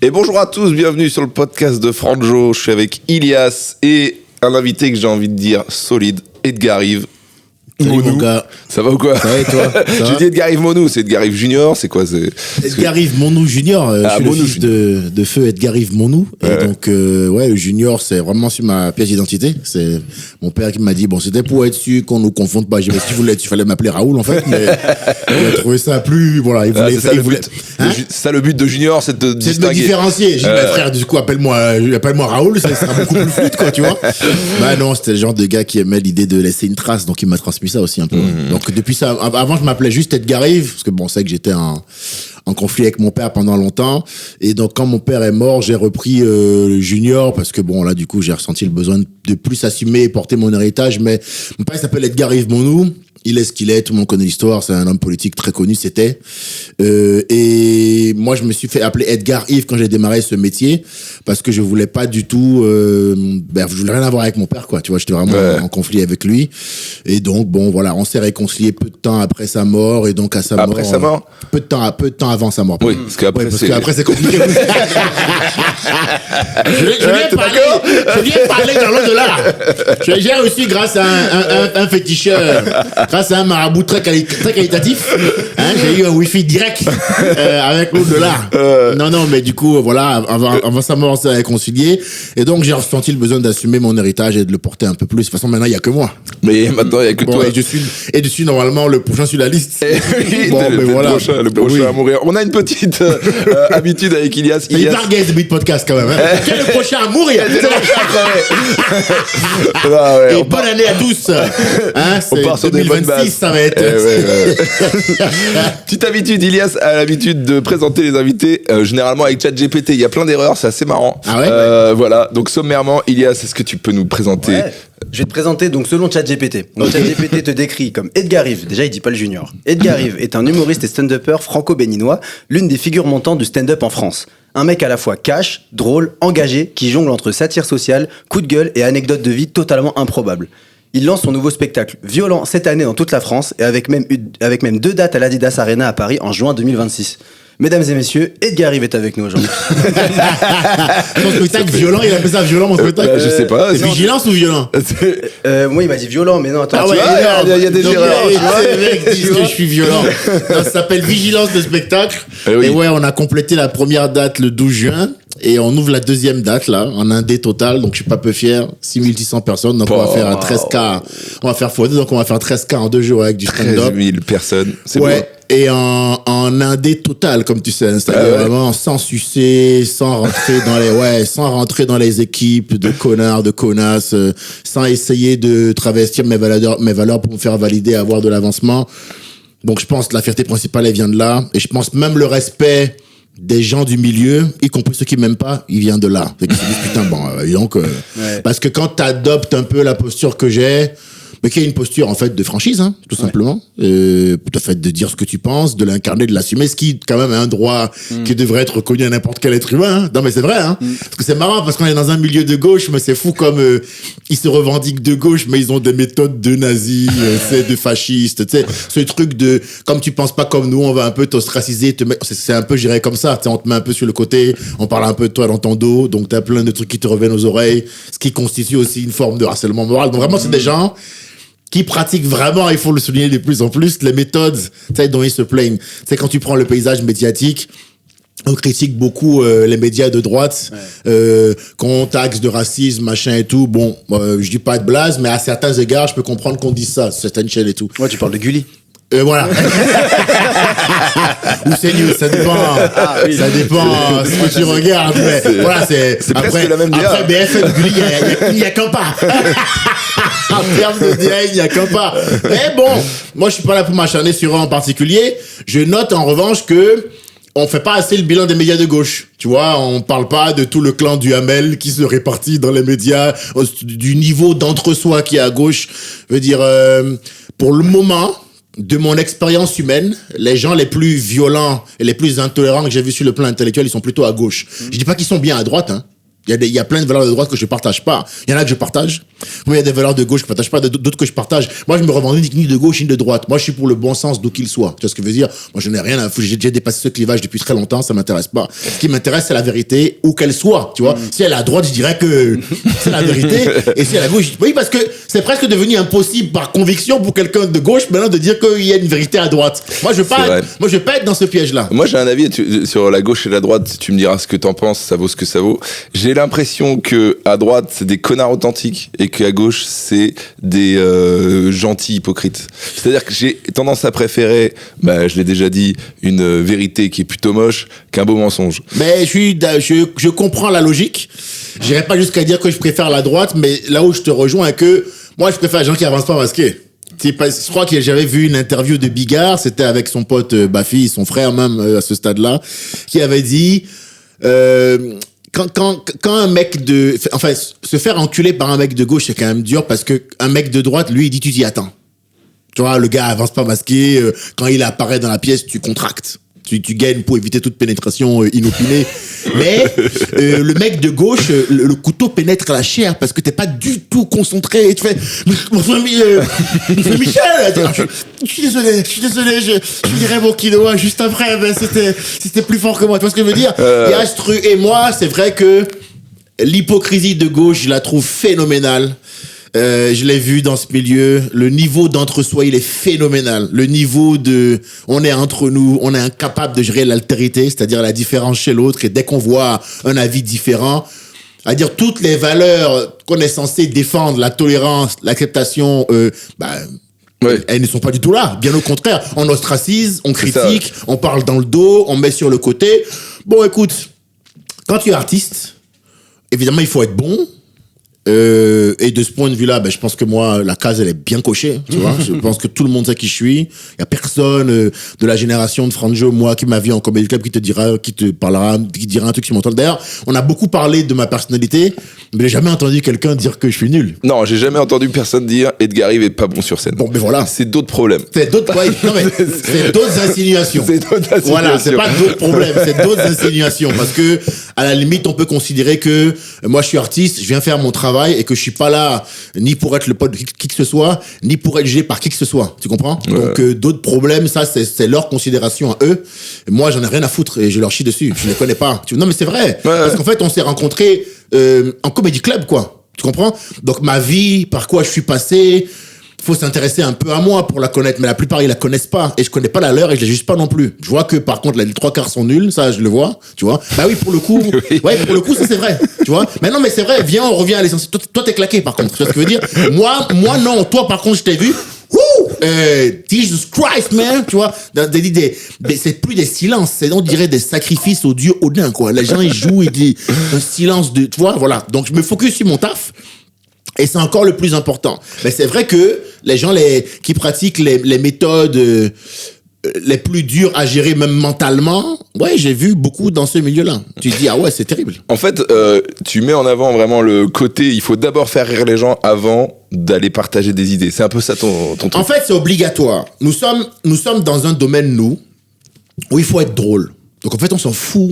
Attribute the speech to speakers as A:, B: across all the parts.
A: Et bonjour à tous, bienvenue sur le podcast de Franjo. Je suis avec Ilias et un invité que j'ai envie de dire solide, Edgar Yves.
B: Salut mon gars.
A: Ça va ou quoi?
B: Ça va et toi?
A: J'ai dit Edgar Yves Monou, c'est Edgar Yves Junior, c'est quoi?
B: Edgar Yves Monou Junior, je suis le fils de feu Edgar Yves Monou. Et donc, le Junior, c'est vraiment sur ma pièce d'identité. C'est mon père qui m'a dit, bon, c'était pour être sûr qu'on nous confonde pas. J'ai dit, si vous voulez, il fallait m'appeler Raoul, en fait, mais il a trouvé ça plus, voilà, il voulait,
A: c'est ça le but de Junior, c'est de distinguer.
B: C'est de me différencier. J'ai dit, frère, du coup, appelle-moi Raoul, ça sera beaucoup plus fluide, quoi, tu vois. Bah non, c'était le genre de gars qui aimait l'idée de laisser une trace, donc il m'a transmis ça aussi un peu. Donc depuis ça, avant je m'appelais juste Edgar Yves, parce que bon, c'est que j'étais en conflit avec mon père pendant longtemps, et donc quand mon père est mort, j'ai repris le Junior, parce que bon là du coup j'ai ressenti le besoin de plus assumer et porter mon héritage. Mais mon père il s'appelle Edgar Yves Monou. Il est ce qu'il est, tout le monde connaît l'histoire, c'est un homme politique très connu, c'était. Et moi, je me suis fait appeler Edgar Yves quand j'ai démarré ce métier, parce que je voulais pas du tout, je voulais rien avoir avec mon père, quoi. Tu vois, j'étais vraiment en conflit avec lui. Et donc, bon, voilà, on s'est réconcilié peu de temps après sa mort, et donc à sa mort.
A: Après sa mort?
B: Peu de temps avant sa mort.
A: Oui, parce qu'après,
B: c'est compliqué. Je viens parler dans l'au-delà. J'ai réussi grâce à un féticheur. Grâce à un marabout très qualitatif, j'ai eu un wifi direct avec l'au-delà. Non, mais du coup, voilà, avant sa mort, on s'est réconcilié. Et donc, j'ai ressenti le besoin d'assumer mon héritage et de le porter un peu plus. De toute façon, maintenant, il n'y a que moi.
A: Mais maintenant, il n'y a que toi.
B: Et je suis normalement le prochain sur la liste.
A: Oui, bon, le prochain à mourir. On a une petite habitude avec Ilias.
B: C'est hyper gay, ce beat podcast, quand même. Quel est le prochain à mourir? Et bonne année à tous.
A: On part sur
B: 2026, ça va être.
A: Petite habitude, Ilias a l'habitude de présenter les invités généralement avec ChatGPT. Il y a plein d'erreurs, c'est assez marrant.
B: Ah ouais?
A: Voilà, donc sommairement, Ilias, est-ce que tu peux nous présenter?
C: Ouais. Je vais te présenter donc selon ChatGPT. Donc ChatGPT te décrit comme Edgar Yves. Déjà, il dit pas le junior. Edgar Yves est un humoriste et stand-upper franco-béninois, l'une des figures montantes du stand-up en France. Un mec à la fois cash, drôle, engagé, qui jongle entre satire sociale, coup de gueule et anecdotes de vie totalement improbables. Il lance son nouveau spectacle violent cette année dans toute la France et avec même 2 dates à l'Adidas Arena à Paris en juin 2026. Mesdames et messieurs, Edgar Yves est avec nous aujourd'hui.
B: Son spectacle violent, il appelle ça violent, mon spectacle?
A: Je sais pas.
B: C'est vigilance ou violent?
C: Moi, il m'a dit violent, mais non, attends.
B: Ah ouais,
A: il y a des erreurs.
B: Les mecs disent que je suis violent. Non, ça s'appelle Vigilance de spectacle.
A: Oui.
B: Et ouais, on a complété la première date le 12 juin. Et on ouvre la deuxième date, là, en indé total. Donc, je suis pas peu fier. 6600 personnes. Donc, on va faire 13K. On va faire x2. Donc, on va faire 13K en 2 jours avec du stand-up.
A: 13 000 personnes. C'est
B: ouais.
A: Beau.
B: Et en indé total, comme tu sais. C'est-à-dire vraiment sans sucer, sans rentrer dans les équipes de connards, de connasses, sans essayer de travestir mes valeurs pour me faire valider, avoir de l'avancement. Donc, je pense que la fierté principale, elle vient de là. Et je pense même le respect des gens du milieu, y compris ceux qui m'aiment pas, il vient de là. C'est qu'ils se disent, putain, bon, donc, parce que quand t'adoptes un peu la posture que j'ai, mais qui est une posture, en fait, de franchise, tout simplement, le fait de dire ce que tu penses, de l'incarner, de l'assumer, ce qui, quand même, est un droit qui devrait être reconnu à n'importe quel être humain, Non, mais c'est vrai, Parce que c'est marrant, parce qu'on est dans un milieu de gauche, mais c'est fou comme, ils se revendiquent de gauche, mais ils ont des méthodes de nazis, de fascistes, tu sais, ce truc de, comme tu penses pas comme nous, on va un peu t'ostraciser, c'est un peu, je dirais, comme ça, on te met un peu sur le côté, on parle un peu de toi dans ton dos, donc t'as plein de trucs qui te reviennent aux oreilles, ce qui constitue aussi une forme de harcèlement moral. Donc vraiment, c'est des gens qui pratiquent vraiment, il faut le souligner de plus en plus, les méthodes, dont ils se plaignent. Quand tu prends le paysage médiatique, on critique beaucoup les médias de droite, qu'on taxe de racisme, machin et tout. Bon, je dis pas de blase, mais à certains égards, je peux comprendre qu'on dise ça, sur certaines chaînes et tout.
C: Ouais, tu parles de Gulli.
B: Voilà. Ou c'est news, ça dépend. Ça dépend ce que tu regardes. Mais voilà, c'est
A: après la même
B: après BFM, il n'y a qu'un pas. En termes de DA, il n'y a qu'un pas. Mais bon, moi je suis pas là pour m'acharner sur un en particulier. Je note en revanche que on fait pas assez le bilan des médias de gauche. Tu vois, on parle pas de tout le clan du Hamel qui se répartit dans les médias, du niveau d'entre-soi qui est à gauche. Je veux dire, pour le moment, de mon expérience humaine, les gens les plus violents et les plus intolérants que j'ai vus sur le plan intellectuel, ils sont plutôt à gauche. Je dis pas qu'ils sont bien à droite, Il y a plein de valeurs de droite que je partage pas. Il y en a que je partage. Moi, il y a des valeurs de gauche que je partage pas, d'autres que je partage. Moi, je me revendique ni de gauche ni de droite. Moi, je suis pour le bon sens d'où qu'il soit. Tu vois ce que je veux dire? Moi, je n'ai rien à foutre. J'ai déjà dépassé ce clivage depuis très longtemps. Ça m'intéresse pas. Ce qui m'intéresse, c'est la vérité, où qu'elle soit. Tu vois? Si elle est à droite, je dirais que c'est la vérité. Et si elle est à gauche, je dis oui, parce que c'est presque devenu impossible par conviction pour quelqu'un de gauche maintenant de dire qu'il y a une vérité à droite. Moi, je veux pas être dans ce piège-là.
A: Moi, j'ai un avis sur la gauche et la droite. Tu me diras ce que t'en penses, ça vaut ce que ça vaut. J'ai l'impression que à droite, c'est des connards authentiques et qu'à gauche, c'est des gentils hypocrites. C'est-à-dire que j'ai tendance à préférer, je l'ai déjà dit, une vérité qui est plutôt moche qu'un beau mensonge.
B: Mais je comprends la logique. J'irai pas jusqu'à dire que je préfère la droite, mais là où je te rejoins, que moi, je préfère les gens qui avancent pas masqués. Je crois que j'avais vu une interview de Bigard, c'était avec son pote Bafi, son frère même à ce stade-là, qui avait dit quand un mec se faire enculer par un mec de gauche, c'est quand même dur parce que un mec de droite, lui, il dit tu t'y attends. Tu vois, le gars avance pas masqué, quand il apparaît dans la pièce, tu contractes. Tu gagnes pour éviter toute pénétration inopinée. Mais le mec de gauche, le couteau pénètre la chair parce que t'es pas du tout concentré. Et tu fais, mon ami, Michel, je suis désolé, je dirais mon quinoa juste après, mais c'était plus fort que moi. Tu vois ce que je veux dire? Et Astru et moi, c'est vrai que l'hypocrisie de gauche, je la trouve phénoménale. Je l'ai vu dans ce milieu. Le niveau d'entre-soi, il est phénoménal. Le niveau on est entre nous, on est incapable de gérer l'altérité, c'est-à-dire la différence chez l'autre. Et dès qu'on voit un avis différent, à dire toutes les valeurs qu'on est censé défendre, la tolérance, l'acceptation, elles ne sont pas du tout là. Bien au contraire, on ostracise, on critique, on parle dans le dos, on met sur le côté. Bon, écoute, quand tu es artiste, évidemment, il faut être bon. Et de ce point de vue-là, je pense que moi, la case, elle est bien cochée, tu vois. Je pense que tout le monde sait qui je suis. Il y a personne de la génération de Franjo, moi, qui m'a vu en Comedy Club, qui te parlera, qui dira un truc sur mon temps. D'ailleurs, on a beaucoup parlé de ma personnalité, mais j'ai jamais entendu quelqu'un dire que je suis nul.
A: Non, j'ai jamais entendu personne dire Edgar Rive est pas bon sur scène.
B: Bon, mais voilà.
A: C'est d'autres problèmes.
B: C'est d'autres insinuations.
A: C'est d'autres insinuations.
B: Voilà, c'est pas d'autres problèmes, c'est d'autres insinuations. Parce que, à la limite, on peut considérer que moi, je suis artiste, je viens faire mon travail et que je suis pas là ni pour être le pote de qui que ce soit, ni pour être jugé par qui que ce soit. Tu comprends? Ouais. Donc, d'autres problèmes, ça, c'est leur considération à eux. Et moi, j'en ai rien à foutre et je leur chie dessus. Je les connais pas. Non, mais c'est vrai. Ouais. Parce qu'en fait, on s'est rencontrés en Comedy Club, quoi. Tu comprends? Donc, ma vie, par quoi je suis passé, faut s'intéresser un peu à moi pour la connaître, mais la plupart, ils la connaissent pas. Et je connais pas la leur et je les juge pas non plus. Je vois que, par contre, les 3/4 sont nuls, ça, je le vois, tu vois. Bah oui, pour le coup, ouais, pour le coup, ça, c'est vrai, tu vois. Mais non, mais c'est vrai, viens, on revient à l'essentiel. Toi, t'es claqué, par contre. Tu vois ce que je veux dire? Moi, non. Toi, par contre, je t'ai vu. Jesus Christ, man, tu vois. C'est plus des silences, c'est, on dirait, des sacrifices au dieu Odin, quoi. Les gens, ils jouent, ils disent un silence tu vois, voilà. Donc, je me focus sur mon taf. Et c'est encore le plus important. Mais c'est vrai que les gens qui pratiquent les méthodes les plus dures à gérer, même mentalement, ouais, j'ai vu beaucoup dans ce milieu-là. Tu te dis, ah ouais, c'est terrible.
A: En fait, tu mets en avant vraiment le côté, il faut d'abord faire rire les gens avant d'aller partager des idées. C'est un peu ça ton truc.
B: En fait, c'est obligatoire. Nous sommes dans un domaine, nous, où il faut être drôle. Donc en fait, on s'en fout.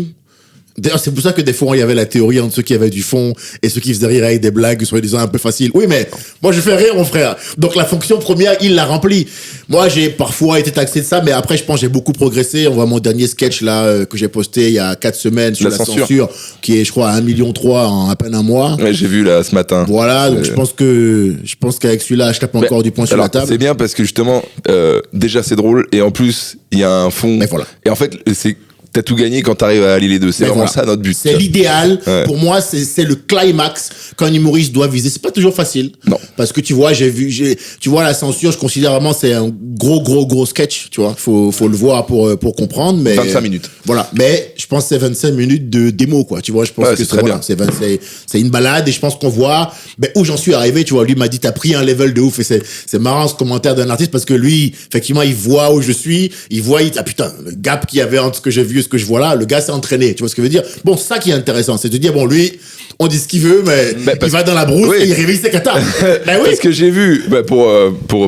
B: D'ailleurs, c'est pour ça que des fois, il y avait la théorie entre ceux qui avaient du fond et ceux qui faisaient rire avec des blagues, soi-disant un peu faciles. Oui, mais moi, je fais rire, mon frère. Donc, la fonction première, il l'a remplie. Moi, j'ai parfois été taxé de ça, mais après, je pense que j'ai beaucoup progressé. On voit mon dernier sketch, là, que j'ai posté il y a 4 semaines sur la censure, qui est, je crois, à 1,3 million en à peine un mois.
A: Ouais, j'ai vu, là, ce matin.
B: Voilà, donc je pense qu'avec celui-là, je tape encore du poing sur la table.
A: C'est bien parce que, justement, déjà, c'est drôle, et en plus, il y a un fond.
B: Mais voilà.
A: Et en fait, t'as tout gagné quand t'arrives à allier les deux. C'est vraiment ça notre but.
B: C'est l'idéal. Ouais. Pour moi, c'est le climax qu'un humoriste doit viser. C'est pas toujours facile.
A: Non.
B: Parce que tu vois, tu vois, la censure, je considère vraiment c'est un gros sketch, tu vois. Faut le voir pour comprendre, mais.
A: 25 minutes.
B: Voilà. Mais je pense que c'est 25 minutes de démo, quoi. Tu vois, je pense que
A: c'est très bien.
B: C'est une balade et je pense qu'on voit, où j'en suis arrivé, tu vois. Lui m'a dit, t'as pris un level de ouf et c'est marrant ce commentaire d'un artiste parce que lui, effectivement, il voit où je suis, putain, le gap qu'il y avait entre ce que j'ai vu et ce que je vois là, le gars s'est entraîné, tu vois ce que je veux dire? Bon, c'est ça qui est intéressant, c'est de dire, bon, lui, on dit ce qu'il veut, mais il va dans la brousse et il révise ses katas. Ben oui.
A: Parce que j'ai vu,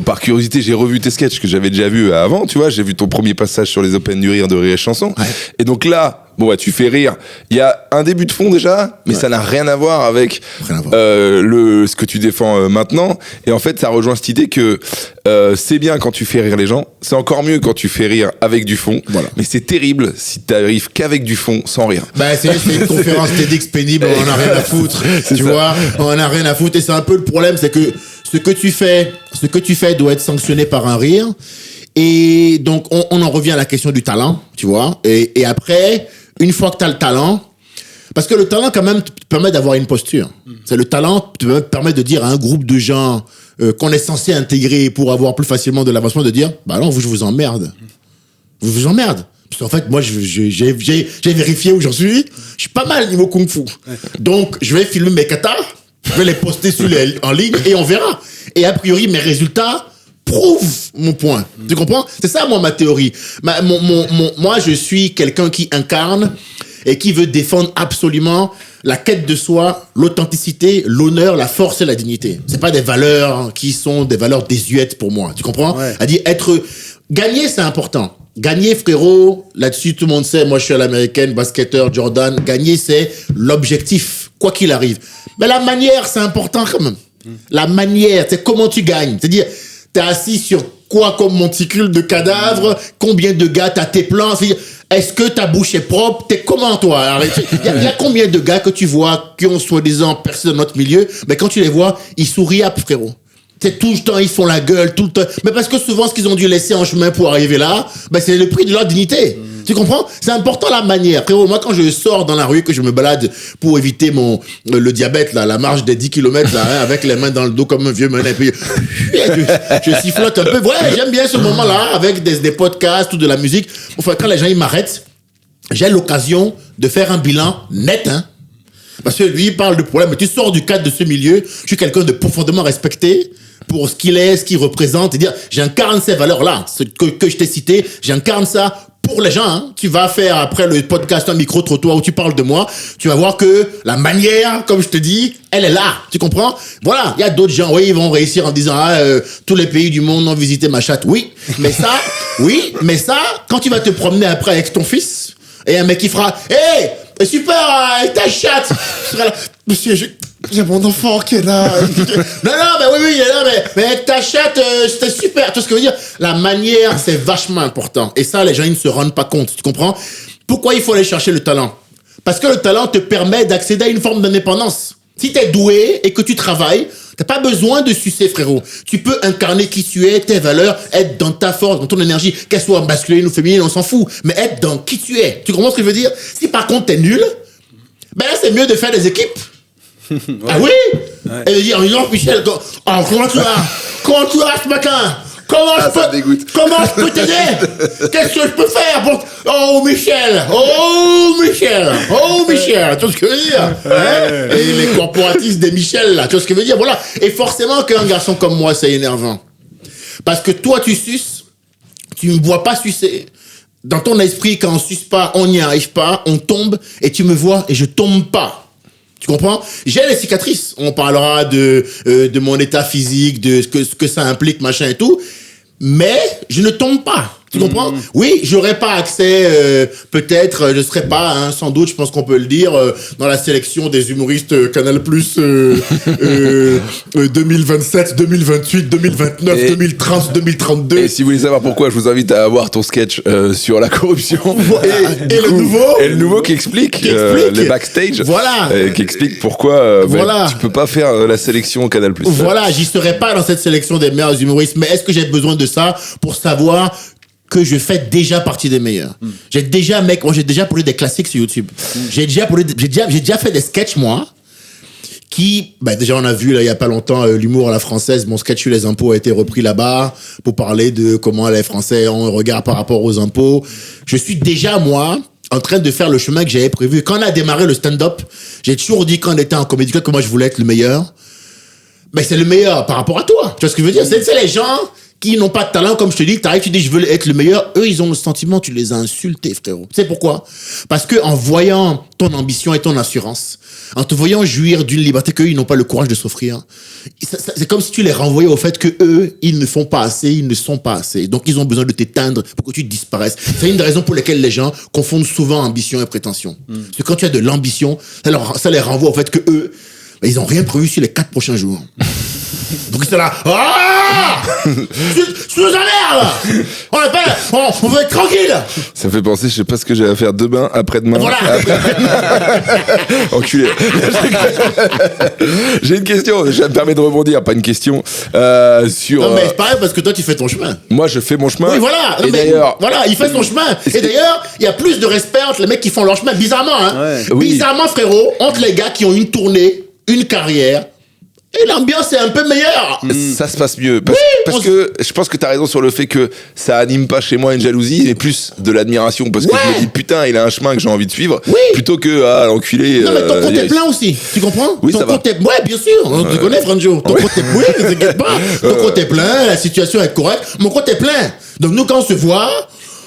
A: par curiosité, j'ai revu tes sketchs que j'avais déjà vu avant, tu vois, j'ai vu ton premier passage sur les Open du Rire de Rire et Chanson. Ouais. Et donc là, bon bah tu fais rire. Il y a un début de fond déjà, mais ça n'a rien à voir avec ce que tu défends maintenant. Et en fait, ça rejoint cette idée que c'est bien quand tu fais rire les gens, c'est encore mieux quand tu fais rire avec du fond. Voilà. Mais c'est terrible si t'arrives qu'avec du fond sans rire.
B: Bah c'est une conférence TEDx pénible, on en a rien à foutre. Tu vois, on en a rien à foutre. Et c'est un peu le problème, c'est que ce que tu fais doit être sanctionné par un rire. Et donc, on en revient à la question du talent, tu vois. Et après, une fois que tu as le talent, parce que le talent, quand même, te permet d'avoir une posture. C'est le talent te permet de dire à un groupe de gens qu'on est censé intégrer pour avoir plus facilement de l'avancement, de dire, bah non, je vous emmerde. Je vous emmerde. Parce qu'en fait, moi, j'ai vérifié où j'en suis. Je suis pas mal niveau Kung Fu. Donc, je vais filmer mes katas, je vais les poster en ligne et on verra. Et a priori, mes résultats prouve mon point. Tu comprends? C'est ça, moi, ma théorie. Moi, je suis quelqu'un qui incarne et qui veut défendre absolument la quête de soi, l'authenticité, l'honneur, la force et la dignité. C'est pas des valeurs qui sont des valeurs désuètes pour moi. Tu comprends? C'est-à-dire gagner, c'est important. Gagner, frérot, là-dessus, tout le monde sait, moi, je suis à l'américaine, basketteur, Jordan. Gagner, c'est l'objectif, quoi qu'il arrive. Mais la manière, c'est important quand même. La manière, c'est comment tu gagnes. C'est-à-dire, t'es assis sur quoi comme monticule de cadavres? Combien de gars t'as tes plans? Est-ce que ta bouche est propre? T'es comment, toi? Il y a combien de gars que tu vois qui ont soi-disant percé dans notre milieu, mais quand tu les vois, ils sourient, frérot. C'est tout le temps, ils font la gueule, tout le temps. Mais parce que souvent, ce qu'ils ont dû laisser en chemin pour arriver là, ben, c'est le prix de leur dignité. Tu comprends? C'est important la manière. Frérot, moi, quand je sors dans la rue, que je me balade pour éviter le diabète, là, la marche des 10 km, là, hein, avec les mains dans le dos comme un vieux menet, puis je sifflote un peu. Ouais, j'aime bien ce moment-là, avec des podcasts ou de la musique. Enfin, quand les gens, ils m'arrêtent, j'ai l'occasion de faire un bilan net, hein. Parce que lui, il parle de problème, mais tu sors du cadre de ce milieu, je suis quelqu'un de profondément respecté pour ce qu'il est, ce qu'il représente, c'est-à-dire, j'incarne ces valeurs-là, ce que je t'ai cité, j'incarne ça pour les gens, hein. Tu vas faire après le podcast un micro-trottoir où tu parles de moi, tu vas voir que la manière, comme je te dis, elle est là, tu comprends? Voilà, il y a d'autres gens, oui, ils vont réussir en disant, tous les pays du monde ont visité ma chatte, oui, mais ça, quand tu vas te promener après avec ton fils, et un mec qui fera, hey, super, ta chatte, monsieur, j'ai mon enfant qui est là. Non, mais oui, il est là, mais avec ta chatte, c'était super. Tu vois ce que je veux dire? La manière, c'est vachement important. Et ça, les gens, ils ne se rendent pas compte. Tu comprends? Pourquoi il faut aller chercher le talent? Parce que le talent te permet d'accéder à une forme d'indépendance. Si t'es doué et que tu travailles, t'as pas besoin de sucer, frérot. Tu peux incarner qui tu es, tes valeurs, être dans ta force, dans ton énergie, qu'elle soit masculine ou féminine, on s'en fout. Mais être dans qui tu es. Tu comprends ce que je veux dire? Si par contre t'es nul, ben là, c'est mieux de faire des équipes. Ouais. Ah oui? Ouais. Et de dire, non, Michel, comment tu vas ce matin? Comment je peux t'aider? Qu'est-ce que je peux faire pour... Oh Michel! Tu vois ce que je veux dire? Hein? Et les corporatistes des Michel, là, tu vois ce que je veux dire? Voilà. Et forcément qu'un garçon comme moi, c'est énervant. Parce que toi, tu suces, tu me vois pas sucer. Dans ton esprit, quand on suce pas, on n'y arrive pas, on tombe, et tu me vois, et je tombe pas. Tu comprends? J'ai les cicatrices. On parlera de mon état physique, de ce que ça implique, machin et tout. Mais je ne tombe pas. Tu comprends? Oui, j'aurais pas accès, peut-être, je serais pas, hein, sans doute, je pense qu'on peut le dire, dans la sélection des humoristes Canal+, 2027, 2028, 2029, 2030, 2032.
A: Et si vous voulez savoir pourquoi, je vous invite à voir ton sketch sur la corruption.
B: Et le nouveau
A: qui explique les backstage.
B: Voilà.
A: Qui explique pourquoi tu peux pas faire la sélection Canal+.
B: Voilà, j'y serais pas dans cette sélection des meilleurs humoristes, mais est-ce que j'ai besoin de ça pour savoir que je fais déjà partie des meilleurs. J'ai déjà produit des classiques sur YouTube. J'ai déjà fait des sketchs, moi, qui, déjà on a vu là il y a pas longtemps l'humour à la française, mon sketch sur les impôts a été repris là-bas pour parler de comment les Français ont un regard par rapport aux impôts. Je suis déjà, moi, en train de faire le chemin que j'avais prévu. Quand on a démarré le stand-up, j'ai toujours dit quand on était en comédie club que moi je voulais être le meilleur. Mais c'est le meilleur par rapport à toi. Tu vois ce que je veux dire? C'est les gens qui n'ont pas de talent, comme je te dis, t'arrives, tu dis je veux être le meilleur, eux ils ont le sentiment tu les as insultés, frérot. Tu sais pourquoi? Parce que en voyant ton ambition et ton assurance, en te voyant jouir d'une liberté qu'eux ils n'ont pas le courage de s'offrir, c'est comme si tu les renvoyais au fait que eux ils ne font pas assez, ils ne sont pas assez. Donc ils ont besoin de t'éteindre pour que tu disparaisses. C'est une des raisons pour lesquelles les gens confondent souvent ambition et prétention. Parce que quand tu as de l'ambition, ça les renvoie au fait que eux, ils n'ont rien prévu sur les 4 prochains jours. Donc ils sont là, je nous emmerde. On veut être tranquille.
A: Ça me fait penser, je sais pas ce que j'ai à faire demain, après-demain.
B: Voilà.
A: Enculé. J'ai une question, ça me permet de rebondir, pas une question. Sur.
B: Non mais c'est pareil parce que toi tu fais ton chemin.
A: Moi je fais mon chemin.
B: Oui voilà.
A: Et d'ailleurs.
B: Voilà, il fait son chemin. Et d'ailleurs, il y a plus de respect entre les mecs qui font leur chemin. Bizarrement, hein.
C: Ouais.
A: Oui.
B: Bizarrement, frérot, entre les gars qui ont une tournée, une carrière. Et l'ambiance est un peu meilleure.
A: Ça se passe mieux. Parce que je pense que t'as raison sur le fait que ça anime pas chez moi une jalousie, mais plus de l'admiration. Parce que je me dis, putain, il a un chemin que j'ai envie de suivre.
B: Oui.
A: Plutôt que, l'enculé.
B: Non, mais ton compte est plein aussi. Tu comprends?
A: Oui,
B: ton
A: ça
B: compte est... Ouais, bien sûr. On te connaît, Franjo. Ton compte est plein. Oui, ne t'inquiète pas. Ton compte est plein. La situation est correcte. Mon compte est plein. Donc, nous, quand on se voit,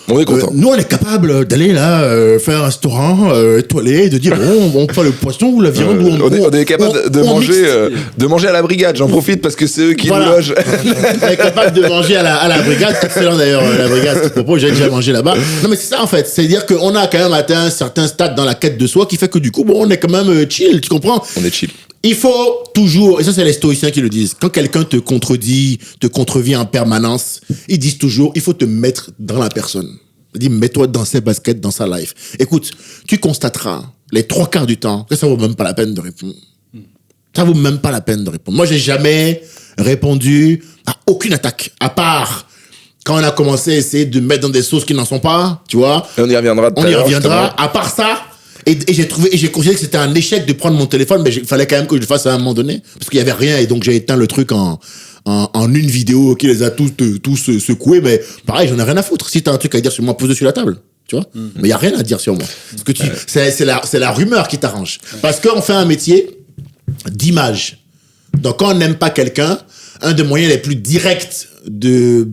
A: On est content.
B: nous, on est capable d'aller là, faire un restaurant étoilé, de dire, bon, on prend le poisson ou la viande ou
A: On est capable de manger à la brigade. J'en profite parce que c'est eux qui nous logent.
B: On est capable de manger à la brigade. Excellent d'ailleurs, la brigade, ce propos. J'ai déjà mangé là-bas. Non, mais c'est ça en fait. C'est-à-dire qu'on a quand même atteint un certain stade dans la quête de soi qui fait que du coup, bon, on est quand même chill. Tu comprends?
A: On est chill.
B: Il faut toujours, et ça c'est les stoïciens qui le disent, quand quelqu'un te contredit, te contrevient en permanence, ils disent toujours, il faut te mettre dans la personne. Il dit, mets-toi dans ses baskets, dans sa life. Écoute, tu constateras, les 3/4 du temps, que ça vaut même pas la peine de répondre. Ça vaut même pas la peine de répondre. Moi, j'ai jamais répondu à aucune attaque, à part quand on a commencé à essayer de mettre dans des sauces qui n'en sont pas, tu vois.
A: Et on y reviendra tout à
B: On y
A: l'heure,
B: reviendra.
A: justement.
B: À part ça, et j'ai considéré que c'était un échec de prendre mon téléphone, mais il fallait quand même que je le fasse à un moment donné, parce qu'il y avait rien, et donc j'ai éteint le truc en une vidéo qui les a tous secoués, mais pareil, j'en ai rien à foutre. Si t'as un truc à dire sur moi, pose-le sur la table. Tu vois? Mais il y a rien à dire sur moi. Parce que c'est la rumeur qui t'arrange. Parce qu'on fait un métier d'image. Donc quand on n'aime pas quelqu'un, un des moyens les plus directs de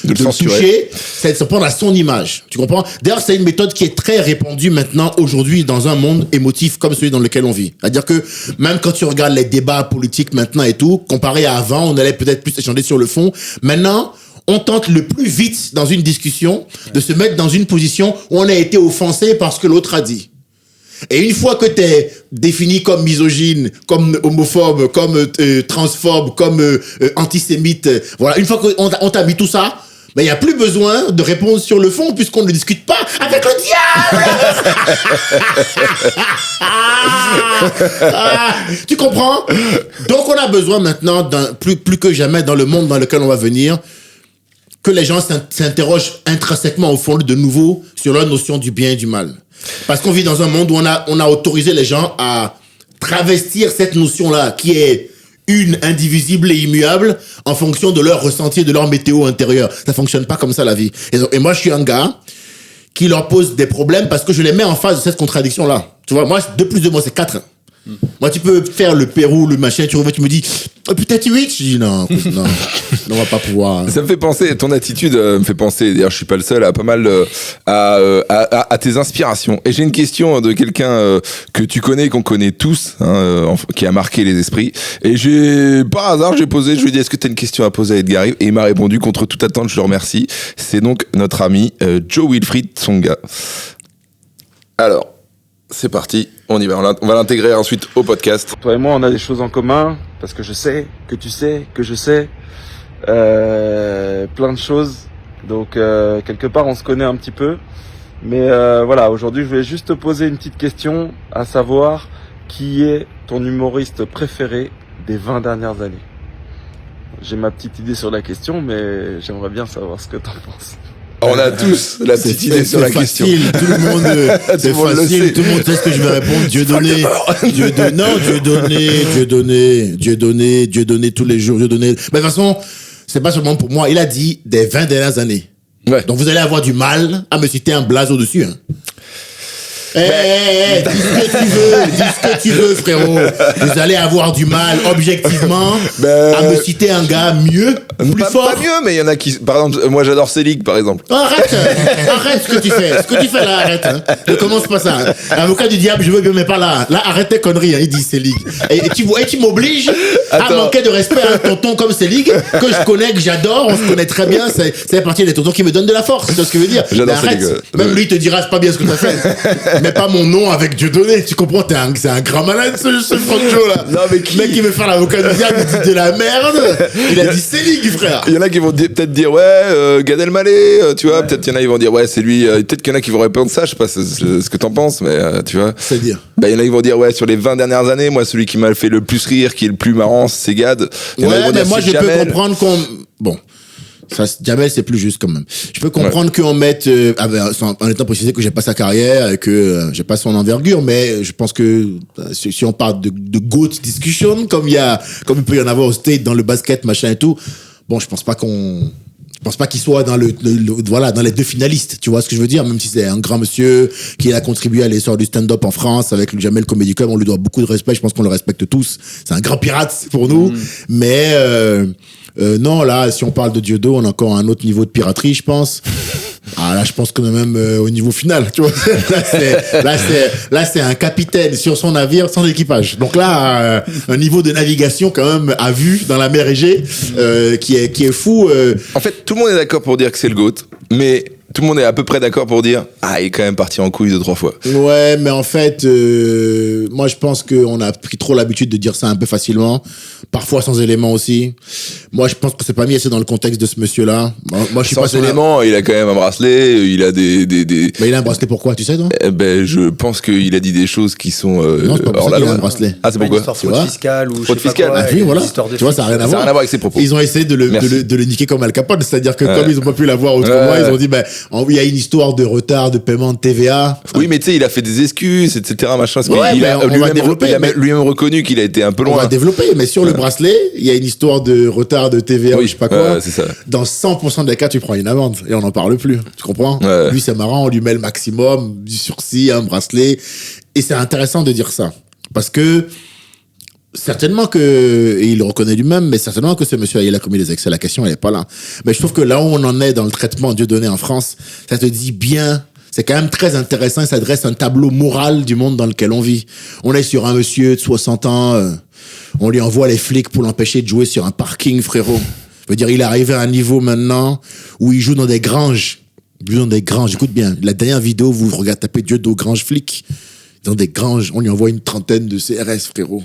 B: le toucher, c'est de se prendre à son image. Tu comprends? D'ailleurs, c'est une méthode qui est très répandue maintenant, aujourd'hui, dans un monde émotif comme celui dans lequel on vit. C'est-à-dire que même quand tu regardes les débats politiques maintenant et tout, comparé à avant, on allait peut-être plus échanger sur le fond. Maintenant, on tente le plus vite dans une discussion de se mettre dans une position où on a été offensé par ce que l'autre a dit. Et une fois que t'es défini comme misogyne, comme homophobe, comme transphobe, comme antisémite, voilà, une fois qu'on t'a mis tout ça, ben il y a plus besoin de répondre sur le fond puisqu'on ne discute pas avec le diable. Tu comprends? Donc on a besoin maintenant plus que jamais dans le monde dans lequel on va venir, que les gens s'interrogent intrinsèquement au fond de nouveau sur leur notion du bien et du mal. Parce qu'on vit dans un monde où on a autorisé les gens à travestir cette notion-là, qui est une, indivisible et immuable, en fonction de leur ressenti, de leur météo intérieure. Ça fonctionne pas comme ça, la vie. Et moi, je suis un gars qui leur pose des problèmes parce que je les mets en face de cette contradiction-là. Tu vois, moi, 2 plus 2, moi, c'est 4. Moi, tu peux faire le Pérou, le machin, tu reviens, tu me dis, peut-être 8. Je dis, non, on va pas pouvoir.
A: Ça me fait penser, ton attitude me fait penser, d'ailleurs je suis pas le seul, à pas mal à tes inspirations. Et j'ai une question de quelqu'un que tu connais, qu'on connaît tous, qui a marqué les esprits. Et par hasard, je lui ai dit, est-ce que tu as une question à poser à Edgar Rive? Et il m'a répondu, contre toute attente, je le remercie. C'est donc notre ami Joe Wilfried Tsonga. Alors, c'est parti, on y va, on va l'intégrer ensuite au podcast.
D: Toi et moi, on a des choses en commun, parce que je sais, que tu sais, que je sais, plein de choses. Donc, quelque part, on se connaît un petit peu. Mais voilà, aujourd'hui, je voulais juste te poser une petite question, à savoir, qui est ton humoriste préféré des 20 dernières années? J'ai ma petite idée sur la question, mais j'aimerais bien savoir ce que t'en penses.
A: On a tous la petite idée sur la question.
B: Tout le monde, c'est facile. Tout le monde sait ce que je vais répondre. Dieu donné, Dieu donné tous les jours, Dieu donné. Mais de toute façon, c'est pas seulement pour moi. Il a dit des 20 dernières années.
A: Ouais.
B: Donc vous allez avoir du mal à me citer un blaze au-dessus. Hein. dis ce que tu veux, frérot. Vous allez avoir du mal, objectivement, à me citer un gars mieux, plus fort.
A: Pas mieux, mais il y en a qui... Par exemple, moi j'adore Selig, par exemple.
B: Arrête ce que tu fais. Ce que tu fais là, arrête. Hein. Ne commence pas ça. Hein. Avocat du diable, je veux bien, mais pas là. Là, arrête tes conneries, hein, il dit Selig. Et tu m'obliges à manquer de respect à un tonton comme Selig, que je connais, que j'adore, on se connaît très bien. C'est partie des tontons qui me donnent de la force. C'est ce que je veux dire.
A: J'adore
B: arrête.
A: Selig.
B: Même lui, il te dira, c'est pas bien ce que t'as fait. Mais pas mon nom avec Dieudonné. Tu comprends? C'est un grand malade, ce Franjo là.
A: Non, mais
B: Le mec qui veut faire l'avocat du diable, il dit de la merde. Il a dit Selig, frère.
A: Il y en a qui vont peut-être dire ouais, Gad Elmaleh, tu vois, peut-être il y en a qui vont dire ouais, c'est lui, peut-être qu'il y en a qui vont répondre ça, je sais pas ce que t'en penses, mais tu vois.
B: C'est-à-dire
A: il y en a qui vont dire ouais, sur les 20 dernières années, moi celui qui m'a fait le plus rire, qui est le plus marrant, c'est Gad. Il y en a qui vont
B: mais
A: dire,
B: moi
A: c'est
B: je
A: Jamel.
B: peux comprendre qu'on... Bon, ça, Jamel c'est plus juste quand même. Je peux comprendre qu'on mette, en étant précisé que j'ai pas sa carrière et que j'ai pas son envergure, mais je pense que si on parle de GOAT discussion, comme il peut y en avoir au State dans le basket, machin et tout, bon, je pense pas qu'il soit dans dans les deux finalistes, tu vois ce que je veux dire, même si c'est un grand monsieur qui a contribué à l'essor du stand-up en France avec le Jamel Comedy Club, on lui doit beaucoup de respect, je pense qu'on le respecte tous. C'est un grand pirate pour nous, mais non, là, si on parle de Dieudo, on a encore un autre niveau de piraterie, je pense. Ah, là, je pense qu'on est même au niveau final, tu vois. Là, c'est un capitaine sur son navire sans équipage. Donc là, un niveau de navigation quand même à vue dans la mer Égée, qui est fou.
A: En fait, tout le monde est d'accord pour dire que c'est le GOAT, mais tout le monde est à peu près d'accord pour dire il est quand même parti en couille 2-3 fois.
B: Ouais, mais en fait, moi je pense qu'on a pris trop l'habitude de dire ça un peu facilement, parfois sans éléments aussi. Moi je pense que c'est pas mis assez dans le contexte de ce monsieur-là. Moi je suis
A: Sans
B: pas
A: éléments, il a quand même un bracelet, il a des...
B: Mais il a un bracelet pourquoi, tu sais toi?
A: je pense qu'il a dit des choses qui sont
B: Non, c'est pas pour
A: hors
B: ça
A: la
B: qu'il a
A: loi.
B: un bracelet.
A: Ah, c'est
C: Une
A: pourquoi
C: histoire
B: Tu
C: fraude
B: vois
C: fiscale ou
A: Fraude
C: je sais pas
A: fiscale.
C: quoi,
B: Ah oui,
C: une
B: voilà.
C: histoire de
B: Tu vois, ça n'a rien à
A: Ça n'a
B: voir.
A: rien à voir avec ses propos.
B: Ils ont essayé de le niquer comme Al Capone, c'est-à-dire que comme ils ont pas pu l'avoir autrement, ils ont dit il y a une histoire de retard de paiement de TVA.
A: Oui, mais tu sais, il a fait des excuses, etc. Machin, parce
B: Ouais,
A: qu'il
B: mais
A: a
B: on va développer,
A: il a
B: mais-
A: lui-même reconnu qu'il a été un peu
B: On va
A: loin.
B: développer, mais sur le bracelet, il y a une histoire de retard de TVA ou je sais pas quoi.
A: c'est ça.
B: Dans 100% des cas, tu prends une amende et on n'en parle plus. Tu comprends?
A: Ouais.
B: Lui, c'est marrant, on lui met le maximum, du sursis, un bracelet. Et c'est intéressant de dire ça. Parce que, certainement que, et il le reconnaît lui-même, mais certainement que ce monsieur, il a commis des excès. La question, elle est pas là. Mais je trouve que là où on en est dans le traitement Dieudonné en France, ça te dit bien. C'est quand même très intéressant, ça dresse un tableau moral du monde dans lequel on vit. On est sur un monsieur de 60 ans, on lui envoie les flics pour l'empêcher de jouer sur un parking, frérot. Je veux dire, il est arrivé à un niveau maintenant où il joue dans des granges. Il joue dans des granges, écoute bien, la dernière vidéo, vous regardez taper Dieudo Grange Flic, dans des granges, on lui envoie une trentaine de CRS, frérot,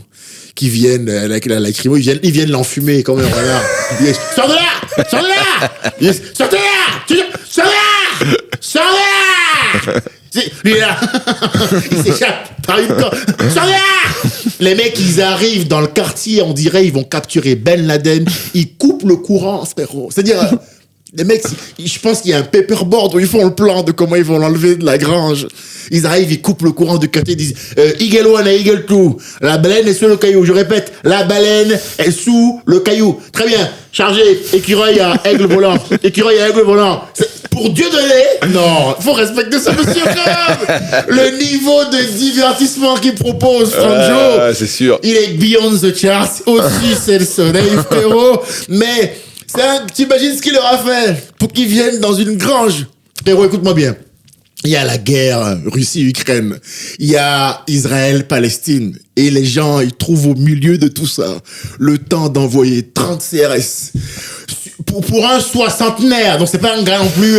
B: qui viennent, avec la lacrymo, ils viennent l'enfumer comme un renard. Il dit, sors de là! Sors de là! Il dit, sortez là! Sors de là! Sors de là! Lui est là. Il s'échappe par une corde. Sors de là! Les mecs, ils arrivent dans le quartier, on dirait, ils vont capturer Ben Laden. Ils coupent le courant, frérot. C'est-à-dire, les mecs, je pense qu'il y a un paperboard où ils font le plan de comment ils vont l'enlever de la grange. Ils arrivent, ils coupent le courant du quartier, ils disent Eagle 1 et Eagle 2. La baleine est sous le caillou. Je répète, la baleine est sous le caillou. Très bien. Chargé, écureuil à aigle volant. Écureuil à aigle volant. Pour Dieu donné, non, faut respecter ce monsieur quand même. Le niveau de divertissement qu'il propose, Franjo,
A: c'est sûr.
B: il est beyond the charts. Au-dessus, c'est le soleil, frérot. Mais t'imagines ce qu'il leur a fait pour qu'ils viennent dans une grange. Frérot, écoute-moi bien. Il y a la guerre Russie-Ukraine. Il y a Israël-Palestine. Et les gens, ils trouvent au milieu de tout ça le temps d'envoyer 30 CRS. Pour un soixantenaire, donc c'est pas un gars non plus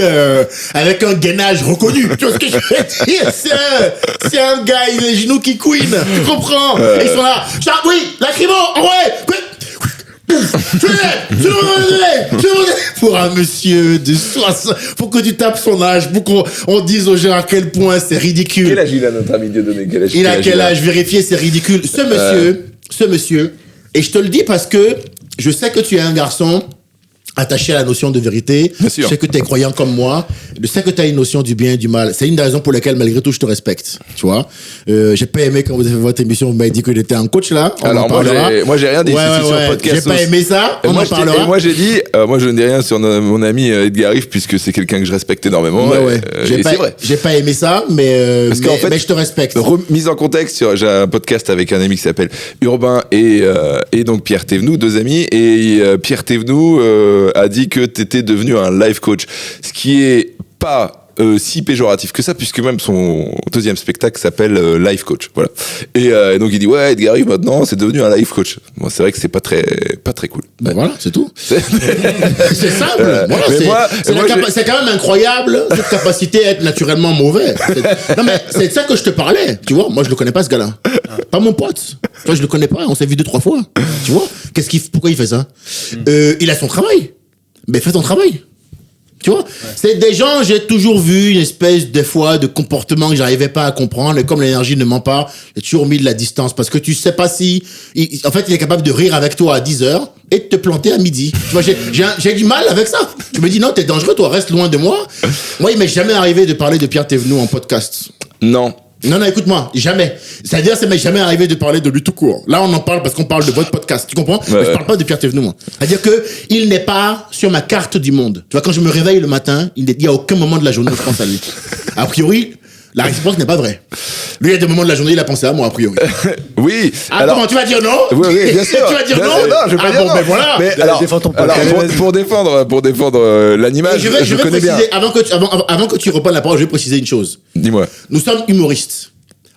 B: avec un gainage reconnu. Tu vois ce que je veux dire? C'est un gars, il a les genoux qui couinent. Tu comprends? Et ils sont là. Oui, lacrymo, ouais. Pour un monsieur de 60, faut que tu tapes son âge, pour qu'on dise aux gens à quel point c'est ridicule.
A: Quel âge il a, notre ami Dieudonné?
B: Il a quel âge? Vérifier, c'est ridicule. Ce monsieur, et je te le dis parce que je sais que tu es un garçon attaché à la notion de vérité.
A: Bien sûr.
B: Je sais que tu es croyant comme moi. Je sais que tu as une notion du bien et du mal. C'est une des raisons pour lesquelles, malgré tout, je te respecte. Tu vois. J'ai pas aimé quand vous avez fait votre émission, vous m'avez dit que j'étais un coach là.
A: Alors moi j'ai rien dit. C'est sur le podcast.
B: J'ai pas aimé ça. On en parlera.
A: Et moi j'ai dit, moi je ne dis rien sur mon ami Edgar Riff puisque c'est quelqu'un que je respecte énormément.
B: C'est vrai. J'ai pas aimé ça, mais je te respecte.
A: Mise en contexte, j'ai un podcast avec un ami qui s'appelle Urbain et donc Pierre Thévenoud, deux amis, et Pierre Thévenoud a dit que t'étais devenu un life coach, ce qui est pas si péjoratif que ça, puisque même son deuxième spectacle s'appelle Life Coach, voilà. Et donc il dit ouais, Edgar Rive maintenant c'est devenu un life coach. Bon, c'est vrai que c'est pas très cool.
B: Ben voilà, c'est tout. C'est simple. Voilà, c'est quand même incroyable cette capacité à être naturellement mauvais. Non mais c'est de ça que je te parlais. Tu vois, moi je le connais pas ce gars-là. Pas mon pote. Toi je le connais pas. On s'est vu 2-3 fois. Tu vois, pourquoi il fait ça? Il a son travail. Mais fais ton travail. Tu vois, c'est des gens, j'ai toujours vu une espèce, des fois, de comportement que j'arrivais pas à comprendre, et comme l'énergie ne ment pas, j'ai toujours mis de la distance, parce que tu sais pas si, en fait, il est capable de rire avec toi à 10h, et de te planter à midi. Tu vois, j'ai du mal avec ça. Je me dis, non, t'es dangereux, toi, reste loin de moi. Moi, il m'est jamais arrivé de parler de Pierre Thévenoud en podcast.
A: Non.
B: Non, écoute-moi, jamais. C'est-à-dire, ça m'est jamais arrivé de parler de lui tout court. Là, on en parle parce qu'on parle de votre podcast. Tu comprends? Mais je parle pas de Pierre Thévenoud, moi. C'est-à-dire que il n'est pas sur ma carte du monde. Tu vois, quand je me réveille le matin, il y a aucun moment de la journée où je pense à lui. A priori, la réciproque n'est pas vraie. Lui, il y a des moments de la journée, il a pensé à moi, a priori.
A: Oui.
B: Comment tu vas dire non?
A: Oui, bien sûr.
B: Tu vas dire non?
A: Non, je vais pas dire non.
B: Ben voilà.
A: Mais alors, pour défendre l'animal, je connais bien.
B: Avant que tu reprennes la parole, je vais préciser une chose.
A: Dis-moi.
B: Nous sommes humoristes.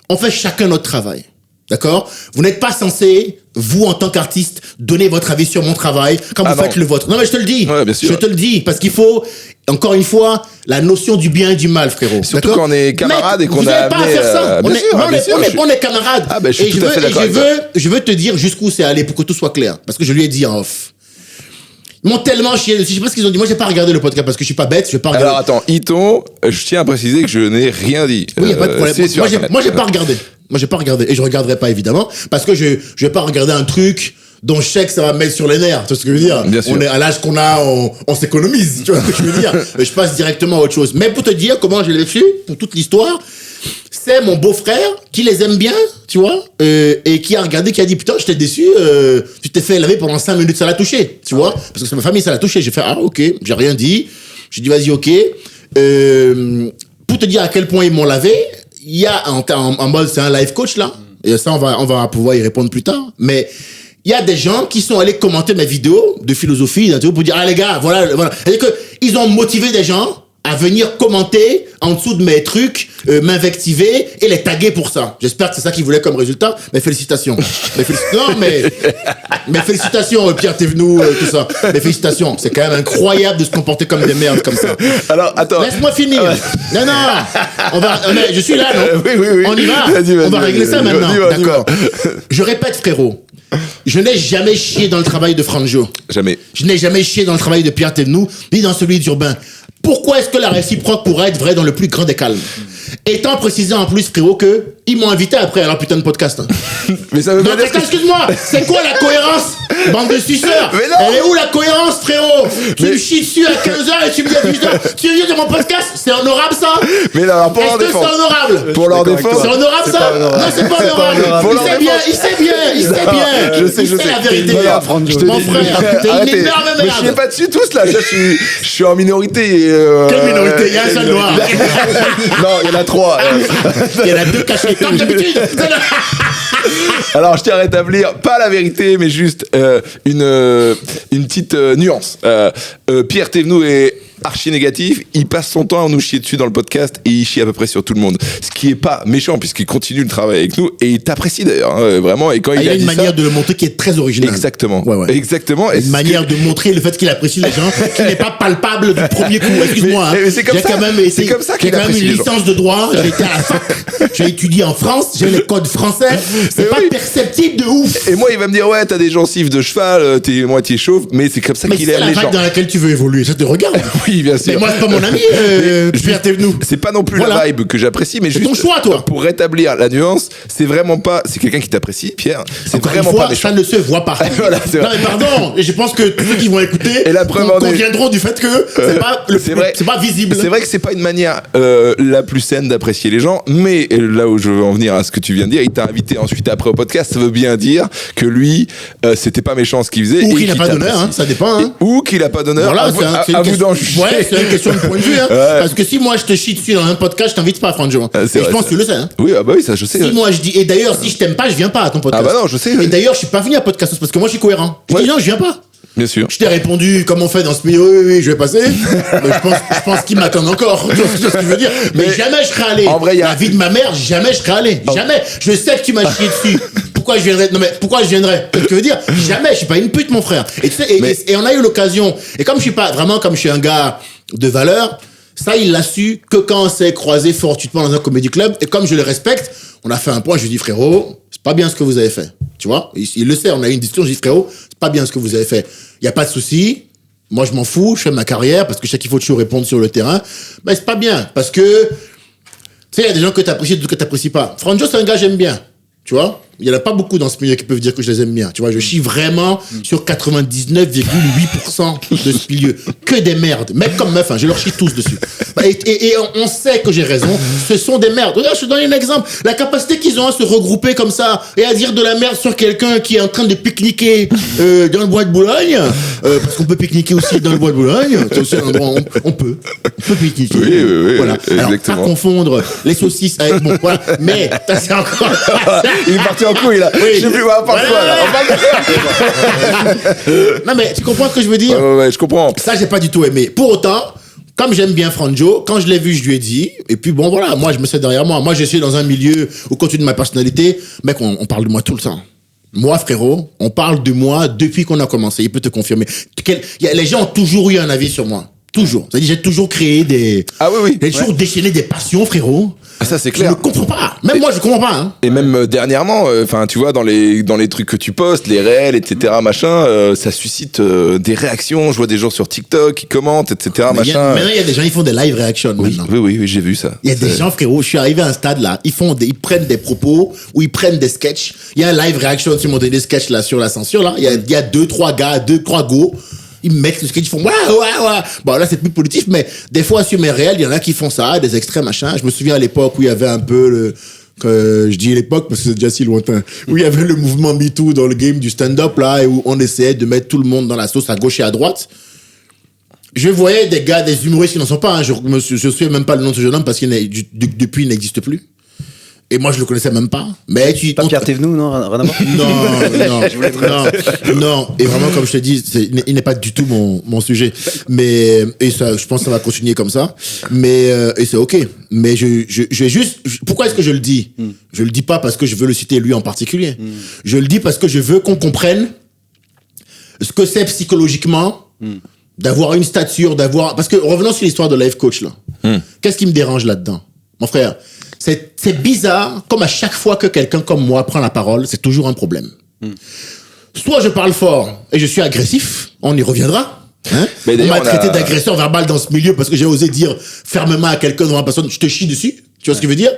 B: On fait chacun notre travail. D'accord? Vous n'êtes pas censé, vous, en tant qu'artiste, donner votre avis sur mon travail quand vous faites le vôtre. Non, mais je te le dis.
A: Ouais, bien sûr.
B: Je te le dis. Parce qu'il faut, encore une fois, la notion du bien et du mal, frérot.
A: Surtout quand on est camarades et qu'on a.
B: Vous n'avez pas à faire ça. On est camarades.
A: Ah, ben, je suis tout à fait d'accord.
B: Je veux te dire jusqu'où c'est allé pour que tout soit clair. Parce que je lui ai dit en off. Ils m'ont tellement chié dessus. Je sais pas ce qu'ils ont dit. Moi, j'ai pas regardé le podcast parce que je suis pas bête. Je vais pas regarder.
A: Alors, attends, Iton, je tiens à préciser que je n'ai rien dit.
B: Oui, y a pas de problème. Moi, j'ai pas regardé. Moi, j'ai pas regardé. Et je regarderai pas, évidemment. Parce que je vais pas regarder un truc dont je sais que ça va me mettre sur les nerfs. Tu vois ce que je veux dire?
A: Bien sûr.
B: On est à l'âge qu'on a, on s'économise. Tu vois ce que je veux dire? Je passe directement à autre chose. Mais pour te dire comment je l'ai su, pour toute l'histoire, c'est mon beau-frère qui les aime bien, tu vois, et qui a regardé, qui a dit putain, j'étais déçu, tu t'es fait laver pendant 5 minutes, ça l'a touché, tu vois, parce que c'est ma famille, ça l'a touché. J'ai fait ok, j'ai rien dit, j'ai dit vas-y, ok. Pour te dire à quel point ils m'ont lavé, il y a en mode c'est un life coach là, et ça on va pouvoir y répondre plus tard, mais il y a des gens qui sont allés commenter mes vidéos de philosophie pour dire les gars, voilà. C'est-à-dire que ils ont motivé des gens à venir commenter en dessous de mes trucs, m'invectiver et les taguer pour ça. J'espère que c'est ça qu'ils voulaient comme résultat. Mais félicitations. Mais félicitations, Pierre Thévenoud, tout ça. Mais félicitations. C'est quand même incroyable de se comporter comme des merdes comme ça.
A: Alors, attends.
B: Laisse-moi finir. Non. Je suis là, non?
A: Oui.
B: On y va. On va régler ça maintenant. D'accord. Je répète, frérot. Je n'ai jamais chié dans le travail de Franjo.
A: Jamais.
B: Je n'ai jamais chié dans le travail de Pierre Thévenoud, ni dans celui d'Urbain. Pourquoi est-ce que la réciproque pourrait être vraie dans le plus grand des calmes? Étant précisé en plus, frérot, que ils m'ont invité après à leur putain de podcast.
A: Mais ça veut pas dire que...
B: Excuse-moi, c'est quoi la cohérence? Bande de suceurs. Elle est où la cohérence, frérot? Tu me chies dessus à 15h et tu me dis à 18h. Tu veux dire de mon podcast? C'est honorable, ça?
A: Mais là, pour leur défense.
B: C'est honorable?
A: Pour leur défense.
B: C'est honorable, ça? Non, c'est pas honorable. Il sait bien.
A: Je sais.
B: C'est la vérité.
A: Mon
B: frère, t'es une énorme merde.
A: Mais chiez pas dessus tous, là. Je suis en minorité.
B: Quelle minorité? Il y a un seul noir.
A: Non, il y en a 3.
B: Il y en a 2 cachés, comme d'habitude.
A: Alors, je tiens à rétablir, pas la vérité, mais juste une petite nuance. Pierre Thévenoud est archi négatif, il passe son temps à nous chier dessus dans le podcast et il chie à peu près sur tout le monde. Ce qui est pas méchant puisqu'il continue le travail avec nous et il t'apprécie d'ailleurs, vraiment. Et quand il
B: a une manière de le montrer qui est très originale.
A: Exactement.
B: Ouais.
A: Exactement.
B: Une manière de montrer le fait qu'il apprécie les gens qui n'est pas palpable du premier coup. Excuse-moi.
A: Mais c'est comme ça.
B: C'est comme ça qu'il apprécie. J'ai quand même une licence de droit. J'ai été à la fac. J'ai étudié en France. J'ai les codes français. C'est pas perceptible de ouf.
A: Et moi, il va me dire ouais, t'as des gencives de cheval, t'es moitié chauve, mais c'est comme ça qu'il aime les gens.
B: C'est la vague dans laquelle tu veux évoluer. Ça te regarde.
A: Oui, bien sûr.
B: Mais moi, c'est pas mon ami, Pierre Thévenoud.
A: C'est pas non plus
B: Voilà.
A: la vibe que j'apprécie, mais
B: C'est
A: juste
B: ton choix, toi.
A: pour rétablir la nuance, c'est vraiment pas. C'est quelqu'un qui t'apprécie, Pierre. C'est
B: Encore
A: vraiment
B: une fois,
A: pas méchant.
B: ça ne se voit pas.
A: Voilà, c'est
B: non,
A: vrai.
B: mais pardon. Et je pense que tous ceux qui vont écouter
A: Et la preuve en est-
B: conviendront du fait que c'est pas visible.
A: C'est vrai que c'est pas une manière la plus saine d'apprécier les gens, mais là où je veux en venir à ce que tu viens de dire, il t'a invité ensuite après au podcast, ça veut bien dire que lui, c'était pas méchant ce qu'il faisait.
B: Ou
A: et
B: qu'il n'a pas
A: t'apprécie.
B: d'honneur, hein, ça dépend. Hein.
A: Ou qu'il a pas d'honneur.
B: Voilà,
A: à vous,
B: c'est
A: à
B: une
A: vous d'en
B: question.
A: juger.
B: Ouais, c'est une question de point de vue. Hein. Parce que si moi je te chie dessus dans un podcast, je t'invite pas, Franjo.
A: Ah, c'est
B: Et je
A: vrai,
B: pense
A: ça.
B: que tu le sais. Hein.
A: Oui, ah bah oui, ça je sais.
B: Si moi je dis, et d'ailleurs, si je t'aime pas, je viens pas à ton podcast.
A: Ah bah non, je sais.
B: Et d'ailleurs, je suis pas venu à podcast parce que moi je suis cohérent. Je
A: Ouais.
B: dis non, je viens pas.
A: Bien sûr.
B: Je t'ai répondu comme on fait dans ce milieu, oui, je vais passer. Mais je pense qu'ils m'attendent encore. Tu vois ce que je veux dire. Mais jamais je serais allé.
A: En vrai, il y a-
B: La vie de ma mère, jamais je serais allé. Jamais. Je sais que tu m'as chié dessus. Pourquoi je viendrais? Non, mais pourquoi je viendrais? Ce que je veux dire, jamais. Je suis pas une pute, mon frère. Et tu sais, et on a eu l'occasion. Et comme je suis pas, vraiment, comme je suis un gars de valeur, ça, il l'a su que quand on s'est croisé fortuitement dans un comédie club. Et comme je le respecte, on a fait un point. Je lui dis, frérot, c'est pas bien ce que vous avez fait. Tu vois? Il le sait. On a eu une discussion. Je dis, frérot, c'est pas bien ce que vous avez fait. Il y a pas de souci. Moi, je m'en fous. Je fais ma carrière parce que je sais qu'il faut toujours répondre sur le terrain. Mais c'est pas bien. Parce que, tu sais, il y a des gens que t'apprécies et d'autres que t'apprécies pas. Franjo, c'est un gars que j'aime bien. Tu vois? Il y en a pas beaucoup dans ce milieu qui peuvent dire que je les aime bien. Tu vois, je chie vraiment sur 99,8% de ce milieu. Que des merdes. Mec comme meuf, hein, je leur chie tous dessus. Et on sait que j'ai raison. Ce sont des merdes. Regarde, je te donne un exemple. La capacité qu'ils ont à se regrouper comme ça et à dire de la merde sur quelqu'un qui est en train de pique-niquer dans le bois de Boulogne. Parce qu'on peut pique-niquer aussi dans le bois de Boulogne. C'est aussi un endroit où on peut pique-niquer.
A: Oui,
B: Voilà. Alors,
A: exactement.
B: pas confondre les saucisses avec, bon, voilà. Mais, ça c'est encore,
A: Il est parti en couille là.
B: Oui.
A: Je sais plus, on parle quoi là. On parle
B: non, mais tu comprends ce que je veux dire?
A: Ouais, je comprends.
B: Ça, j'ai pas du tout aimé. Pour autant, comme j'aime bien Franjo, quand je l'ai vu, je lui ai dit. Et puis bon, voilà, moi, je me sais derrière moi. Moi, je suis dans un milieu où, compte tenu de ma personnalité, mec, on parle de moi tout le temps. Moi, frérot, on parle de moi depuis qu'on a commencé. Il peut te confirmer. Les gens ont toujours eu un avis sur moi. Toujours. C'est-à-dire, j'ai toujours créé des...
A: Ah oui.
B: J'ai toujours déchaîné des passions, frérot.
A: Ça c'est
B: Je
A: clair.
B: ne comprends pas. Même moi, je comprends pas. Hein.
A: Et même dernièrement, enfin tu vois dans les trucs que tu postes, les réels, etc. machin, ça suscite des réactions. Je vois des gens sur TikTok qui commentent, etc.
B: Mais
A: machin.
B: maintenant, il y a des gens, ils font des live reactions
A: Oui,
B: maintenant.
A: oui, j'ai vu ça.
B: Il y a des gens, frérot, je suis arrivé à un stade là, ils prennent des propos ou ils prennent des sketchs. Il y a un live reaction sur mon des sketchs là sur la censure là. Il y a 2-3 gars, 2-3 go. Ils mettent le sketch, ils font ouais. Bon là c'est plus politique, mais des fois sur mes réels, il y en a qui font ça, des extraits machin. Je me souviens à l'époque où il y avait un peu je dis l'époque parce que c'est déjà si lointain, où il y avait le mouvement MeToo dans le game du stand-up là, et où on essayait de mettre tout le monde dans la sauce à gauche et à droite. Je voyais des gars, des humoristes qui n'en sont pas, hein. Je souviens même pas le nom de ce jeune homme parce qu'il depuis il n'existe plus. Et moi, je le connaissais même pas. Mais
C: Pas Pierre Thévenoud, non? Rien à voir?
B: Non. Et vraiment, comme je te dis, il n'est pas du tout mon sujet. Mais, et ça, je pense que ça va continuer comme ça. Mais, et c'est ok. Mais je vais juste, pourquoi est-ce que je le dis? Je le dis pas parce que je veux le citer lui en particulier. Je le dis parce que je veux qu'on comprenne ce que c'est psychologiquement d'avoir une stature, parce que revenons sur l'histoire de life coach là. Qu'est-ce qui me dérange là-dedans? Mon frère, c'est bizarre, comme à chaque fois que quelqu'un comme moi prend la parole, c'est toujours un problème. Soit je parle fort et je suis agressif, on y reviendra. Hein?
A: Mais
B: On m'a
A: d'ailleurs,
B: traité d'agresseur verbal dans ce milieu parce que j'ai osé dire fermement à quelqu'un devant la personne, je te chie dessus. Tu vois ce que je veux dire?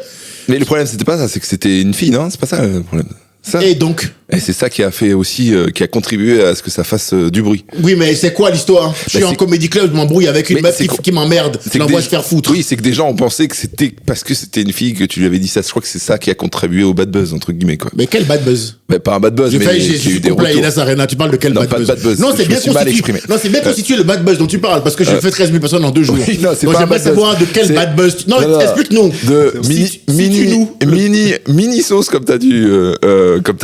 A: Mais le problème c'était pas ça, c'est que c'était une fille, non? C'est pas ça le problème. Ça.
B: Et donc?
A: Et c'est ça qui a fait aussi, qui a contribué à ce que ça fasse du bruit.
B: Oui, mais c'est quoi l'histoire? Je suis en comédie club, je m'embrouille avec une
A: Mais
B: meuf
A: c'est
B: qui m'emmerde, je l'envoie se faire foutre.
A: Oui, c'est que des gens ont pensé que c'était parce que c'était une fille que tu lui avais dit ça. Je crois que c'est ça qui a contribué au bad buzz, entre guillemets, quoi.
B: Mais quel bad buzz?
A: Mais pas un bad buzz, mais
B: J'ai
A: qui a eu des
B: complet,
A: retours.
B: Inès Arena, tu parles de quel
A: Non,
B: bad
A: pas de
B: buzz?
A: bad buzz.
B: Non, c'est
A: Je
B: bien
A: me suis mal
B: constitué.
A: exprimé.
B: Non, c'est bien constitué le bad buzz dont tu parles, parce que j'ai fait 13 000 personnes en 2 jours.
A: Oui, non, c'est
B: donc
A: pas un
B: j'aimerais
A: bad
B: savoir
A: buzz.
B: de quel
A: C'est-
B: bad buzz. Non,
A: Non,
B: explique-nous.
A: De mini sauce, comme t'as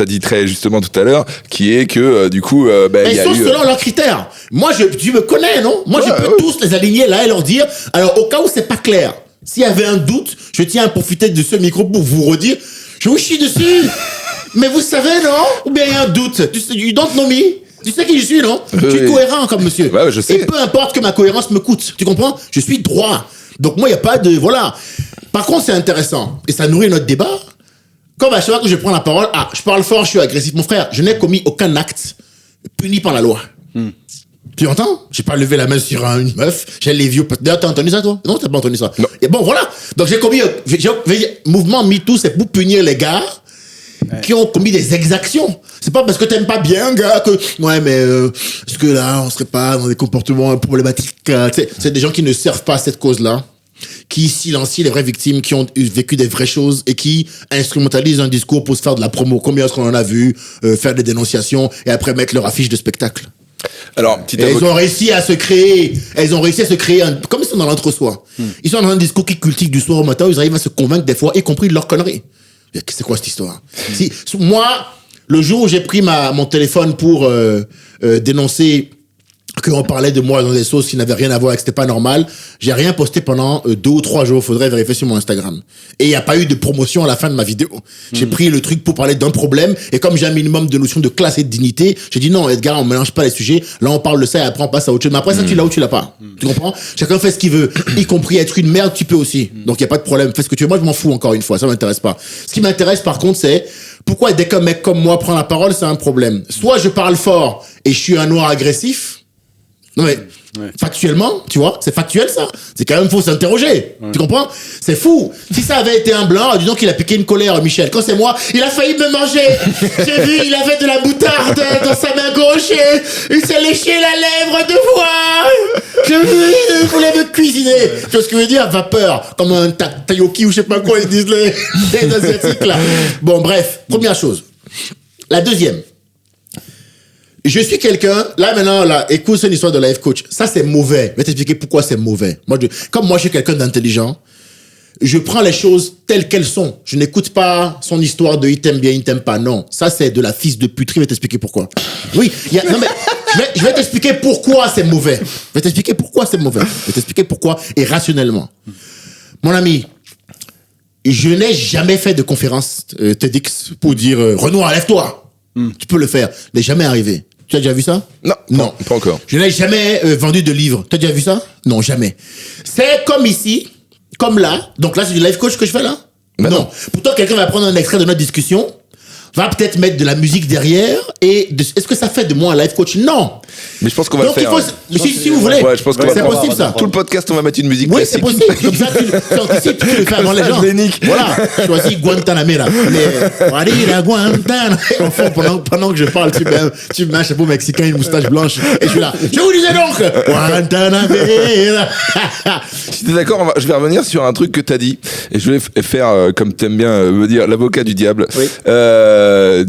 A: dit très justement tout à l'heure, qui est que du coup, il
B: Mais
A: y
B: ils
A: a
B: sont
A: eu.
B: selon leurs critères. Moi, tu me connais, non? Moi, je
A: Ouais,
B: peux
A: ouais.
B: tous les aligner là et leur dire. Alors, au cas où c'est pas clair, s'il y avait un doute, je tiens à profiter de ce micro pour vous redire. Je vous chie dessus. Mais vous savez, non? Ou bien il y a un doute. You don't know me. Tu sais qui je suis, non? Je suis
A: Oui.
B: cohérent comme monsieur.
A: Ouais, je sais.
B: Et peu importe que ma cohérence me coûte. Tu comprends? Je suis droit. Donc moi, il n'y a pas de... Voilà. Par contre, c'est intéressant. Et ça nourrit notre débat. Comme à chaque fois que je prends la parole, je parle fort, je suis agressif. Mon frère, je n'ai commis aucun acte puni par la loi. Tu entends? J'ai pas levé la main sur une meuf, j'ai les vieux. D'ailleurs, t'as entendu ça, toi? Non, t'as pas entendu ça.
A: Non.
B: Et bon, voilà. Donc, mouvement MeToo, c'est pour punir les gars qui ont commis des exactions. C'est pas parce que t'aimes pas bien, gars, que, ouais, mais, est-ce que là, on serait pas dans des comportements problématiques, c'est des gens qui ne servent pas à cette cause-là, qui silencient les vraies victimes, qui ont vécu des vraies choses et qui instrumentalisent un discours pour se faire de la promo. Combien est-ce qu'on en a vu, faire des dénonciations et après mettre leur affiche de spectacle?
A: Alors, petit
B: Elles ont réussi à se créer, comme ils sont dans l'entre-soi. Ils sont dans un discours qui cultive du soir au matin, où ils arrivent à se convaincre des fois, y compris de leurs conneries. C'est quoi cette histoire? Si, moi, le jour où j'ai pris mon téléphone pour dénoncer qu'on parlait de moi dans des sauces qui n'avaient rien à voir et que c'était pas normal, j'ai rien posté pendant 2 ou 3 jours. Faudrait vérifier sur mon Instagram. Et il n'y a pas eu de promotion à la fin de ma vidéo. J'ai pris le truc pour parler d'un problème et comme j'ai un minimum de notion de classe et de dignité, j'ai dit non, Edgar, on mélange pas les sujets. Là, on parle de ça et après on passe à autre chose. Mais après ça, tu l'as ou tu l'as pas. Tu comprends? Chacun fait ce qu'il veut, y compris être une merde, tu peux aussi. Donc il y a pas de problème. Fais ce que tu veux. Moi, je m'en fous encore une fois. Ça m'intéresse pas. Ce qui m'intéresse par contre, c'est pourquoi dès qu'un mec comme moi prend la parole, c'est un problème. Soit je parle fort et je suis un noir agressif. Non mais, factuellement, tu vois, c'est factuel ça. C'est quand même faut s'interroger. Tu comprends? C'est fou. Si ça avait été un blanc, dis donc il a piqué une colère, Michel. Quand c'est moi, il a failli me manger. J'ai vu, il avait de la moutarde dans sa main gauche et il s'est léché la lèvre de voix. J'ai vu, il voulait me cuisiner. Tu vois ce que je veux dire? Vapeur. Comme un tayoki ou je sais pas quoi, ils disent les Asiatiques là. Bon, bref. Première chose. La deuxième. Je suis quelqu'un, là maintenant, écoute, c'est une histoire de life coach. Ça, c'est mauvais. Je vais t'expliquer pourquoi c'est mauvais. Comme moi, je suis quelqu'un d'intelligent, je prends les choses telles qu'elles sont. Je n'écoute pas son histoire de il t'aime bien, il t'aime pas. Non. Ça, c'est de la fils de puterie. Je vais t'expliquer pourquoi. Oui. Non, mais, je vais t'expliquer pourquoi c'est mauvais. Je vais t'expliquer pourquoi c'est mauvais. Je vais t'expliquer pourquoi et rationnellement. Mon ami, je n'ai jamais fait de conférence TEDx pour dire Renoir, lève-toi. Tu peux le faire. Mais jamais arrivé. Tu as déjà vu ça?
A: Non, pas encore.
B: Je n'ai jamais vendu de livres. Tu as déjà vu ça? Non, jamais. C'est comme ici, comme là. Donc là, c'est du life coach que je fais là?
A: Ben non.
B: Pourtant, quelqu'un va prendre un extrait de notre discussion, va peut-être mettre de la musique derrière, est-ce que ça fait de moi un life coach? Non.
A: Mais je pense qu'on va le faire.
B: Si vous voulez.
A: Ouais, je pense qu'on
B: c'est possible ça.
A: Tout le podcast, on va mettre une musique
B: Oui,
A: classique.
B: c'est possible. Comme ça, tu anticipes, tu le fais avant les gens. Voilà. Choisis Guantanamera. La Guantanamera. Enfin, pendant que je parle, tu mets un chapeau mexicain, une moustache blanche, et je suis là. Je vous disais donc, Guantanamera.
A: Si t'es d'accord, je vais revenir sur un truc que t'as dit, et je vais faire, comme t'aimes bien me dire, l'avocat du diable.
C: Oui.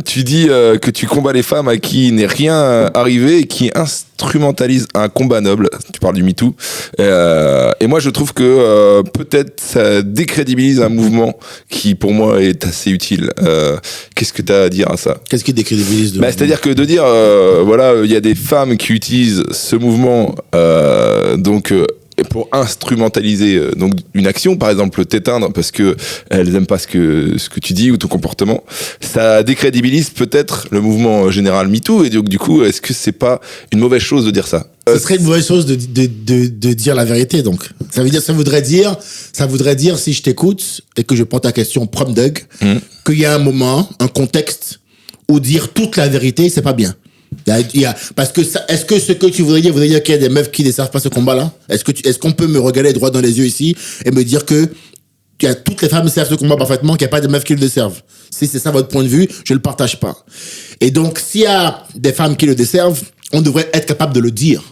A: Tu dis que tu combats les femmes à qui n'est rien arrivé et qui instrumentalisent un combat noble. Tu parles du MeToo. Et moi, je trouve que peut-être ça décrédibilise un mouvement qui, pour moi, est assez utile. Qu'est-ce que tu as à dire à ça?
B: Qu'est-ce qui décrédibilise
A: c'est-à-dire que de dire, voilà, il y a des femmes qui utilisent ce mouvement, pour instrumentaliser donc une action, par exemple t'éteindre parce que elles aiment pas ce que tu dis ou ton comportement, ça décrédibilise peut-être le mouvement général MeToo. Et donc du coup, est-ce que c'est pas une mauvaise chose de dire ça?
B: Ce serait une mauvaise chose de dire la vérité, donc. Ça voudrait dire, si je t'écoute et que je prends ta question prom dug, qu'il y a un moment, un contexte où dire toute la vérité, c'est pas bien. Parce que est-ce que ce que tu voudrais dire qu'il y a des meufs qui ne savent pas ce combat-là? Est-ce qu'on peut me regarder droit dans les yeux ici et me dire que toutes les femmes servent ce combat parfaitement, qu'il n'y a pas de meufs qui le desservent? Si c'est ça votre point de vue, je le partage pas. Et donc, s'il y a des femmes qui le desservent, on devrait être capable de le dire.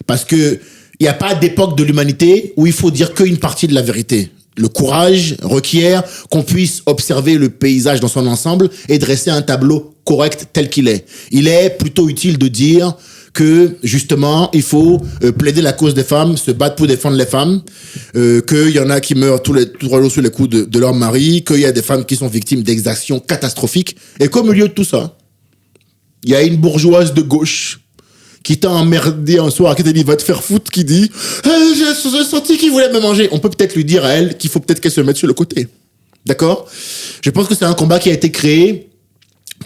B: Parce que il n'y a pas d'époque de l'humanité où il faut dire qu'une partie de la vérité. Le courage requiert qu'on puisse observer le paysage dans son ensemble et dresser un tableau correct tel qu'il est. Il est plutôt utile de dire que, justement, il faut plaider la cause des femmes, se battre pour défendre les femmes, qu'il y en a qui meurent tous les 3 jours sous les coups de leur mari, qu'il y a des femmes qui sont victimes d'exactions catastrophiques, et qu'au milieu de tout ça, il y a une bourgeoise de gauche qui t'a emmerdé un soir, qui t'a dit va te faire foutre, qui dit j'ai senti qu'il voulait me manger. On peut peut-être lui dire à elle qu'il faut peut-être qu'elle se mette sur le côté. D'accord? Je pense que c'est un combat qui a été créé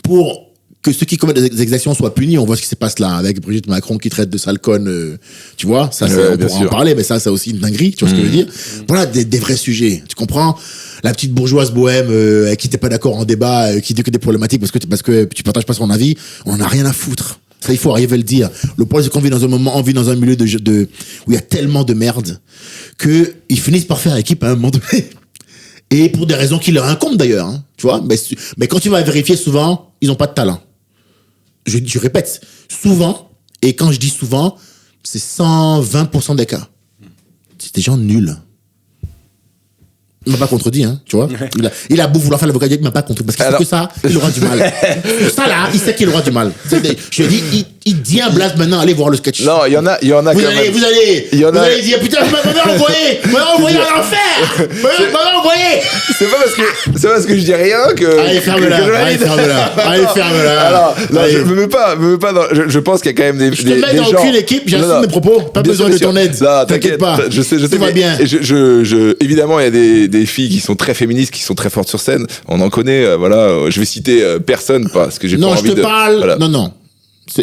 B: pour que ceux qui commettent des exactions soient punis. On voit ce qui se passe là avec Brigitte Macron qui traite de sale conne, tu vois, ça on pourra en parler, mais ça c'est aussi une dinguerie, tu vois ce que je veux dire? Voilà des vrais sujets, tu comprends? La petite bourgeoise bohème avec qui t'es pas d'accord en débat, qui dit que des problématiques parce que tu partages pas son avis, on en a rien à foutre. Ça, il faut arriver à le dire. Le problème, c'est qu'on vit dans un moment, on vit dans un milieu où il y a tellement de merde que ils finissent par faire équipe à un moment donné. Et pour des raisons qui leur incombent d'ailleurs, hein, tu vois. Mais quand tu vas vérifier souvent, ils n'ont pas de talent. Je répète, souvent, et quand je dis souvent, c'est 120% des cas. C'est des gens nuls. Il m'a pas contredit, hein, tu vois. Il a beau vouloir faire l'avocat, il m'a pas contredit. Parce qu'il sait que ça, il aura du mal. Ça là, il sait qu'il aura du mal. Je lui ai dit, il dit un blast maintenant, allez voir le sketch.
A: Non, il y en a
B: Vous
A: quand même.
B: Vous allez dire, putain, vous m'avez envoyé en enfer. Vous m'avez envoyé.
A: C'est pas parce que je dis rien que.
B: Allez, ferme-la.
A: Alors, non, je me mets pas dans, je pense qu'il y a quand même des
B: Je te mets dans
A: gens.
B: aucune équipe, j'assume mes propos. Pas besoin de ton aide. T'inquiète pas.
A: Je sais,
B: Tout va
A: mais
B: bien.
A: Évidemment, il y a des filles qui sont très féministes, qui sont très fortes sur scène. On en connaît, voilà. Je vais citer personne parce que j'ai pas envie de.
B: Non, je te parle.
A: Voilà.
B: Non.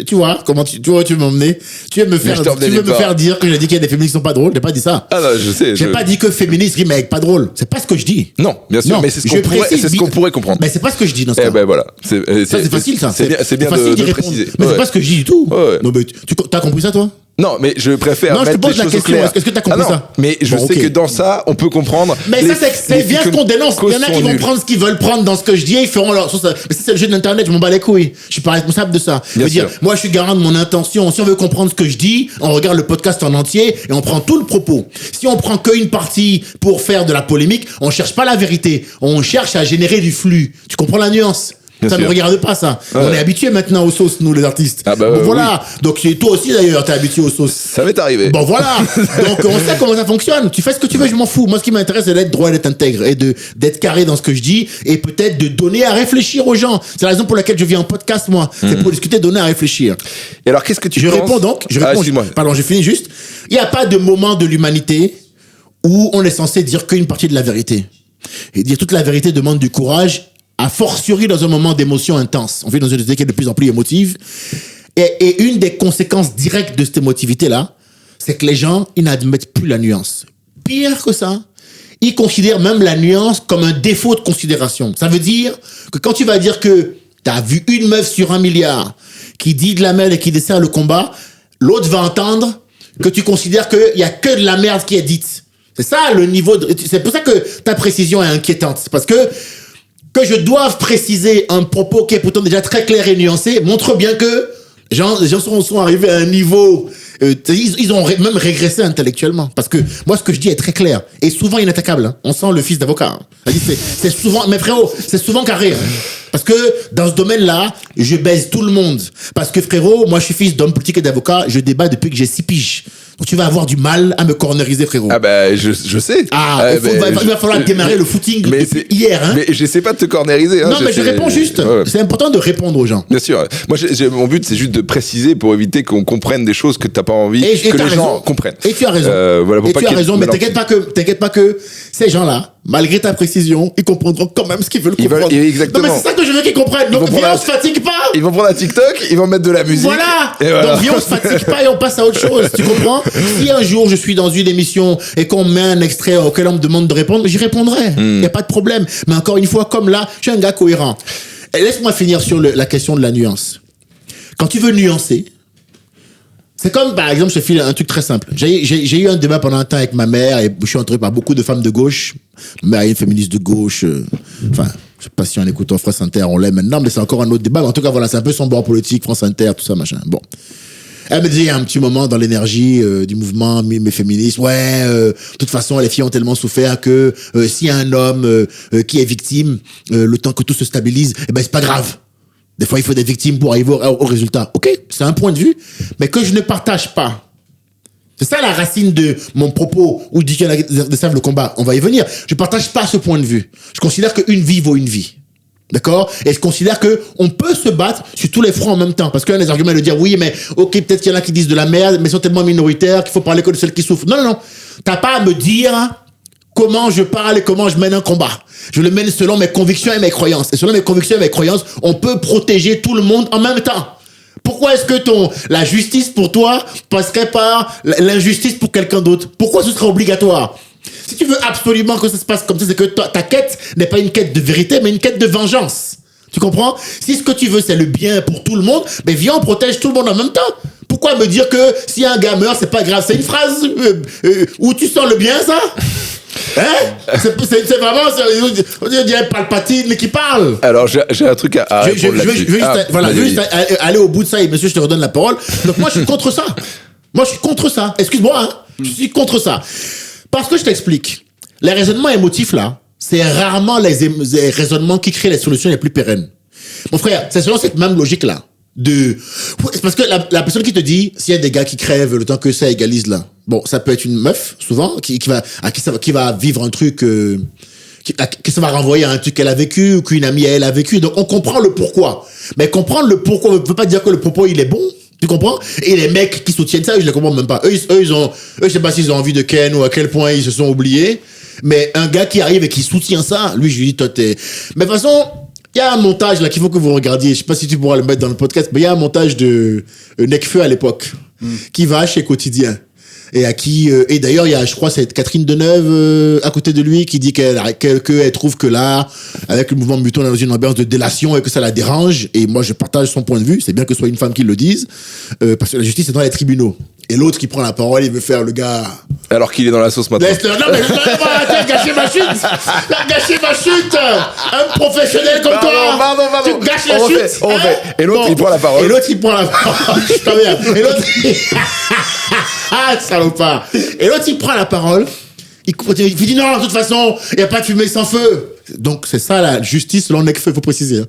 B: Tu vois comment tu veux m'emmener. Tu veux me faire dire que j'ai dit qu'il y a des féministes qui sont pas drôles. J'ai pas dit ça.
A: Ah non, je sais.
B: J'ai pas dit que féministe rime avec pas drôle. C'est pas ce que je dis.
A: Non, bien sûr, mais c'est ce qu'on pourrait comprendre.
B: Mais c'est pas ce que je dis dans ce cas.
A: Eh ben voilà.
B: C'est facile ça.
A: C'est bien
B: facile d'y
A: de
B: répondre.
A: préciser.
B: Mais c'est pas ce que je dis du tout.
A: Ouais.
B: Non, mais t'as compris ça toi?
A: Non, mais je préfère.
B: Non, je te
A: mettre
B: pose
A: les
B: la
A: choses
B: question.
A: au clair.
B: Est-ce que t'as compris
A: non,
B: ça?
A: Mais je sais que dans ça, on peut comprendre.
B: Mais ça, c'est bien ce qu'on dénonce. Il y en a qui vont prendre ce qu'ils veulent prendre dans ce que je dis et ils feront leur sauce. Mais ça, c'est le jeu de l'internet, je m'en bats les couilles. Je suis pas responsable de ça. Je veux dire, moi, je suis garant de mon intention. Si on veut comprendre ce que je dis, on regarde le podcast en entier et on prend tout le propos. Si on prend qu'une partie pour faire de la polémique, on cherche pas la vérité. On cherche à générer du flux. Tu comprends la nuance? Ça ne me regarde pas, ça. Ouais. On est habitués maintenant aux sauces, nous, les artistes.
A: Ah bah,
B: bon, voilà. Oui. Donc, toi aussi, d'ailleurs, t'es habitué aux sauces.
A: Ça m'est arrivé.
B: Bon, voilà. Donc, on sait comment ça fonctionne. Tu fais ce que tu veux, je m'en fous. Moi, ce qui m'intéresse, c'est d'être droit et d'être intègre et d'être carré dans ce que je dis et peut-être de donner à réfléchir aux gens. C'est la raison pour laquelle je viens en podcast, moi. C'est pour discuter, donner à réfléchir.
A: Et alors, qu'est-ce que tu penses?
B: Je réponds. Pardon, je finis juste. Il n'y a pas de moment de l'humanité où on est censé dire qu'une partie de la vérité. Et dire toute la vérité demande du courage, a fortiori dans un moment d'émotion intense. On vit dans une société qui est de plus en plus émotive. Et une des conséquences directes de cette émotivité-là, c'est que les gens, ils n'admettent plus la nuance. Pire que ça, ils considèrent même la nuance comme un défaut de considération. Ça veut dire que quand tu vas dire que t'as vu une meuf sur 1 milliard qui dit de la merde et qui dessert le combat, l'autre va entendre que tu considères qu'il y a que de la merde qui est dite. C'est ça le niveau de... C'est pour ça que ta précision est inquiétante. C'est parce que je doive préciser un propos qui est pourtant déjà très clair et nuancé montre bien que les gens sont arrivés à un niveau... ils ont même régressé intellectuellement. Parce que moi, ce que je dis est très clair. Et souvent inattaquable. Hein. On sent le fils d'avocat. Hein. C'est souvent... Mais frérot, c'est souvent carré. Hein. Parce que dans ce domaine-là, je baise tout le monde. Parce que frérot, moi, je suis fils d'homme politique et d'avocat. Je débat depuis que j'ai 6 piges. Donc tu vas avoir du mal à me corneriser, frérot.
A: Ah bah je sais.
B: Il va falloir démarrer le footing hier. Hein.
A: Mais j'essaie pas de te corneriser. Hein,
B: non, mais je réponds juste. Ouais. C'est important de répondre aux gens.
A: Bien sûr. Moi, mon but, c'est juste de préciser pour éviter qu'on comprenne des choses que t'as pas envie que les gens comprennent.
B: Et tu as raison.
A: Voilà,
B: et tu as raison, mais t'inquiète pas que ces gens-là, malgré ta précision, ils comprendront quand même ce qu'ils veulent comprendre.
A: Exactement.
B: Non, mais c'est ça que je veux qu'ils comprennent. Donc viens, on se fatigue pas.
A: Ils vont prendre un TikTok, ils vont mettre de la musique.
B: Voilà. Donc viens, on se fatigue pas et on passe à autre chose. Tu comprends? Si un jour je suis dans une émission et qu'on met un extrait auquel on me demande de répondre, j'y répondrai. Y a pas de problème. Mais encore une fois, comme là, je suis un gars cohérent. Et laisse-moi finir sur la question de la nuance. Quand tu veux nuancer, c'est comme, par exemple, je te file un truc très simple. J'ai eu un débat pendant un temps avec ma mère et je suis entouré par beaucoup de femmes de gauche. Ma mère est une féministe de gauche. Enfin, je sais pas si en écoutant France Inter, on l'aime maintenant, mais c'est encore un autre débat. Mais en tout cas, voilà, c'est un peu son bord politique, France Inter, tout ça, machin. Bon. Elle me disait, il y a un petit moment dans l'énergie du mouvement, mes féministes, de toute façon, les filles ont tellement souffert que s'il y a un homme qui est victime, le temps que tout se stabilise, eh ben c'est pas grave. Des fois, il faut des victimes pour arriver au résultat. Ok, c'est un point de vue, mais que je ne partage pas. C'est ça la racine de mon propos où je dis qu'il y en a qui savent le combat. On va y venir. Je partage pas ce point de vue. Je considère qu'une vie vaut une vie. D'accord? Et je considère que on peut se battre sur tous les fronts en même temps. Parce qu'il y a des arguments de dire, oui, mais ok, peut-être qu'il y en a qui disent de la merde, mais ils sont tellement minoritaires qu'il faut parler que de celles qui souffrent. Non. T'as pas à me dire comment je parle et comment je mène un combat. Je le mène selon mes convictions et mes croyances. Et selon mes convictions et mes croyances, on peut protéger tout le monde en même temps. Pourquoi est-ce que la justice pour toi passerait par l'injustice pour quelqu'un d'autre? Pourquoi ce serait obligatoire? Si tu veux absolument que ça se passe comme ça, c'est que ta quête n'est pas une quête de vérité, mais une quête de vengeance. Tu comprends? Si ce que tu veux, c'est le bien pour tout le monde, ben viens, on protège tout le monde en même temps. Pourquoi me dire que si un gars meurt, c'est pas grave? C'est une phrase où tu sens le bien, ça? Hein? C'est vraiment, on dirait Palpatine qui parle.
A: Alors, j'ai un truc à
B: je veux juste aller au bout de ça, et monsieur, je te redonne la parole. Donc moi, je suis contre ça. Excuse-moi, hein. Je suis contre ça. Parce que je t'explique. Les raisonnements émotifs, là, c'est rarement les raisonnements qui créent les solutions les plus pérennes. Mon frère, c'est selon cette même logique-là. C'est parce que la personne qui te dit, s'il y a des gars qui crèvent le temps que ça égalise là, bon, ça peut être une meuf, souvent, qui va vivre un truc, que ça va renvoyer à un truc qu'elle a vécu, ou qu'une amie elle a vécu. Donc, on comprend le pourquoi. Mais comprendre le pourquoi ne veut pas dire que le propos, il est bon. Tu comprends? Et les mecs qui soutiennent ça, je les comprends même pas. Eux, je sais pas s'ils ont envie de ken ou à quel point ils se sont oubliés. Mais un gars qui arrive et qui soutient ça, lui, je lui dis, toi, t'es... Mais de toute façon, il y a un montage, là, qu'il faut que vous regardiez. Je sais pas si tu pourras le mettre dans le podcast, mais il y a un montage de Nekfeu à l'époque, qui va chez Quotidien. Et à qui, et d'ailleurs, il y a, je crois, c'est Catherine Deneuve, à côté de lui, qui dit qu'elle trouve que là, avec le mouvement muton, on est dans une ambiance de délation et que ça la dérange. Et moi, je partage son point de vue. C'est bien que ce soit une femme qui le dise. Parce que la justice est dans les tribunaux. Et l'autre qui prend la parole, il veut faire le gars.
A: Alors qu'il est dans la sauce maintenant.
B: Non, mais gâcher ma chute! Gâcher ma chute! Un professionnel comme toi!
A: Pardon.
B: Tu gâches la chute!
A: On fait. Et l'autre, il prend la parole.
B: Et l'autre, il prend la parole. Je t'emmerde. Et l'autre, ah, salopard! Et l'autre, il prend la parole. Il dit non, de toute façon, il n'y a pas de fumée sans feu. Donc, c'est ça la justice selon Nekfeu, il faut préciser.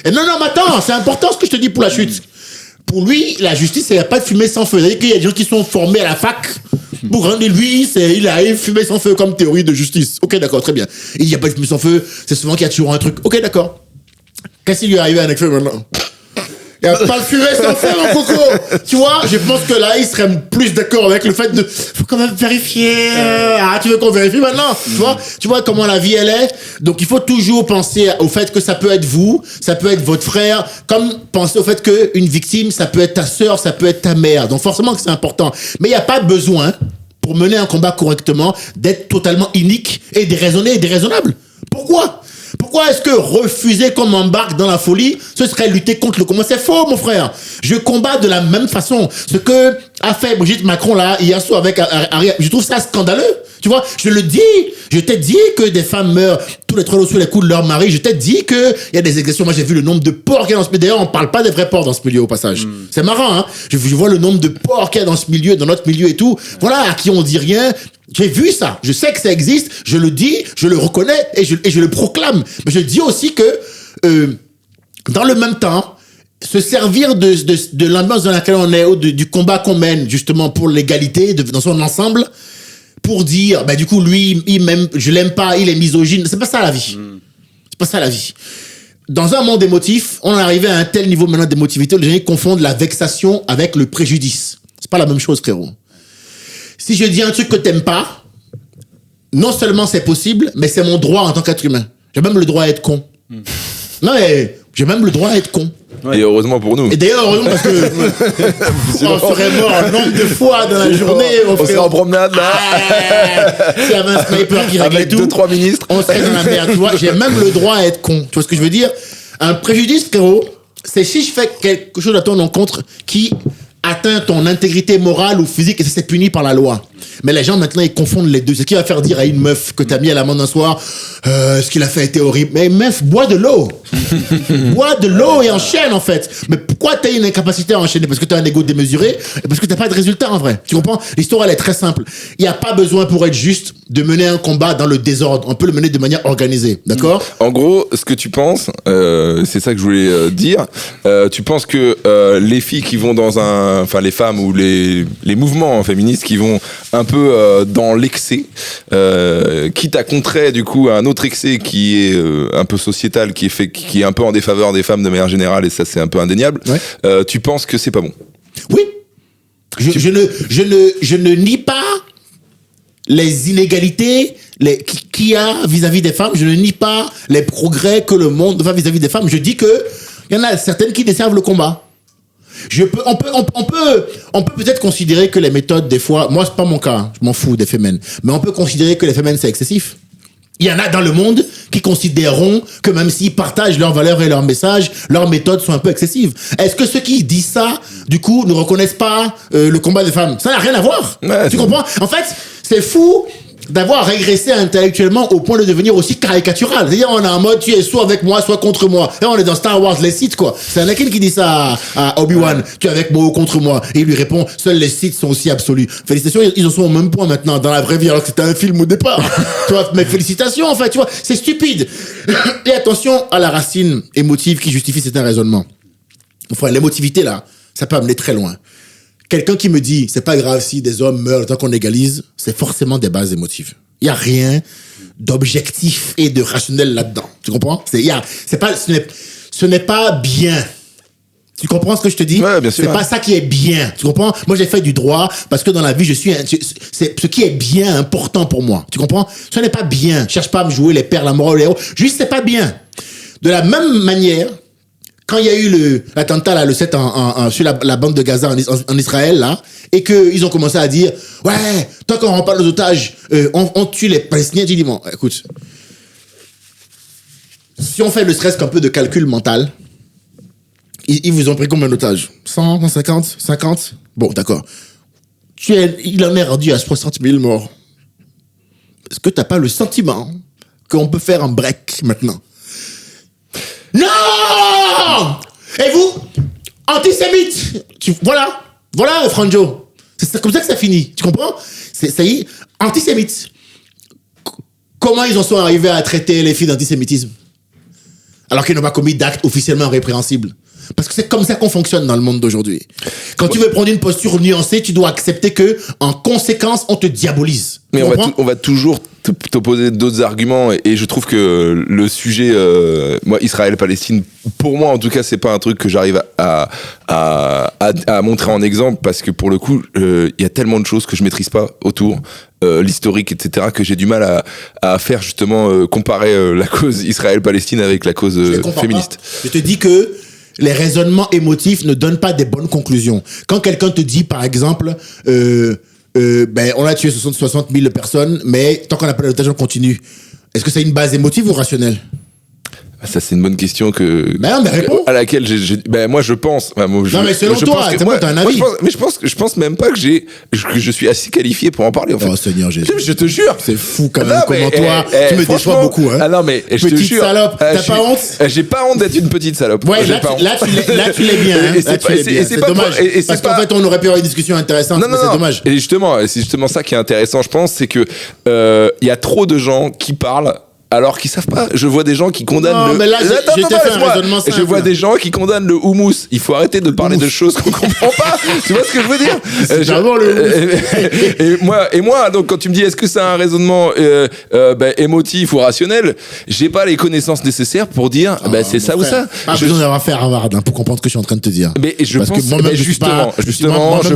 B: Et non, mais attends, c'est important ce que je te dis pour la chute. Pour lui, la justice, il n'y a pas de fumée sans feu. C'est-à-dire qu'il y a des gens qui sont formés à la fac pour rendre lui, il arrive fumée sans feu comme théorie de justice. Ok, d'accord, très bien. Il n'y a pas de fumée sans feu, c'est souvent qu'il y a toujours un truc. Ok, d'accord. Qu'est-ce qui lui est arrivé à Nekfeu maintenant? Il n'y a pas de fumée sans feu, mon coco. Tu vois, je pense que là, il serait plus d'accord avec le fait de... Faut quand même vérifier. Ah, tu veux qu'on vérifie maintenant? Tu vois comment la vie, elle est? Donc, il faut toujours penser au fait que ça peut être vous, ça peut être votre frère, comme penser au fait qu'une victime, ça peut être ta sœur, ça peut être ta mère. Donc, forcément que c'est important. Mais il n'y a pas besoin, pour mener un combat correctement, d'être totalement inique et déraisonné et déraisonnable. Pourquoi est-ce que refuser qu'on m'embarque dans la folie, ce serait lutter contre le commun? C'est faux, mon frère. Je combats de la même façon. Ce que a fait Brigitte Macron, là, hier soir avec Ariel, je trouve ça scandaleux. Tu vois, je le dis. Je t'ai dit que des femmes meurent tous les 3 jours sous les coups de leur mari. Je t'ai dit que il y a des exactions. Moi, j'ai vu le nombre de porcs qu'il y a dans ce milieu. D'ailleurs, on parle pas des vrais porcs dans ce milieu, au passage. C'est marrant, hein. Je vois le nombre de porcs qu'il y a dans ce milieu, dans notre milieu et tout. Voilà, à qui on dit rien. J'ai vu ça. Je sais que ça existe. Je le dis, je le reconnais et je le proclame. Mais je dis aussi que, dans le même temps, se servir de l'ambiance dans laquelle on est, du combat qu'on mène, justement, pour l'égalité, dans son ensemble, pour dire, du coup, lui, je l'aime pas, il est misogyne. C'est pas ça la vie. C'est pas ça la vie. Dans un monde émotif, on est arrivé à un tel niveau maintenant d'émotivité où les gens confondent la vexation avec le préjudice. C'est pas la même chose, frérot. Si je dis un truc que t'aimes pas, non seulement c'est possible, mais c'est mon droit en tant qu'être humain. J'ai même le droit à être con. Non, mais j'ai même le droit à être con.
A: Ouais. Et heureusement pour nous.
B: Et d'ailleurs, heureusement parce que on serait mort un nombre de fois dans la journée.
A: On serait en promenade là.
B: S'il y avait un sniper qui réglait tout.
A: Avec 2-3 ministres.
B: On serait dans la merde, tu vois. J'ai même le droit à être con. Tu vois ce que je veux dire? Un préjudice, frérot, c'est si je fais quelque chose à ton encontre qui atteint ton intégrité morale ou physique et ça c'est puni par la loi. Mais les gens maintenant ils confondent les deux. C'est ce qui va faire dire à une meuf que t'as mis à l'amende un soir, ce qu'il a fait était horrible. Mais meuf, bois de l'eau. Bois de l'eau et enchaîne en fait. Mais pourquoi t'as une incapacité à enchaîner? Parce que t'as un ego démesuré et parce que t'as pas de résultat en vrai. Tu comprends? L'histoire elle est très simple. Il y a pas besoin pour être juste de mener un combat dans le désordre. On peut le mener de manière organisée. D'accord?
A: En gros, ce que tu penses, c'est ça que je voulais dire. Tu penses que les filles qui vont dans enfin les femmes ou les mouvements féministes qui vont un peu dans l'excès, quitte à contrer du coup un autre excès qui est un peu sociétal, qui est un peu en défaveur des femmes de manière générale, et ça c'est un peu indéniable. Ouais. Tu penses que c'est pas bon?
B: Oui. Je ne nie pas les inégalités qu'il y a vis-à-vis des femmes. Je ne nie pas les progrès que le monde va vis-à-vis des femmes. Je dis que il y en a certaines qui desservent le combat. On peut peut-être considérer que les méthodes, des fois, moi, c'est pas mon cas, je m'en fous des femmes, mais on peut considérer que les femmes, c'est excessif. Il y en a dans le monde qui considéreront que même s'ils partagent leurs valeurs et leurs messages, leurs méthodes sont un peu excessives. Est-ce que ceux qui disent ça, du coup, ne reconnaissent pas le combat des femmes? Ça n'a rien à voir.
A: Ouais,
B: tu comprends? En fait, c'est fou d'avoir régressé intellectuellement au point de devenir aussi caricatural. C'est-à-dire, on est en mode, tu es soit avec moi, soit contre moi. Là, on est dans Star Wars, les Sith, quoi. C'est Anakin qui dit ça à Obi-Wan. Tu es avec moi ou contre moi. Et il lui répond, seuls les Sith sont aussi absolus. Félicitations, ils en sont au même point maintenant dans la vraie vie, alors que c'était un film au départ. Tu vois, mais félicitations, en fait, tu vois. C'est stupide. Et attention à la racine émotive qui justifie certains raisonnements. Enfin, l'émotivité, là, ça peut amener très loin. Quelqu'un qui me dit, c'est pas grave si des hommes meurent tant qu'on égalise, c'est forcément des bases émotives. Il y a rien d'objectif et de rationnel là-dedans. Tu comprends? Ce n'est pas bien. Tu comprends ce que je te dis?
A: Ouais, bien sûr.
B: C'est pas ça qui est bien. Tu comprends? Moi, j'ai fait du droit parce que dans la vie, c'est ce qui est bien important pour moi. Tu comprends? Ce n'est pas bien. Cherche pas à me jouer les pères, la morale, les héros. Juste, c'est pas bien. De la même manière, quand il y a eu l'attentat, là, le 7 sur la bande de Gaza en Israël, là, et qu'ils ont commencé à dire, ouais, tant qu'on rend pas nos otages, on tue les Palestiniens, tu dis, bon, écoute, si on fait ne serait-ce qu'un peu de calcul mental, ils vous ont pris combien d'otages? 100, 150, 50? Bon, d'accord. Il en est rendu à 60 000 morts. Est-ce que t'as pas le sentiment qu'on peut faire un break maintenant? Non! Et vous, antisémite, voilà, Franjo. C'est comme ça que ça finit. Tu comprends? Ça y est, antisémite. Comment ils en sont arrivés à traiter les filles d'antisémitisme? Alors qu'ils n'ont pas commis d'actes officiellement répréhensibles. Parce que c'est comme ça qu'on fonctionne dans le monde d'aujourd'hui. Quand tu veux prendre une posture nuancée, tu dois accepter que, en conséquence, on te diabolise.
A: Mais on va toujours t'opposer d'autres arguments et je trouve que le sujet, moi, Israël-Palestine, pour moi, en tout cas, c'est pas un truc que j'arrive à montrer en exemple parce que pour le coup, il y a tellement de choses que je maîtrise pas autour, l'historique, etc., que j'ai du mal à faire justement comparer la cause Israël-Palestine avec la cause féministe.
B: Je te dis que les raisonnements émotifs ne donnent pas des bonnes conclusions. Quand quelqu'un te dit, par exemple, on a tué 60 000 personnes, mais tant qu'on n'a pas l'otage, on continue. Est-ce que c'est une base émotive ou rationnelle?
A: Ça, c'est une bonne question à laquelle moi, je pense.
B: Non, mais selon toi, t'as un avis.
A: Je pense même pas que je suis assez qualifié pour en parler, en fait.
B: Oh, Seigneur Jésus.
A: Je te jure.
B: C'est fou, quand même. Comment toi, tu me déçois beaucoup, hein.
A: Ah non, mais je te jure.
B: Petite salope. T'as pas honte?
A: J'ai pas honte d'être une petite salope.
B: Ouais, là, tu l'es bien, hein. C'est dommage. Parce qu'en fait, on aurait pu avoir une discussion intéressante, mais c'est dommage.
A: Et justement, c'est justement ça qui est intéressant, je pense, c'est que, il y a trop de gens qui parlent alors qu'ils savent pas. Je vois des gens qui condamnent
B: mais là, je
A: vois des gens qui condamnent le houmous. Il faut arrêter de parler de choses qu'on comprend pas. Tu vois ce que je veux dire?
B: C'est vraiment le
A: houmous. Et moi, donc, quand tu me dis est-ce que c'est un raisonnement émotif ou rationnel, j'ai pas les connaissances nécessaires pour dire c'est ça ou ça.
B: Pas besoin d'avoir fait Harvard pour comprendre ce que je suis en train de te dire.
A: Mais je pense que moi-même, justement,
B: je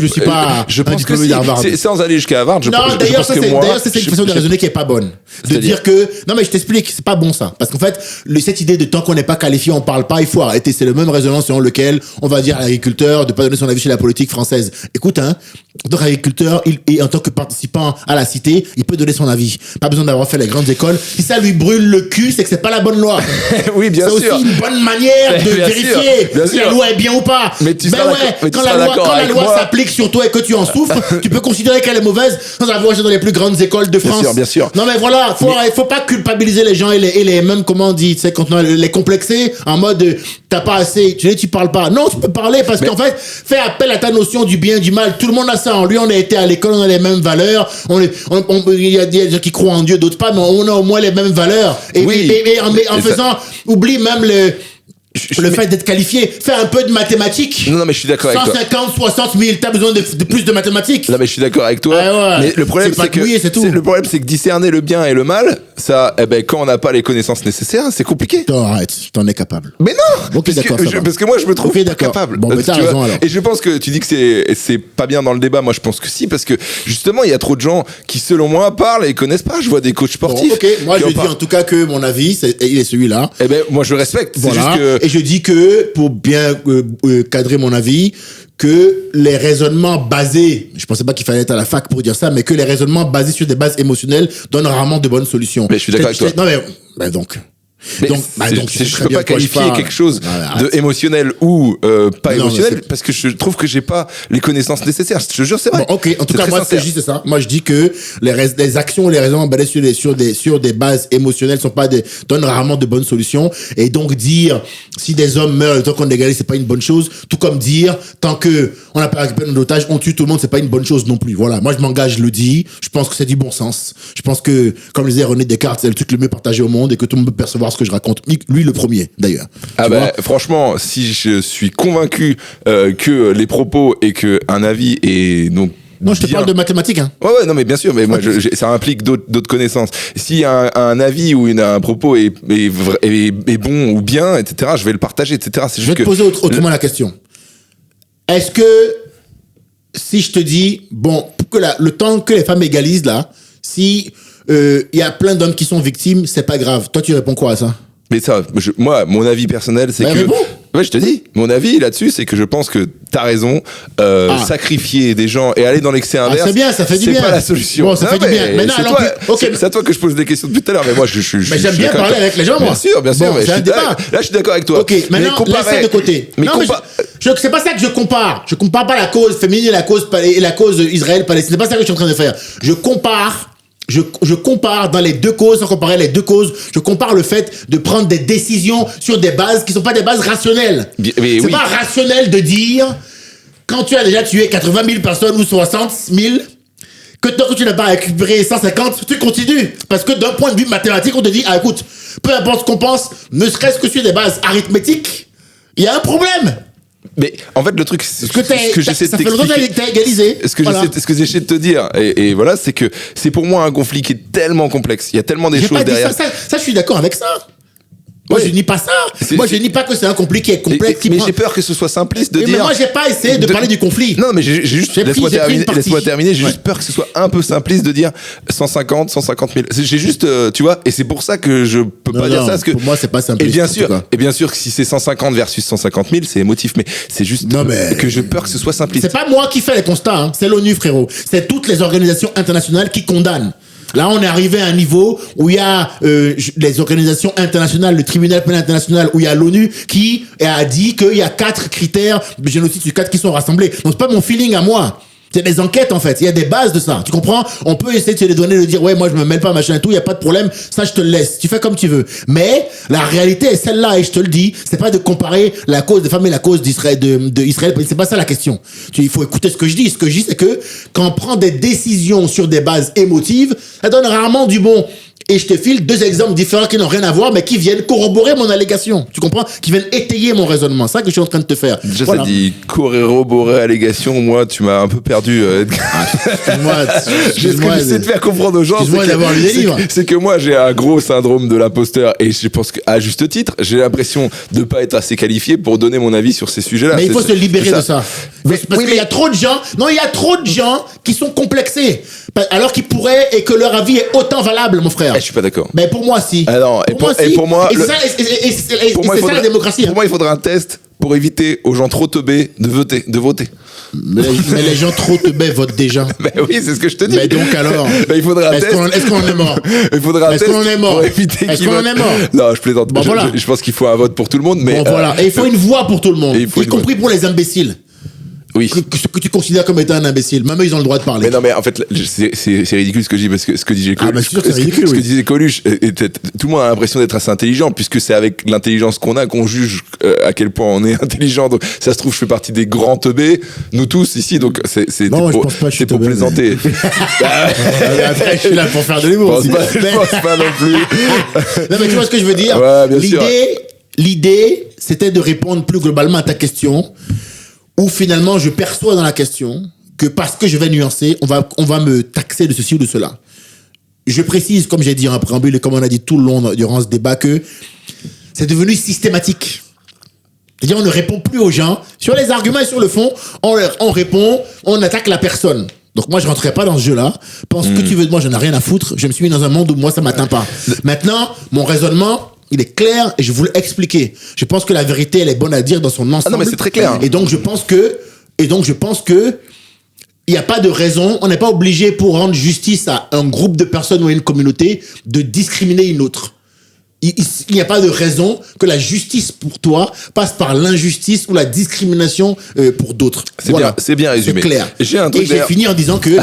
B: suis pas
A: je pense que c'est sans aller jusqu'à Harvard.
B: Non, d'ailleurs, c'est une façon de raisonner qui est pas bonne. De dire que non, mais je t'explique, c'est pas bon ça. Parce qu'en fait, cette idée de tant qu'on n'est pas qualifié, on parle pas, il faut arrêter. C'est le même raisonnement selon lequel on va dire à l'agriculteur de pas donner son avis sur la politique française. Écoute, en tant qu'agriculteur et en tant que participant à la cité, il peut donner son avis. Pas besoin d'avoir fait les grandes écoles. Si ça lui brûle le cul, c'est que c'est pas la bonne loi.
A: Oui, bien sûr.
B: C'est aussi une bonne manière de vérifier si la loi est bien ou pas.
A: Mais
B: quand la loi s'applique sur toi et que tu en souffres, tu peux considérer qu'elle est mauvaise sans avoir été dans les plus grandes écoles de France.
A: Bien sûr.
B: Non mais voilà, faut pas culpabiliser les gens et les mêmes, comment on dit, tu sais, quand on les complexer en mode t'as pas assez, tu parles pas. Non, tu peux parler parce qu'en fait, fais appel à ta notion du bien, du mal. Tout le monde a ça en lui, on a été à l'école, on a les mêmes valeurs. Il y a des gens qui croient en Dieu, d'autres pas, mais on a au moins les mêmes valeurs. Et en faisant, oublie même le fait d'être qualifié, fais un peu de mathématiques.
A: Non, mais je suis d'accord avec toi.
B: 150, 60 000, t'as besoin de plus de mathématiques.
A: Non, mais je suis d'accord avec toi.
B: Ouais.
A: Mais le problème, c'est que discerner le bien et le mal, ça, quand on n'a pas les connaissances nécessaires, c'est compliqué.
B: Non, arrête, t'en es capable.
A: Mais non!
B: Okay,
A: parce que moi, je me trouve pas capable.
B: Bon, mais t'as raison, alors.
A: Et je pense que tu dis que c'est pas bien dans le débat. Moi, je pense que si, parce que justement, il y a trop de gens qui, selon moi, parlent et connaissent pas. Je vois des coachs sportifs.
B: Bon, ok, moi, je dis en tout cas que mon avis, il est celui-là.
A: Moi, je respecte.
B: Voilà.
A: C'est juste que
B: Et je dis que, pour bien cadrer mon avis, que les raisonnements basés, je pensais pas qu'il fallait être à la fac pour dire ça, mais que les raisonnements basés sur des bases émotionnelles donnent rarement de bonnes solutions.
A: Mais je suis d'accord avec toi.
B: Non mais donc.
A: Mais
B: donc,
A: je peux pas qualifier quelque chose de émotionnel ou pas émotionnel parce que je trouve que j'ai pas les connaissances nécessaires. Je te jure, c'est vrai.
B: Bon, ok. En tout cas, moi, ce que je dis, c'est ça. Moi, je dis que les actions, les raisons basées sur des bases émotionnelles donnent rarement de bonnes solutions. Et donc, dire si des hommes meurent le temps qu'on égalise, c'est pas une bonne chose. Tout comme dire tant que on n'a pas récupéré nos otages, on tue tout le monde, c'est pas une bonne chose non plus. Voilà. Moi, je m'engage, je le dis. Je pense que c'est du bon sens. Je pense que, comme le disait René Descartes, c'est le truc le mieux partagé au monde et que tout le monde peut percevoir ce que je raconte. Lui, le premier, d'ailleurs.
A: Ah bah, franchement, si je suis convaincu que les propos et que un avis est donc
B: non, je te parle de mathématiques, hein.
A: Ouais, non, mais bien sûr, mais moi, ça implique d'autres connaissances. Si un avis ou un propos est bon ou bien, etc., je vais le partager, etc.
B: Je vais te poser autrement la question. Est-ce que, si je te dis, bon, pour que le temps que les femmes égalisent, là, si y a plein d'hommes qui sont victimes, c'est pas grave. Toi, tu réponds quoi à ça?
A: Mais ça, moi, mon avis personnel, c'est que... Ouais, je te dis, mon avis là-dessus, c'est que je pense que t'as raison, sacrifier des gens et aller dans l'excès inverse,
B: c'est bien, ça fait du bien.
A: C'est pas la solution.
B: Bon, ça fait du bien. Mais non,
A: c'est à toi que je pose des questions depuis tout à l'heure, mais moi,
B: mais j'aime bien parler avec les gens, moi.
A: Bien sûr,
B: bon,
A: mais
B: c'est un débat.
A: Là, je suis d'accord avec toi.
B: Ok, maintenant, laisse ça de côté.
A: Mais
B: non, mais c'est pas ça que je compare. Je compare pas la cause féminine et la cause Israël-Palestine. C'est pas ça que je suis en train de faire. Je compare dans les deux causes, sans comparer les deux causes, je compare le fait de prendre des décisions sur des bases qui sont pas des bases rationnelles. C'est pas rationnel de dire, quand tu as déjà tué 80 000 personnes ou 60 000, que tant que tu n'as pas récupéré 150, tu continues. Parce que d'un point de vue mathématique, on te dit, ah écoute, peu importe ce qu'on pense, ne serait-ce que sur des bases arithmétiques, il y a un problème.
A: Mais en fait, le truc, c'est
B: ce que j'essaie de t'expliquer.
A: Ce que j'essaie de te dire, et voilà, c'est que c'est pour moi un conflit qui est tellement complexe. Il y a tellement des choses derrière.
B: Ça, je suis d'accord avec ça. Moi, je nie pas ça. Moi, je nie pas que c'est un conflit qui est complexe.
A: Mais j'ai peur que ce soit simpliste de dire.
B: Mais moi, j'ai pas essayé de parler du conflit.
A: Non, mais j'ai juste. Laisse-moi terminer. J'ai juste peur que ce soit un peu simpliste de dire 150 000. J'ai juste, tu vois, et c'est pour ça que je peux pas dire ça. Parce que
B: pour moi, c'est pas simpliste.
A: Et bien sûr que si c'est 150 versus 150 000, c'est émotif, mais c'est juste que j'ai peur que ce soit simpliste.
B: C'est pas moi qui fais les constats, hein. C'est l'ONU, frérot. C'est toutes les organisations internationales qui condamnent. Là, on est arrivé à un niveau où il y a les organisations internationales, le tribunal pénal international, où il y a l'ONU qui a dit qu'il y a 4 critères de génocide sur 4 qui sont rassemblés. Donc, c'est pas mon feeling à moi. C'est des enquêtes, en fait. Il y a des bases de ça. Tu comprends? On peut essayer de se les donner, de dire, ouais, moi, je me mêle pas, machin et tout. Il y a pas de problème. Ça, je te le laisse. Tu fais comme tu veux. Mais, la réalité est celle-là, et je te le dis. C'est pas de comparer la cause des femmes et la cause d'Israël, c'est pas ça la question. Il faut écouter ce que je dis. Ce que je dis, c'est que, quand on prend des décisions sur des bases émotives, ça donne rarement du bon. Et je te file 2 exemples différents qui n'ont rien à voir, mais qui viennent corroborer mon allégation. Tu comprends? Qui viennent étayer mon raisonnement. C'est ça que je suis en train de te faire.
A: Déjà, ça dit corroborer allégation. Moi, tu m'as un peu perdu. Je vais essayer de faire comprendre aux gens. C'est que moi, j'ai un gros syndrome de l'imposteur. Et je pense qu'à juste titre, j'ai l'impression de pas être assez qualifié pour donner mon avis sur ces sujets-là.
B: Mais il faut se libérer de ça. Parce qu'il y a trop de gens. Non, il y a trop de gens qui sont complexés. Alors qu'ils pourraient, et que leur avis est autant valable, mon frère.
A: Je suis pas d'accord.
B: Mais pour moi, si.
A: Alors, pour moi,
B: c'est ça la démocratie.
A: Pour moi, il faudrait un test pour éviter aux gens trop teubés de voter.
B: Mais les gens trop teubés votent déjà.
A: Ben oui, c'est ce que je te dis.
B: Mais donc alors,
A: il faudrait un test.
B: Est-ce qu'on est mort?
A: Il faudrait un test
B: pour
A: éviter
B: Est-ce qu'on est mort?
A: Non, je plaisante.
B: Bon, voilà.
A: Je pense qu'il faut un vote pour tout le monde, mais
B: bon, voilà. Et il faut une voix pour tout le monde, y compris pour les imbéciles.
A: Oui.
B: Que tu considères comme étant un imbécile. Même eux, ils ont le droit de parler.
A: Mais non, mais en fait, c'est ridicule ce que je dis, parce que ce que disait Coluche.
B: Ah, bah, c'est sûr que c'est ridicule,
A: ce que disait Coluche, tout le monde a l'impression d'être assez intelligent, puisque c'est avec l'intelligence qu'on a qu'on juge à quel point on est intelligent. Donc, ça se trouve, je fais partie des grands teubés, nous tous ici, donc c'est pour plaisanter.
B: Je suis là pour faire de l'humour.
A: Je pense pas non plus.
B: Non, mais tu vois ce que je veux dire?
A: Ouais, bien sûr.
B: L'idée, c'était de répondre plus globalement à ta question. Où finalement je perçois dans la question que parce que je vais nuancer, on va me taxer de ceci ou de cela. Je précise, comme j'ai dit en préambule et comme on a dit tout le long durant ce débat, que c'est devenu systématique. C'est-à-dire, on ne répond plus aux gens. Sur les arguments et sur le fond, on répond, on attaque la personne. Donc moi, je rentrerai pas dans ce jeu-là. Pense que tu veux de moi, j'en ai rien à foutre. Je me suis mis dans un monde où moi, ça m'atteint pas. Maintenant, mon raisonnement, il est clair et je vous l'expliquer. Je pense que la vérité, elle est bonne à dire dans son ensemble.
A: Ah non, mais c'est très clair.
B: Et donc, je pense que il n'y a pas de raison, on n'est pas obligé pour rendre justice à un groupe de personnes ou à une communauté de discriminer une autre. Il n'y a pas de raison que la justice pour toi passe par l'injustice ou la discrimination pour d'autres.
A: C'est bien résumé.
B: C'est clair.
A: J'ai un truc
B: et j'ai fini en disant que les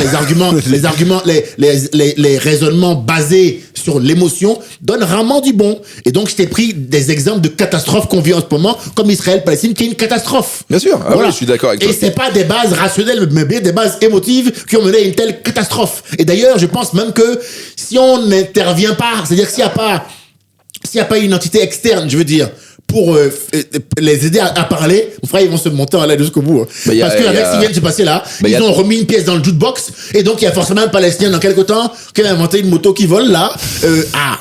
B: raisonnements basés sur l'émotion donnent rarement du bon. Et donc, je t'ai pris des exemples de catastrophes qu'on vit en ce moment, comme Israël-Palestine, qui est une catastrophe.
A: Bien sûr. Ah ouais, je suis d'accord avec toi.
B: Et c'est pas des bases rationnelles, mais bien des bases émotives qui ont mené à une telle catastrophe. Et d'ailleurs, je pense même que si on n'intervient pas, c'est-à-dire que s'il n'y a pas une entité externe, je veux dire, pour les aider à parler, mon frère, ils vont se monter en l'air jusqu'au bout. Parce qu'avec ce qui vient de se passer là, ils ont remis une pièce dans le jukebox, et donc il y a forcément un Palestinien dans quelques temps qui a inventé une moto qui vole là.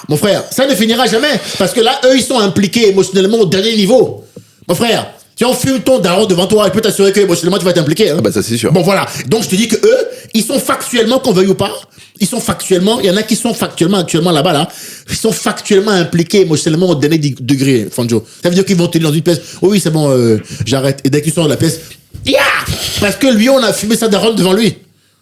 B: Mon frère, ça ne finira jamais. Parce que là, eux, ils sont impliqués émotionnellement au dernier niveau. Mon frère, si on fume ton daron devant toi, il peut t'assurer que émotionnellement tu vas t'impliquer. Hein.
A: Ah bah ça c'est sûr.
B: Bon voilà. Donc je te dis que eux, ils sont factuellement, qu'on veuille ou pas, il y en a qui sont factuellement actuellement là-bas là, ils sont factuellement impliqués émotionnellement au dernier degré, Fanjo. Ça veut dire qu'ils vont tenir dans une pièce. Oh oui, c'est bon, j'arrête. Et dès qu'ils sortent de la pièce, parce que lui, on a fumé sa daronne devant lui.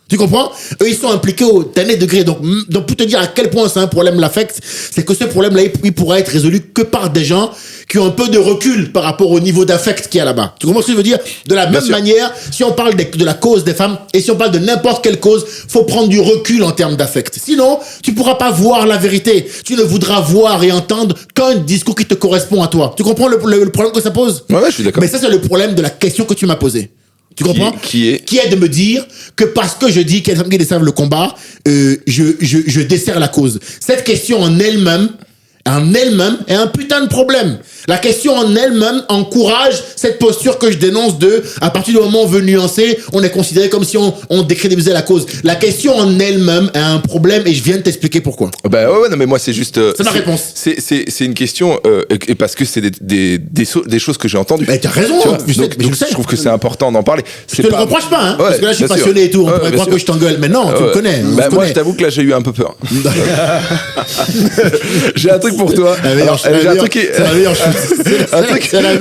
B: Tu comprends? Eux, ils sont impliqués au dernier degré. Donc, pour te dire à quel point c'est un problème l'affect, c'est que ce problème-là, il pourra être résolu que par des gens qui ont un peu de recul par rapport au niveau d'affect qu'il y a là-bas. Tu comprends ce que je veux dire? De la même manière, si on parle de la cause des femmes, et si on parle de n'importe quelle cause, faut prendre du recul en termes d'affect. Sinon, tu pourras pas voir la vérité. Tu ne voudras voir et entendre qu'un discours qui te correspond à toi. Tu comprends le problème que ça pose?
A: Ouais, je suis d'accord.
B: Mais ça, c'est le problème de la question que tu m'as posée. Tu comprends?
A: Qui est
B: de me dire que parce que je dis qu'il y a des femmes qui desservent le combat, je desserre la cause. Cette question en elle-même est un putain de problème. La question en elle-même encourage cette posture que je dénonce à partir du moment où on veut nuancer, on est considéré comme si on décrédibilisait la cause. La question en elle-même est un problème et je viens de t'expliquer pourquoi.
A: Bah ouais, non mais moi c'est juste...
B: c'est ma réponse.
A: C'est une question, et parce que c'est des choses que j'ai entendues.
B: Mais t'as raison,
A: donc je trouve que c'est important d'en parler.
B: Je te le reproche pas, hein, parce que là je suis passionné et tout, on pourrait croire que je t'engueule, mais non, tu me connais.
A: Moi je t'avoue que là j'ai eu un peu peur. J'ai un truc pour toi.
B: C'est la meilleure chute. C'est la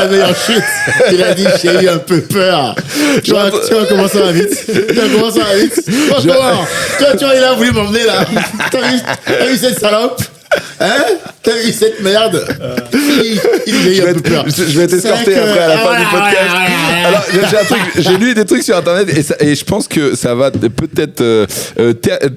B: meilleure chute. Il a dit, j'ai eu un peu peur. Tu vois comment ça va vite. Franchement, tu vois, il a voulu m'emmener là. T'as vu cette salope? Hein? T'as vu cette merde? Il a eu un peu peur.
A: Je vais t'escorter après à la fin du podcast. Alors, j'ai lu des trucs sur internet et je pense que ça va peut-être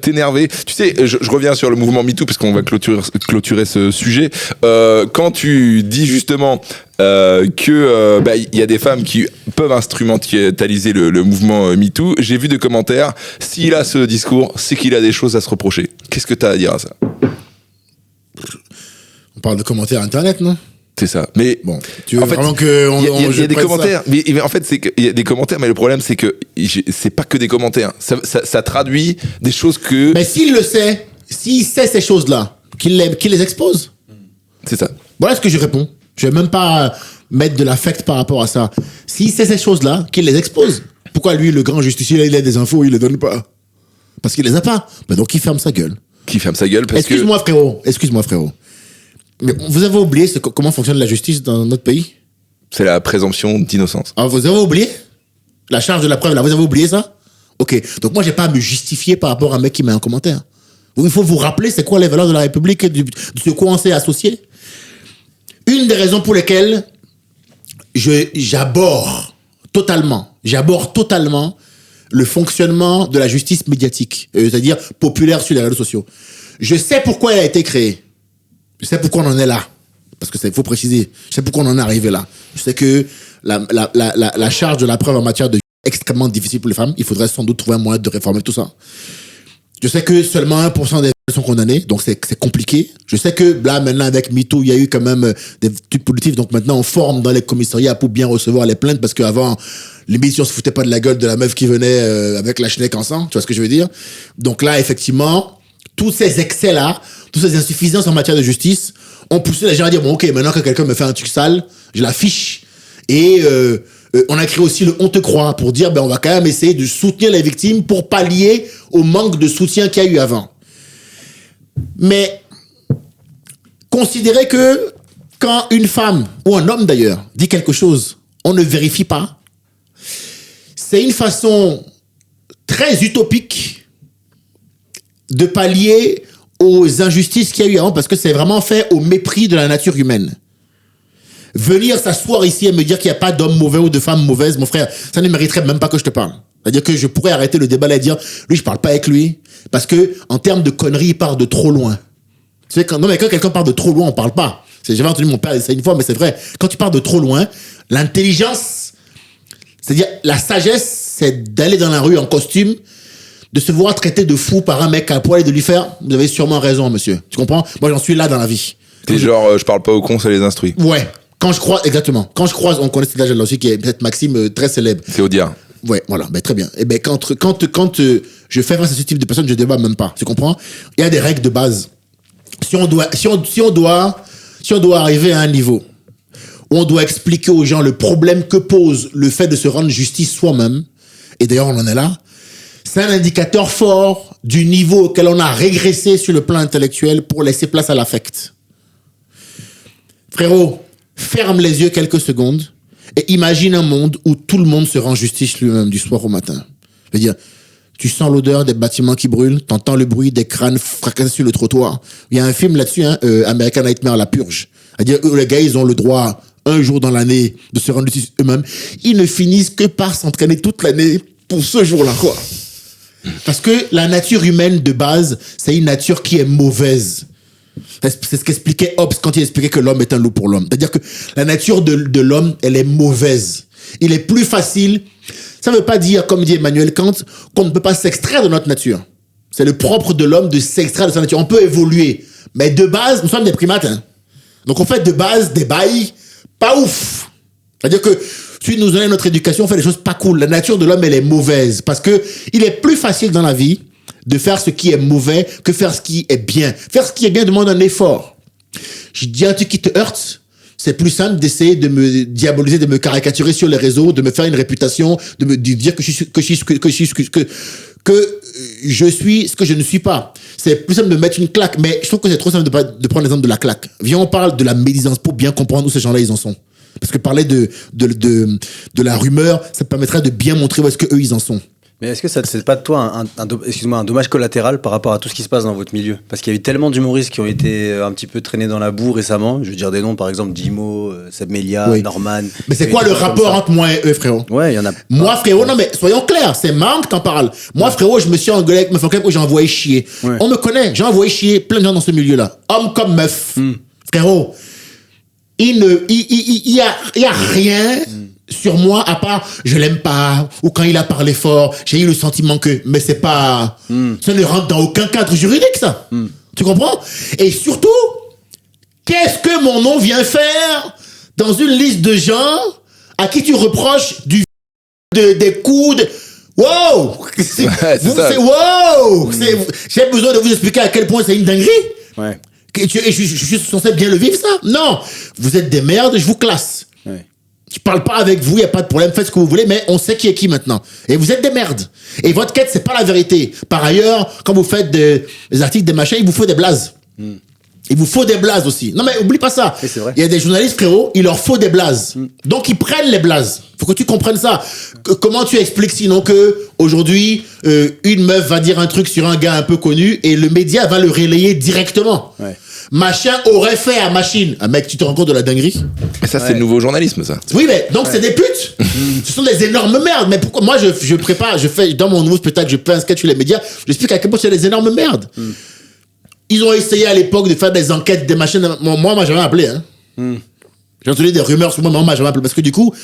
A: t'énerver. Tu sais, je reviens sur le mouvement MeToo parce qu'on va clôturer ce sujet. Quand tu dis justement que y a des femmes qui peuvent instrumentaliser le mouvement MeToo, j'ai vu des commentaires. S'il a ce discours, c'est qu'il a des choses à se reprocher. Qu'est-ce que t'as à dire à ça?
B: On parle de commentaires internet, non?
A: C'est ça. Mais
B: bon, tu veux vraiment que
A: il y a des commentaires. Mais en fait, c'est qu'il y a des commentaires, mais le problème, c'est que c'est pas que des commentaires. Ça traduit des choses que.
B: Mais s'il le sait, s'il sait ces choses-là, qu'il les expose.
A: C'est ça.
B: Voilà ce que je réponds. Je vais même pas mettre de l'affect par rapport à ça. S'il sait ces choses-là, qu'il les expose. Pourquoi lui, le grand justicier, il a des infos, il les donne pas? Parce qu'il les a pas. Ben donc il ferme sa gueule.
A: Qui ferme sa gueule parce
B: Excuse-moi frérot. Mais vous avez oublié comment fonctionne la justice dans notre pays?
A: C'est la présomption d'innocence.
B: Ah, vous avez oublié? La charge de la preuve, là, vous avez oublié ça? Ok. Donc moi, j'ai pas à me justifier par rapport à un mec qui met un commentaire. Il faut vous rappeler c'est quoi les valeurs de la République et de ce quoi on s'est associé. Une des raisons pour lesquelles j'aborde totalement le fonctionnement de la justice médiatique, c'est-à-dire populaire sur les réseaux sociaux. Je sais pourquoi elle a été créée. Je sais pourquoi on en est là. Parce que il faut préciser. Je sais pourquoi on en est arrivé là. Je sais que la charge de la preuve en matière de est extrêmement difficile pour les femmes. Il faudrait sans doute trouver un moyen de réformer tout ça. Je sais que seulement 1% des sont condamnés, donc c'est compliqué. Je sais que là, maintenant, avec MeToo, il y a eu quand même des trucs positifs. Donc maintenant, on forme dans les commissariats pour bien recevoir les plaintes, parce qu'avant, l'émission se foutait pas de la gueule de la meuf qui venait avec la chenille en sang. Tu vois ce que je veux dire? Donc là, effectivement, tous ces excès-là, toutes ces insuffisances en matière de justice ont poussé les gens à dire, bon, ok, maintenant que quelqu'un me fait un truc sale, je l'affiche. Et on a créé aussi le On te croit pour dire, ben, on va quand même essayer de soutenir les victimes pour pallier au manque de soutien qu'il y a eu avant. Mais considérer que quand une femme, ou un homme d'ailleurs, dit quelque chose, on ne vérifie pas, c'est une façon très utopique de pallier aux injustices qu'il y a eu avant, parce que c'est vraiment fait au mépris de la nature humaine. Venir s'asseoir ici et me dire qu'il n'y a pas d'homme mauvais ou de femme mauvaise, mon frère, ça ne mériterait même pas que je te parle. C'est-à-dire que je pourrais arrêter le débat là et dire, lui, je parle pas avec lui, parce que en termes de conneries, il part de trop loin. Tu sais, quand quelqu'un part de trop loin, on parle pas. J'avais entendu mon père dire ça une fois, mais c'est vrai. Quand tu pars de trop loin, l'intelligence, c'est-à-dire la sagesse, c'est d'aller dans la rue en costume, de se voir traiter de fou par un mec à poil et de lui faire, vous avez sûrement raison, monsieur. Tu comprends? Moi, j'en suis là dans la vie.
A: T'es genre, je parle pas aux cons, ça les instruit.
B: Ouais. Quand je croise, exactement. Quand je croise, on connaît cet âge-là aussi, qui est peut-être Maxime, très célèbre.
A: C'est Audiard.
B: Ouais, voilà, ben très bien. Et ben quand je fais face à ce type de personnes, je débat même pas. Tu comprends? Il y a des règles de base. Si on doit arriver à un niveau où on doit expliquer aux gens le problème que pose le fait de se rendre justice soi-même, et d'ailleurs on en est là, c'est un indicateur fort du niveau auquel on a régressé sur le plan intellectuel pour laisser place à l'affect. Frérot, ferme les yeux quelques secondes et imagine un monde où tout le monde se rend justice lui-même du soir au matin. Je veux dire, tu sens l'odeur des bâtiments qui brûlent, t'entends le bruit des crânes fracassés sur le trottoir. Il y a un film là-dessus, American Nightmare, La Purge. C'est-à-dire que les gars, ils ont le droit, un jour dans l'année, de se rendre justice eux-mêmes. Ils ne finissent que par s'entraîner toute l'année pour ce jour-là, quoi. Parce que la nature humaine de base, c'est une nature qui est mauvaise. C'est ce qu'expliquait Hobbes quand il expliquait que l'homme est un loup pour l'homme. C'est-à-dire que la nature de l'homme, elle est mauvaise. Il est plus facile. Ça ne veut pas dire, comme dit Emmanuel Kant, qu'on ne peut pas s'extraire de notre nature. C'est le propre de l'homme de s'extraire de sa nature. On peut évoluer. Mais de base, nous sommes des primates. Hein. Donc on fait de base des bails pas ouf. C'est-à-dire que si nous donnons notre éducation, on fait des choses pas cool. La nature de l'homme, elle est mauvaise. Parce que il est plus facile dans la vie de faire ce qui est mauvais que faire ce qui est bien. Faire ce qui est bien demande un effort. Je dis un truc qui te heurte, c'est plus simple d'essayer de me diaboliser, de me caricaturer sur les réseaux, de me faire une réputation, de me dire que je suis ce que je ne suis pas. C'est plus simple de mettre une claque, mais je trouve que c'est trop simple de prendre l'exemple de la claque. Viens, on parle de la médisance pour bien comprendre où ces gens-là ils en sont. Parce que parler de la rumeur, ça permettrait de bien montrer où est-ce que eux ils en sont.
C: Mais est-ce que ça c'est pas de toi un dommage collatéral par rapport à tout ce qui se passe dans votre milieu? Parce qu'il y a eu tellement d'humoristes qui ont été un petit peu traînés dans la boue récemment. Je veux dire des noms, par exemple Dimo, Seb Melia,
B: oui.
C: Norman.
B: Mais c'est quoi le rapport entre moi et eux, frérot?
C: Ouais, il y en a.
B: Moi, frérot, non mais soyons clairs, c'est marrant que t'en parles. Moi, frérot, je me suis engueulé avec meuf en club où j'ai envoyé chier. Ouais. On me connaît, j'ai envoyé chier plein de gens dans ce milieu-là. Homme comme meuf. Frérot, il y a rien sur moi à part je l'aime pas ou quand il a parlé fort j'ai eu le sentiment que mais c'est pas ça ne rentre dans aucun cadre juridique ça tu comprends et surtout qu'est-ce que mon nom vient faire dans une liste de gens à qui tu reproches des coups de wow wow j'ai besoin de vous expliquer à quel point c'est une dinguerie
C: ouais.
B: Et je suis censé bien le vivre ça non vous êtes des merdes je vous classe. Ouais. Je parle pas avec vous, il y a pas de problème, faites ce que vous voulez, mais on sait qui est qui maintenant. Et vous êtes des merdes. Et votre quête, c'est pas la vérité. Par ailleurs, quand vous faites des articles, des machins, il vous faut des blazes. Il vous faut des blazes aussi. Non mais oublie pas ça.
C: C'est vrai.
B: Il y a des journalistes, frérot, il leur faut des blazes. Donc ils prennent les blazes. Faut que tu comprennes ça. Comment tu expliques sinon que aujourd'hui une meuf va dire un truc sur un gars un peu connu et le média va le relayer directement. Ouais. Machin aurait fait à machine. Ah mec, tu te rends compte de la dinguerie?
A: Et ça, c'est le nouveau journalisme, ça.
B: Oui, mais donc c'est des putes. Ce sont des énormes merdes. Mais pourquoi? Moi, je prépare, je fais, dans mon nouveau spectacle, je fais un sketch sur les médias, j'explique à quel point c'est des énormes merdes. Ils ont essayé à l'époque de faire des enquêtes, des machines. Moi, on m'a jamais appelé, hein. J'ai entendu des rumeurs sur moi, mais on m'a jamais appelé. Parce que du coup,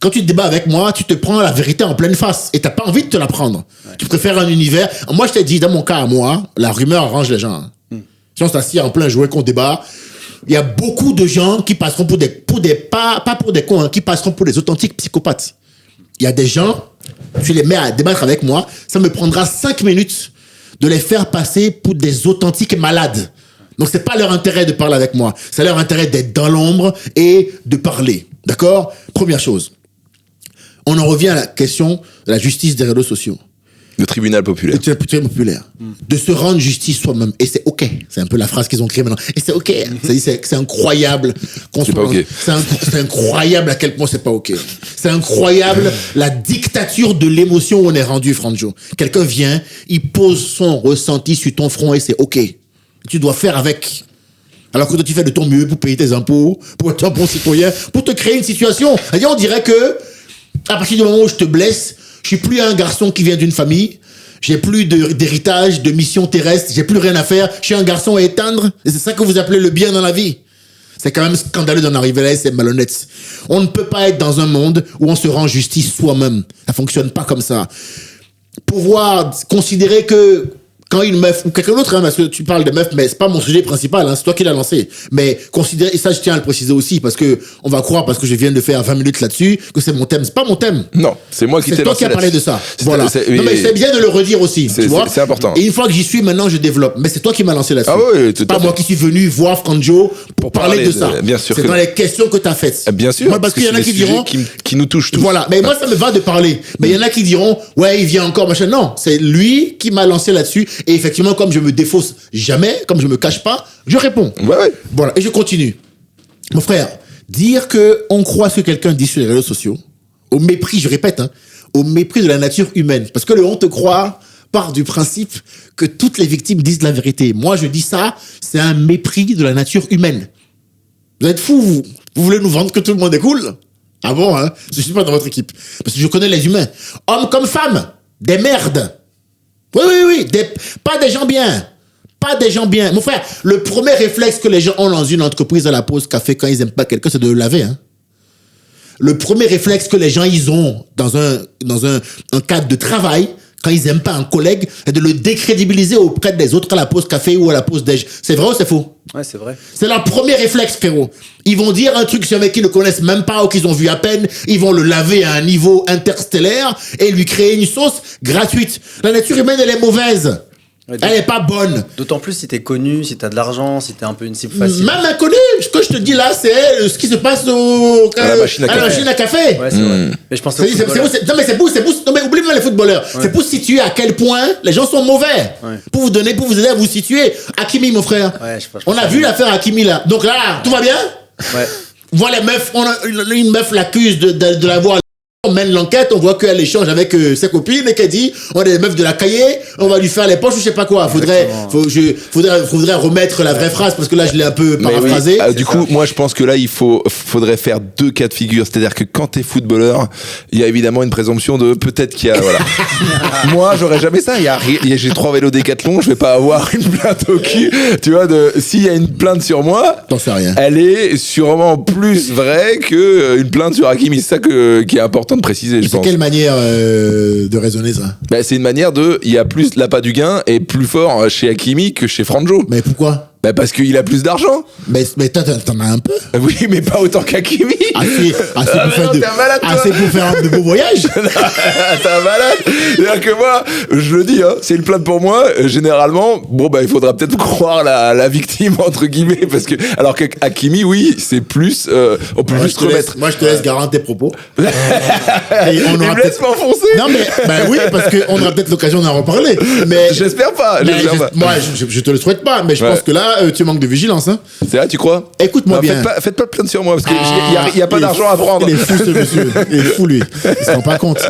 B: quand tu débats avec moi, tu te prends la vérité en pleine face. Et t'as pas envie de te la prendre. Ouais. Tu préfères un univers. Moi, je t'ai dit, dans mon cas à moi, la rumeur arrange les gens. Hein. Si on s'assied en plein jouet qu'on débat, il y a beaucoup de gens qui passeront pour des pas pour des cons, hein, qui passeront pour des authentiques psychopathes. Il y a des gens, tu les mets à débattre avec moi, ça me prendra 5 minutes de les faire passer pour des authentiques malades. Donc c'est pas leur intérêt de parler avec moi, c'est leur intérêt d'être dans l'ombre et de parler. D'accord? Première chose. On en revient à la question de la justice des réseaux sociaux.
A: Le tribunal populaire.
B: Le tribunal populaire. De se rendre justice soi-même. Et c'est OK. C'est un peu la phrase qu'ils ont créée maintenant. Et c'est OK. C'est incroyable.
A: C'est pas OK.
B: C'est incroyable à quel point c'est pas OK. C'est incroyable la dictature de l'émotion où on est rendu, Franjo. Quelqu'un vient, il pose son ressenti sur ton front et c'est OK. Tu dois faire avec. Alors que toi, tu fais de ton mieux pour payer tes impôts, pour être un bon citoyen, pour te créer une situation. C'est-à-dire, on dirait que, à partir du moment où je te blesse, je suis plus un garçon qui vient d'une famille, j'ai plus d'héritage, de mission terrestre, j'ai plus rien à faire, je suis un garçon à éteindre, et c'est ça que vous appelez le bien dans la vie. C'est quand même scandaleux d'en arriver là, c'est malhonnête. On ne peut pas être dans un monde où on se rend justice soi-même. Ça fonctionne pas comme ça. Pouvoir considérer que quand une meuf, ou quelqu'un d'autre, hein, parce que tu parles de meuf, mais c'est pas mon sujet principal, hein, c'est toi qui l'as lancé. Mais considérer, et ça je tiens à le préciser aussi, parce que on va croire, parce que je viens de faire 20 minutes là-dessus, que c'est mon thème. C'est pas mon thème.
A: Non, c'est moi qui t'ai
B: C'est toi
A: lancé
B: qui as parlé de ça.
A: C'est-
B: Voilà.
A: c'est-
B: Non, mais c'est bien de le redire aussi, tu vois.
A: c'est important.
B: Et une fois que j'y suis, maintenant je développe. Mais c'est toi qui m'as lancé là-dessus.
A: Ah oui, tout
B: C'est pas
A: à fait.
B: moi qui suis venu voir Franjo pour parler de ça.
A: bien sûr
B: C'est
A: que
B: dans
A: non.
B: les questions que t'as faites.
A: Bien sûr.
B: Moi, parce qu'il y en a
A: c'est
B: qui
A: des sujets
B: diront,
A: qui nous touchent tous.
B: voilà, mais moi ça me va de parler. Mais il y en a qui diront, ouais, il vient encore, machin. Non, c'est lui qui m'a lancé là-dessus. Et effectivement, comme je me défausse jamais, comme je me cache pas, je réponds.
A: Ouais.
B: Voilà, et je continue. Mon frère, dire que on croit ce que quelqu'un dit sur les réseaux sociaux, au mépris, je répète, hein, au mépris de la nature humaine. Parce que le on te croit part du principe que toutes les victimes disent la vérité. Moi, je dis ça, c'est un mépris de la nature humaine. Vous êtes fous, vous. Vous voulez nous vendre que tout le monde est cool? Ah bon, hein? Je suis pas dans votre équipe. Parce que je connais les humains. Hommes comme femmes. Des merdes. Oui. Pas des gens bien. Pas des gens bien. Mon frère, le premier réflexe que les gens ont dans une entreprise à la pause café quand ils aiment pas quelqu'un, c'est de le laver, hein. Le premier réflexe que les gens ils ont dans un cadre de travail, quand ils aiment pas un collègue, c'est de le décrédibiliser auprès des autres à la pause café ou à la pause déj. C'est vrai ou c'est faux?
C: Ouais, c'est vrai.
B: C'est leur premier réflexe, frérot. Ils vont dire un truc sur un mec qu'ils ne connaissent même pas ou qu'ils ont vu à peine. Ils vont le laver à un niveau interstellaire et lui créer une sauce gratuite. La nature humaine, elle est mauvaise.
C: Ouais,
B: Elle est pas bonne.
C: D'autant plus si t'es connu, si t'as de l'argent, si t'es un peu une cible facile.
B: Même inconnu, ce que je te dis là, c'est ce qui se passe
A: À la machine à café.
C: Ouais, c'est vrai. Mais je pense que.
B: Non mais c'est pour, non mais oublie même les footballeurs.
C: Ouais.
B: C'est pour situer à quel point les gens sont mauvais.
C: Ouais.
B: Pour vous aider à vous situer. Hakimi, mon frère.
C: Ouais, je pense
B: On a vu l'affaire Hakimi là. Donc là, tout va bien?
C: Ouais.
B: Voilà, les meufs, une meuf l'accuse de l'avoir. On mène l'enquête, on voit qu'elle échange avec ses copines et qu'elle dit, on est des meufs de la cahier, on va lui faire les poches ou je sais pas quoi. Faudrait remettre la vraie phrase parce que là je l'ai un peu
A: Mais
B: paraphrasé.
A: oui. Du coup, moi je pense que là faudrait faire deux cas de figure. C'est-à-dire que quand t'es footballeur, il y a évidemment une présomption de peut-être qu'il y a voilà. Moi j'aurais jamais ça. J'ai 3 vélos Décathlon, je vais pas avoir une plainte au cul. Tu vois, s'il y a une plainte sur moi,
B: T'en sais rien.
A: elle est sûrement plus vraie que une plainte sur Hakimi. C'est ça qui est important de préciser, je
B: C'est
A: pense.
B: quelle manière de raisonner ça?
A: Bah, c'est une manière il y a plus l'appât du gain est plus fort chez Hakimi que chez Franjo.
B: Mais pourquoi?
A: Bah parce qu'il a plus d'argent.
B: Mais t'en as un peu?
A: Oui, mais pas autant qu'Hakimi.
B: Assez
A: Ah,
B: pour
A: mais
B: faire
A: non, t'es un malade, toi.
B: assez pour faire de beaux voyages.
A: T'es un malade. C'est-à-dire que moi, je le dis, hein, c'est une plainte pour moi. Généralement, bon bah il faudra peut-être croire la victime entre guillemets parce que alors que Hakimi, oui, c'est plus, on peut juste remettre.
B: Moi je te laisse garantir tes propos. Et on
A: Il
B: aura
A: me laisse
B: peut-être.
A: m'enfoncer.
B: Non mais ben oui parce qu'on aura peut-être l'occasion d'en reparler. Mais
A: J'espère pas.
B: mais
A: J'espère pas.
B: moi je te le souhaite pas. Mais je
A: Ouais.
B: pense que là tu manques de vigilance. Hein.
A: C'est vrai, tu crois?
B: Écoute-moi
A: Non,
B: bien.
A: faites pas de plainte sur moi parce que y a pas
B: Il est
A: d'argent à prendre.
B: Il est fou ce monsieur. Il est fou lui. Il se rend pas compte. Mais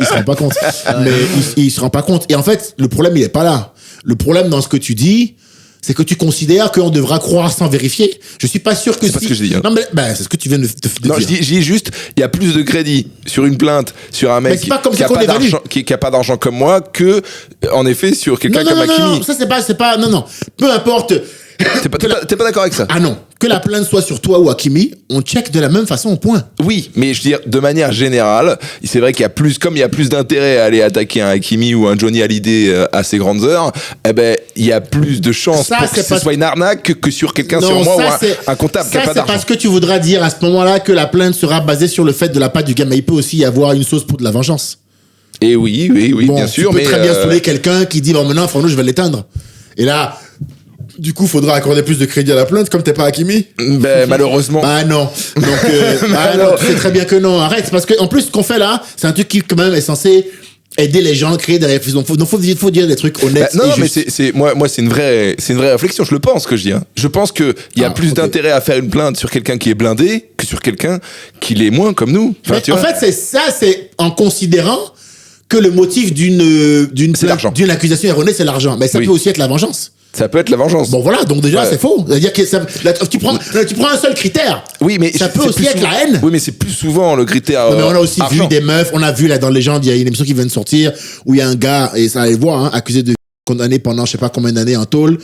B: il se rend pas compte. Et en fait, le problème il est pas là. Le problème dans ce que tu dis, c'est que tu considères qu'on devra croire sans vérifier. Je suis pas sûr que
A: C'est pas ce que je dis, hein.
B: Non mais ben, c'est ce que tu viens de
A: Non,
B: dire.
A: je dis juste, il y a plus de crédit sur une plainte sur un
B: Mais
A: mec
B: c'est pas comme
A: qui
B: ça
A: a
B: qu'on
A: pas
B: évalue.
A: d'argent, qui a pas d'argent comme moi que, en effet, sur quelqu'un comme Hakimi.
B: Non, ça c'est pas, non. Peu importe.
A: T'es pas d'accord avec ça?
B: Ah non. Que la plainte soit sur toi ou Hakimi, on check de la même façon au point.
A: Oui, mais je veux dire, de manière générale, c'est vrai qu'il y a plus, comme il y a plus d'intérêt à aller attaquer un Hakimi ou un Johnny Hallyday à ses grandes heures, eh ben, il y a plus de chances
B: Ça,
A: pour que
B: c'est
A: ce
B: pas-
A: soit une arnaque que sur quelqu'un
B: Non,
A: sur moi
B: ça,
A: ou
B: c'est-
A: un comptable qui a
B: Ça,
A: pas
B: c'est
A: d'argent.
B: parce que tu voudras dire à ce moment-là que la plainte sera basée sur le fait de la patte du gars. Mais il peut aussi y avoir une sauce pour de la vengeance.
A: Et oui,
B: Bon,
A: bien sûr,
B: tu peux
A: mais
B: très bien saouler quelqu'un qui dit, bon, maintenant, Fernando, je vais l'éteindre. Et là, du coup, faudra accorder plus de crédit à la plainte, comme t'es pas Hakimi.
A: ben, malheureusement.
B: Bah non. Donc, non, tu sais très bien que non. Arrête, parce que en plus, ce qu'on fait là, c'est un truc qui quand même est censé aider les gens, créer des réflexions. Faut dire des trucs honnêtes.
A: Non,
B: et
A: mais
B: justes.
A: moi, c'est une vraie réflexion. Je le pense que je dis. Hein. Je pense que il y a plus
B: ok.
A: d'intérêt à faire une plainte sur quelqu'un qui est blindé que sur quelqu'un qui l'est moins comme nous. Enfin,
B: Mais
A: tu
B: en
A: vois.
B: fait, c'est en considérant que le motif d'une
A: C'est l'argent.
B: d'une accusation erronée, c'est l'argent. Mais ça
A: Oui.
B: peut aussi être la vengeance.
A: Ça peut être la vengeance.
B: Bon voilà, donc déjà
A: Ouais.
B: c'est faux. C'est-à-dire que tu prends un seul critère.
A: Oui, mais
B: Ça peut
A: c'est
B: aussi
A: plus
B: être
A: souvent-
B: la haine.
A: Oui, mais c'est plus souvent le critère.
B: Non, mais on a aussi
A: argent.
B: vu des meufs, on a vu là dans Légende, il y a une émission qui vient de sortir où il y a un gars, et ça allait voir, hein, accusé de condamné pendant je sais pas combien d'années en tôle,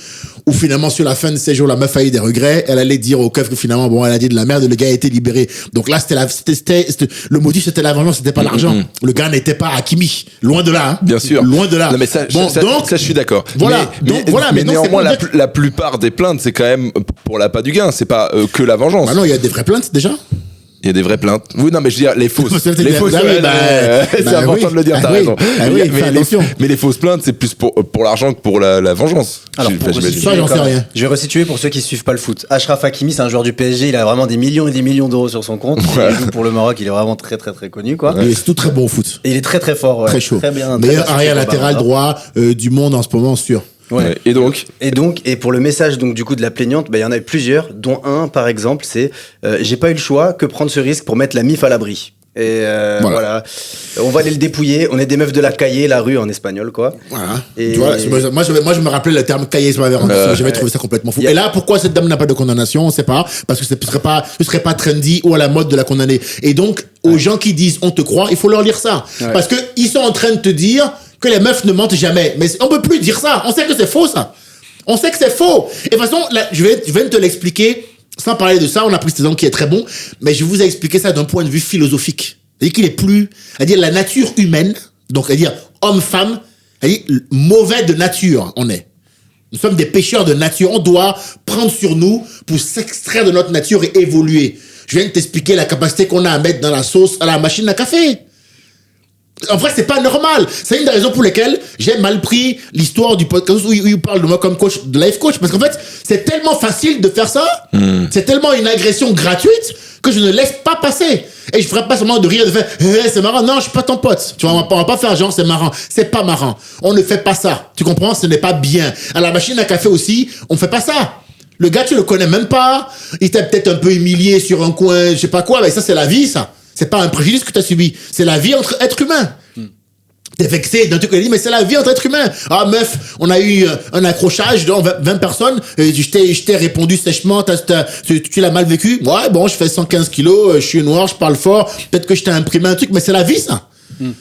B: où finalement sur la fin de ses jours la meuf a eu des regrets, elle allait dire au keuf que finalement bon elle a dit de la merde, le gars a été libéré. Donc là c'était le motif, c'était la vengeance, c'était pas l'argent. Le gars n'était pas Hakimi, loin de là. Hein.
A: Bien sûr.
B: Loin de là.
A: Non, mais ça,
B: Bon, donc
A: ça, je suis d'accord.
B: voilà. Donc, voilà,
A: mais
B: mais donc,
A: néanmoins,
B: c'est pour dire
A: la plupart des plaintes, c'est quand même pour l'appât du gain. C'est pas que la vengeance.
B: bah non, il y a des vraies plaintes déjà.
A: Il y a des vraies plaintes. Oui, non, mais je veux dire, les fausses.
B: C'est
A: Les fausses,
B: ah oui,
A: c'est
B: bah
A: important
B: oui.
A: de le dire, t'as
B: Ah oui.
A: raison.
B: Ah oui, fais attention.
A: mais les fausses plaintes, c'est plus pour l'argent que pour la vengeance.
C: Alors, pour
A: J'imagine.
B: Ça, j'en sais rien.
C: Je vais resituer pour ceux qui suivent pas le foot. Achraf Hakimi, c'est un joueur du PSG. Il a vraiment des millions et des millions d'euros sur son compte.
A: Ouais.
C: Il joue pour le Maroc. Il est vraiment très très très connu, quoi.
B: Et c'est tout très bon au foot.
C: Et il est très très fort. Ouais.
B: Très chaud.
C: Très bien.
B: Meilleur
C: très
B: arrière
C: bien
B: latéral
C: sur le ballon d'or.
B: droit du monde en ce moment, sûr.
C: Ouais.
A: Et donc,
C: Et pour le message donc du coup de la plaignante, bah, il y en a plusieurs, dont un par exemple, c'est j'ai pas eu le choix que prendre ce risque pour mettre la MIF à l'abri. Et voilà. On va aller le dépouiller. On est des meufs de la calle, la rue en espagnol, quoi.
B: Voilà.
C: Et-
B: Tu vois, moi, je me rappelais le terme cahier, ça m'avait rendu fou. J'avais trouvé ça complètement fou.
C: Yeah.
B: Et là, pourquoi cette dame n'a pas de condamnation, on sait pas. Parce que ce serait pas trendy ou à la mode de la condamner. Et donc, aux gens qui disent on te croit, il faut leur lire ça.
C: Ouais.
B: Parce que ils sont en train de te dire que les meufs ne mentent jamais. Mais on peut plus dire ça. On sait que c'est faux, ça. On sait que c'est faux. Et de toute façon, là, je vais te l'expliquer. Sans parler de ça, on a pris cet exemple qui est très bon. Mais je vous ai expliqué ça d'un point de vue philosophique. C'est-à-dire qu'il est plus, c'est-à-dire la nature humaine, donc c'est-à-dire homme-femme, c'est-à-dire mauvais de nature, on est. Nous sommes des pécheurs de nature. On doit prendre sur nous pour s'extraire de notre nature et évoluer. Je viens de t'expliquer la capacité qu'on a à mettre dans la sauce à la machine à café. En vrai, c'est pas normal. C'est une des raisons pour lesquelles j'ai mal pris l'histoire du podcast où il parle de moi comme coach, de life coach. Parce qu'en fait, c'est tellement facile de faire ça. C'est tellement une agression gratuite que je ne laisse pas passer. Et je ferai pas seulement de rire, de faire, c'est marrant. Non, je suis pas ton pote. Tu vois, on va pas faire genre, c'est marrant. C'est pas marrant. On ne fait pas ça. Tu comprends? Ce n'est pas bien. À la machine à café aussi, on fait pas ça. Le gars, tu le connais même pas. Il t'a peut-être un peu humilié sur un coin, je sais pas quoi. Mais ça, c'est la vie, ça. C'est pas un préjudice que tu as subi. C'est la vie entre êtres humains. T'es vexé d'un truc, dit, mais c'est la vie entre êtres humains. Ah, meuf, on a eu un accrochage de 20 personnes, et je t'ai répondu sèchement, tu l'as mal vécu. Ouais, bon, je fais 115 kilos, je suis noir, je parle fort, peut-être que je t'ai imprimé un truc, mais c'est la vie, ça.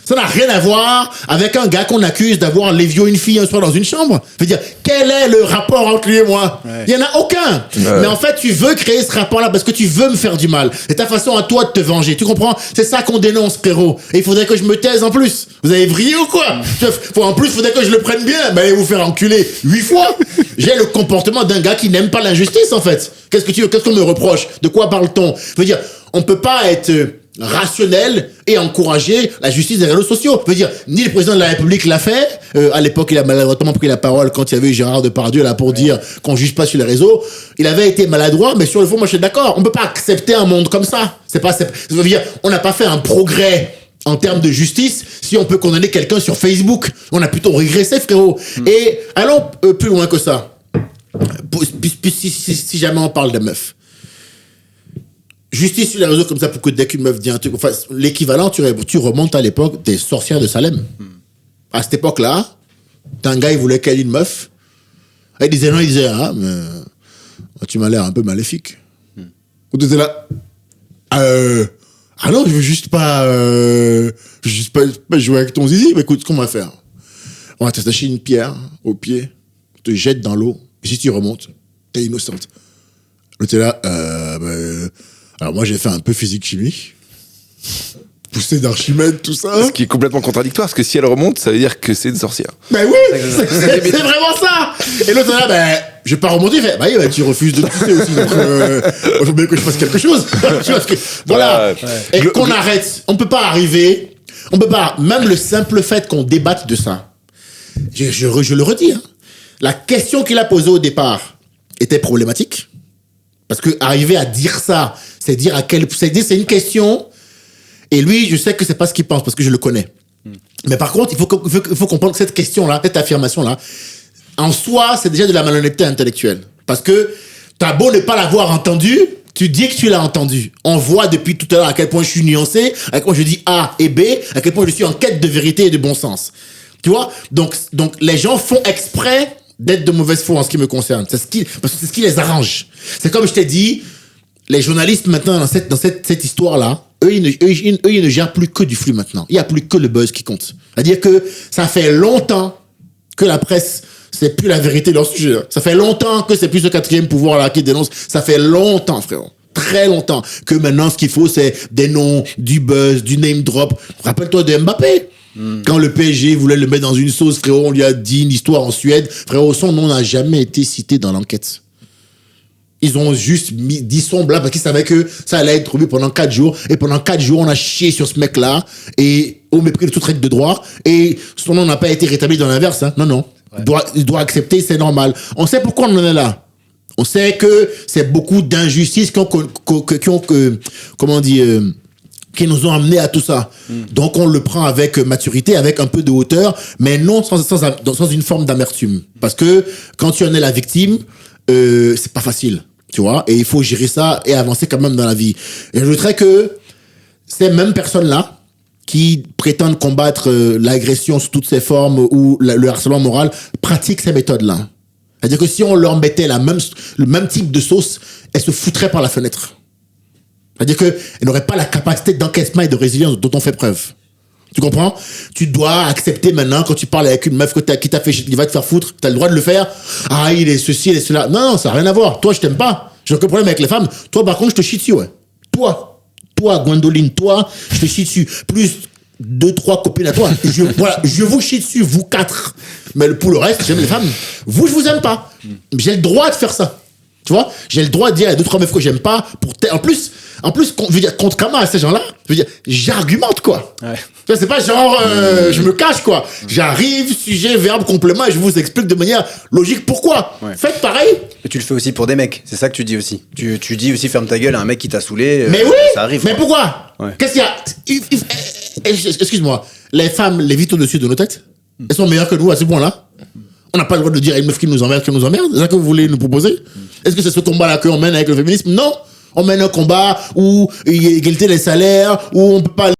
B: Ça n'a rien à voir avec un gars qu'on accuse d'avoir lévié une fille un soir dans une chambre. Je veux dire, quel est le rapport entre lui et moi? Il y en a aucun. Mais en fait, tu veux créer ce rapport-là parce que tu veux me faire du mal. C'est ta façon à toi de te venger. Tu comprends? C'est ça qu'on dénonce, frérot. Et il faudrait que je me taise en plus. Vous avez vrillé ou quoi? En plus, il faudrait que je le prenne bien. Ben, allez vous faire enculer 8 fois. J'ai le comportement d'un gars qui n'aime pas l'injustice, en fait. Qu'est-ce qu'on me reproche? De quoi parle-t-on? Je veux dire, on peut pas être rationnel et encourager la justice des réseaux sociaux. Je veux dire, ni le président de la République l'a fait. À l'époque, il a maladroitement pris la parole quand il y avait eu Gérard Depardieu là pour dire qu'on juge pas sur les réseaux. Il avait été maladroit, mais sur le fond, moi je suis d'accord. On peut pas accepter un monde comme ça. Je veux dire, on n'a pas fait un progrès en termes de justice si on peut condamner quelqu'un sur Facebook. On a plutôt régressé, frérot. Et allons plus loin que ça. Si jamais on parle de meufs. Justice sur les réseaux comme ça pour que dès qu'une meuf dit un truc, enfin, l'équivalent, tu remontes à l'époque des sorcières de Salem. À cette époque-là, un gars, il voulait qu'elle ait une meuf. Il disait non, il disait, ah, mais tu m'as l'air un peu maléfique. Ou tu étais là, ah non, je veux juste pas jouer avec ton zizi. Mais écoute, ce qu'on va faire, on va t'attacher une pierre au pied, te jette dans l'eau, et si tu remontes, t'es innocente. L'autre est là, alors moi j'ai fait un peu physique-chimie, poussée d'Archimède, tout ça.
A: ce qui est complètement contradictoire, parce que si elle remonte, ça veut dire que c'est une sorcière.
B: Ben oui, c'est vraiment ça. Et l'autre est là, je vais pas remonter, il fait, bah tu refuses de pousser aussi, donc il faut bien que je fasse quelque chose. Tu vois, voilà. Et qu'on arrête, on peut pas, même le simple fait qu'on débatte de ça, je le redis, hein, la question qu'il a posée au départ était problématique. Parce que arriver à dire ça, c'est dire c'est une question. Et lui, je sais que c'est pas ce qu'il pense parce que je le connais. Mais par contre, il faut comprendre que cette question-là, cette affirmation-là, en soi, c'est déjà de la malhonnêteté intellectuelle. Parce que t'as beau ne pas l'avoir entendu, tu dis que tu l'as entendu. On voit depuis tout à l'heure à quel point je suis nuancé, à quel point je dis A et B, à quel point je suis en quête de vérité et de bon sens. Tu vois? Donc les gens font exprès d'être de mauvaise foi en ce qui me concerne. Parce que c'est ce qui les arrange. C'est comme je t'ai dit, les journalistes maintenant dans cette histoire-là, eux, ils ne gèrent plus que du flux maintenant. Il n'y a plus que le buzz qui compte. C'est-à-dire que ça fait longtemps que la presse, c'est plus la vérité de leur sujet. Ça fait longtemps que c'est plus le quatrième pouvoir là qui dénonce. Ça fait longtemps, frérot. Très longtemps. Que maintenant, ce qu'il faut, c'est des noms, du buzz, du name drop. Rappelle-toi de Mbappé. Quand le PSG voulait le mettre dans une sauce, frérot, on lui a dit une histoire en Suède. Frérot, son nom n'a jamais été cité dans l'enquête. Ils ont juste dit son blanc parce qu'ils savaient que ça allait être trouvé pendant 4 jours. Et pendant 4 jours, on a chié sur ce mec-là. Et au mépris de toute règle de droit. Et son nom n'a pas été rétabli dans l'inverse. Hein. Non. Ouais. Il doit accepter, c'est normal. On sait pourquoi on en est là. On sait que c'est beaucoup d'injustices qui nous ont amenés à tout ça. Donc on le prend avec maturité, avec un peu de hauteur, mais non sans une forme d'amertume. Parce que quand tu en es la victime, c'est pas facile, tu vois, et il faut gérer ça et avancer quand même dans la vie. Et j'ajouterais que ces mêmes personnes-là qui prétendent combattre l'agression sous toutes ses formes ou le harcèlement moral pratiquent ces méthodes-là. C'est-à-dire que si on leur mettait le même type de sauce, elles se foutraient par la fenêtre. C'est-à-dire qu'elles n'auraient pas la capacité d'encaissement et de résilience dont on fait preuve. Tu comprends? Tu dois accepter maintenant, quand tu parles avec une meuf qui t'a fait, qui va te faire foutre, t'as le droit de le faire. Ah, il est ceci, il est cela. Non, ça n'a rien à voir. Toi, je t'aime pas. J'ai aucun problème avec les femmes. Toi, par contre, je te chie dessus, ouais. Toi, Gwendoline, toi, je te chie dessus. Plus 2-3 copines à toi. Je vous chie dessus, vous 4. Mais pour le reste, j'aime les femmes. Vous, je vous aime pas. J'ai le droit de faire ça. Tu vois? J'ai le droit de dire à 2-3 meufs que j'aime pas pour en plus, je veux dire, contre Kama, ces gens-là, je veux dire, j'argumente, quoi. Ouais. Tu vois, c'est pas genre, je me cache, quoi. J'arrive, sujet, verbe, complément, et je vous explique de manière logique pourquoi. Ouais. Faites pareil.
C: Mais tu le fais aussi pour des mecs. C'est ça que tu dis aussi. Tu dis aussi, ferme ta gueule à un mec qui t'a saoulé.
B: Mais oui! Ça arrive. Mais
C: quoi.
B: Pourquoi? Ouais. Qu'est-ce qu'il y a? Excuse-moi. Les femmes, les vitent au-dessus de nos têtes? Elles sont meilleures que nous à ce point-là? On n'a pas le droit de dire à une meuf qui nous emmerde. C'est ça que vous voulez nous proposer? Est-ce que c'est ce combat-là qu'on mène avec le féminisme? Non! On mène un combat où il y a égalité des salaires, où on peut pas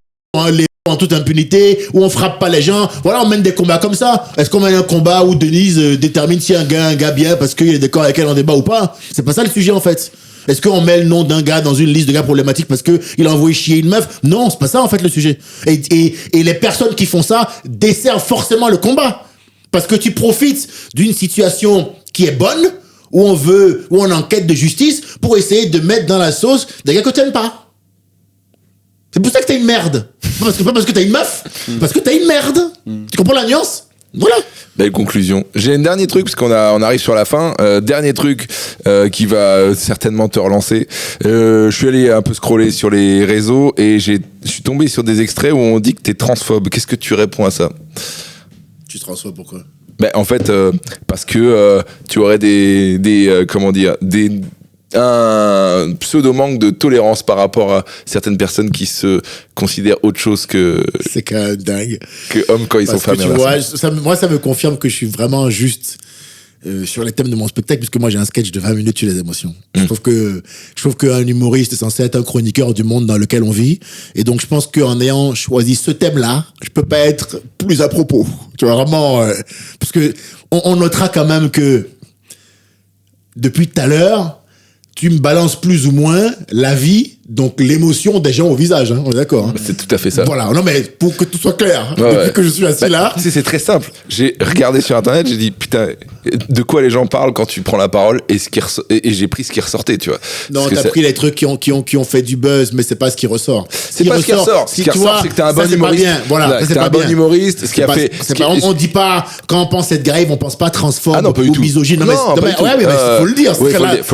B: les en toute impunité, où on frappe pas les gens. Voilà, on mène des combats comme ça. Est-ce qu'on mène un combat où Denise détermine si un gars bien parce qu'il est d'accord avec elle en débat ou pas? C'est pas ça le sujet en fait. Est-ce qu'on met le nom d'un gars dans une liste de gars problématiques parce qu'il a envoyé chier une meuf? Non, c'est pas ça en fait le sujet. Et les personnes qui font ça desservent forcément le combat. Parce que tu profites d'une situation qui est bonne, où on est en quête de justice pour essayer de mettre dans la sauce des gars que t'aimes pas. C'est pour ça que t'es une merde. Pas parce que t'as une meuf, parce que t'es une merde. Tu comprends la nuance? Voilà.
A: Belle conclusion. J'ai un dernier truc, parce qu'on arrive sur la fin. Dernier truc qui va certainement te relancer. Je suis allé un peu scroller sur les réseaux et je suis tombé sur des extraits où on dit que t'es transphobe. Qu'est-ce que tu réponds à ça?
B: Tu transphobes pourquoi?
A: Ben, en fait, parce que tu aurais un pseudo-manque de tolérance par rapport à certaines personnes qui se considèrent autre chose que...
B: C'est quand même dingue.
A: Que hommes quand ils sont femmes.
B: Tu vois, moi, ça me confirme que je suis vraiment juste sur les thèmes de mon spectacle, puisque moi, j'ai un sketch de 20 minutes sur les émotions. Je trouve qu'un humoriste est censé être un chroniqueur du monde dans lequel on vit. Et donc, je pense qu'en ayant choisi ce thème-là, je peux pas être plus à propos. Tu vois, vraiment... parce que on notera quand même que depuis tout à l'heure, tu me balances plus ou moins la vie, donc l'émotion des gens au visage, hein, on est d'accord. Hein.
A: C'est tout à fait ça.
B: Voilà, non mais pour que tout soit clair, depuis que je suis assis là...
A: Tu sais, c'est très simple. J'ai regardé sur internet, j'ai dit, putain, de quoi les gens parlent quand tu prends la parole et j'ai pris ce qui ressortait, tu vois.
B: Non, t'as pris les trucs qui ont fait du buzz, mais c'est pas ce qui ressort.
A: C'est pas ce qui ressort. Ce qui ressort, c'est que t'es un bon humoriste.
B: Bien. Voilà,
A: c'est un bon humoriste. Ce qui a fait...
B: On dit pas, quand on pense être grave, on pense pas transphobe ou misogyne.
A: Non,
B: mais il faut le dire.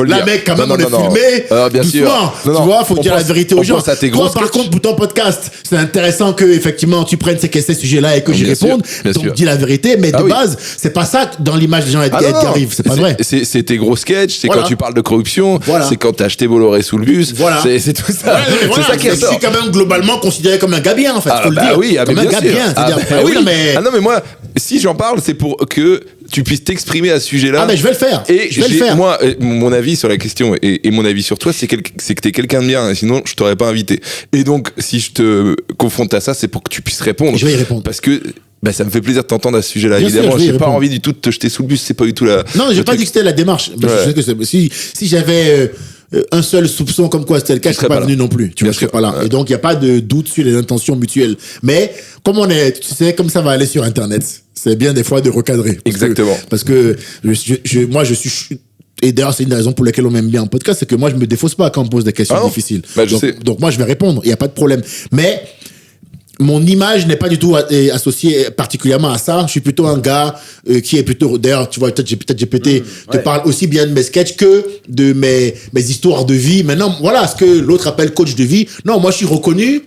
A: La
B: mec, quand même, on est filmé.
A: Bien sûr.
B: Tu vois, faut dire la vérité aux gens.
A: pense à tes
B: Toi,
A: grosses
B: par
A: sketchs.
B: contre, pour ton podcast, c'est intéressant que, effectivement, tu prennes ces sujets-là et que j'y
A: Bien sûr,
B: réponde.
A: bien
B: Donc,
A: sûr.
B: dis la vérité, mais de
A: oui.
B: base, c'est pas ça dans l'image des gens
A: Ah non,
B: qui arrivent. C'est pas vrai.
A: C'est tes gros sketchs, c'est
B: Voilà.
A: quand tu parles de corruption,
B: Voilà.
A: c'est quand t'as acheté Bolloré sous le bus,
B: Voilà.
A: c'est tout ça.
B: Ouais, mais voilà,
A: c'est ça qui
B: je
A: ressort.
B: suis quand même globalement considéré comme un gars bien, en fait. Faut le
A: bah
B: dire.
A: oui,
B: comme
A: mais
B: un
A: bien
B: gars
A: sûr.
B: bien.
A: Ah,
B: C'est-à-dire,
A: bah
B: oui,
A: oui.
B: non, mais.
A: Ah non, mais moi, si j'en parle, c'est pour que tu puisses t'exprimer à ce sujet-là.
B: Ah, mais je vais le faire.
A: Et
B: Je vais le faire.
A: moi, mon avis sur la question et mon avis sur toi, c'est que t'es quelqu'un de bien, sinon je t'aurais pas invité. Et donc, si je te confronte à ça, c'est pour que tu puisses répondre.
B: Je vais y répondre.
A: Parce que bah, ça me fait plaisir de t'entendre à ce sujet-là.
B: Bien sûr,
A: Évidemment,
B: je vais y
A: j'ai pas
B: répondre.
A: envie du tout de te jeter sous le bus, c'est pas du tout la.
B: Non, j'ai
A: le
B: pas
A: truc.
B: dit que c'était la démarche. Mais
A: Ouais.
B: je sais que si j'avais un seul soupçon comme quoi c'était le cas, je serais pas venu non plus. Tu
A: Bien
B: vois, je serais
A: sûr.
B: pas là.
A: Ouais.
B: Et donc, il n'y a pas de doute sur les intentions mutuelles. Mais, comme on est, tu sais, comme ça va aller sur Internet, c'est bien des fois de recadrer.
A: Exactement.
B: Parce que moi, je suis. Et d'ailleurs, c'est une des raisons pour lesquelles on m'aime bien en podcast, c'est que moi, je me défausse pas quand on me pose des questions
A: Ah non.
B: difficiles.
A: Bah, je sais.
B: Donc, moi, je vais répondre. Il n'y a pas de problème. Mais, mon image n'est pas du tout associée particulièrement à ça. Je suis plutôt un gars qui est plutôt... D'ailleurs, tu vois, peut-être GPT te parle aussi bien de mes sketchs que de mes histoires de vie. Maintenant, voilà ce que l'autre appelle coach de vie. Non, moi, je suis reconnu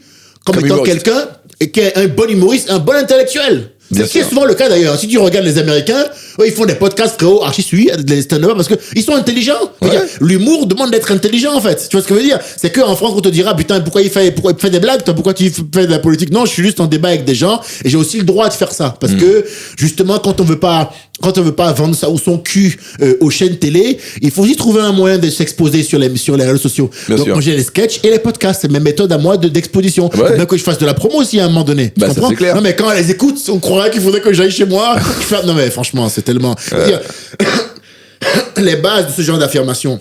B: comme étant
A: humoriste.
B: quelqu'un qui est un bon humoriste, un bon intellectuel.
A: Bien
B: C'est ce qui est
A: sûr.
B: souvent le cas d'ailleurs. Si tu regardes les Américains, eux, ils font des podcasts très hauts, archi suivis, des stand-up parce qu'ils sont intelligents. Je veux
A: Ouais.
B: dire, l'humour demande d'être intelligent en fait. Tu vois ce que je veux dire? C'est qu'en France, on te dira, putain, pourquoi il fait des blagues, toi, pourquoi tu fais de la politique? Non, je suis juste en débat avec des gens et j'ai aussi le droit de faire ça. Parce que, justement, quand on veut pas vendre ça ou son cul aux chaînes télé, il faut aussi trouver un moyen de s'exposer sur les réseaux sociaux.
A: Bien
B: Donc,
A: sûr.
B: moi, j'ai les sketchs et les podcasts. C'est mes méthodes à moi d'exposition.
A: Ouais.
B: Bien que je fasse de la promo aussi à un moment donné. Tu
A: Bah, ça,
B: comprends?
A: c'est clair.
B: Non, mais quand elle les écoute, on croirait qu'il faudrait que j'aille chez moi. Non, mais franchement, c'est tellement. Je veux dire, les bases de ce genre d'affirmation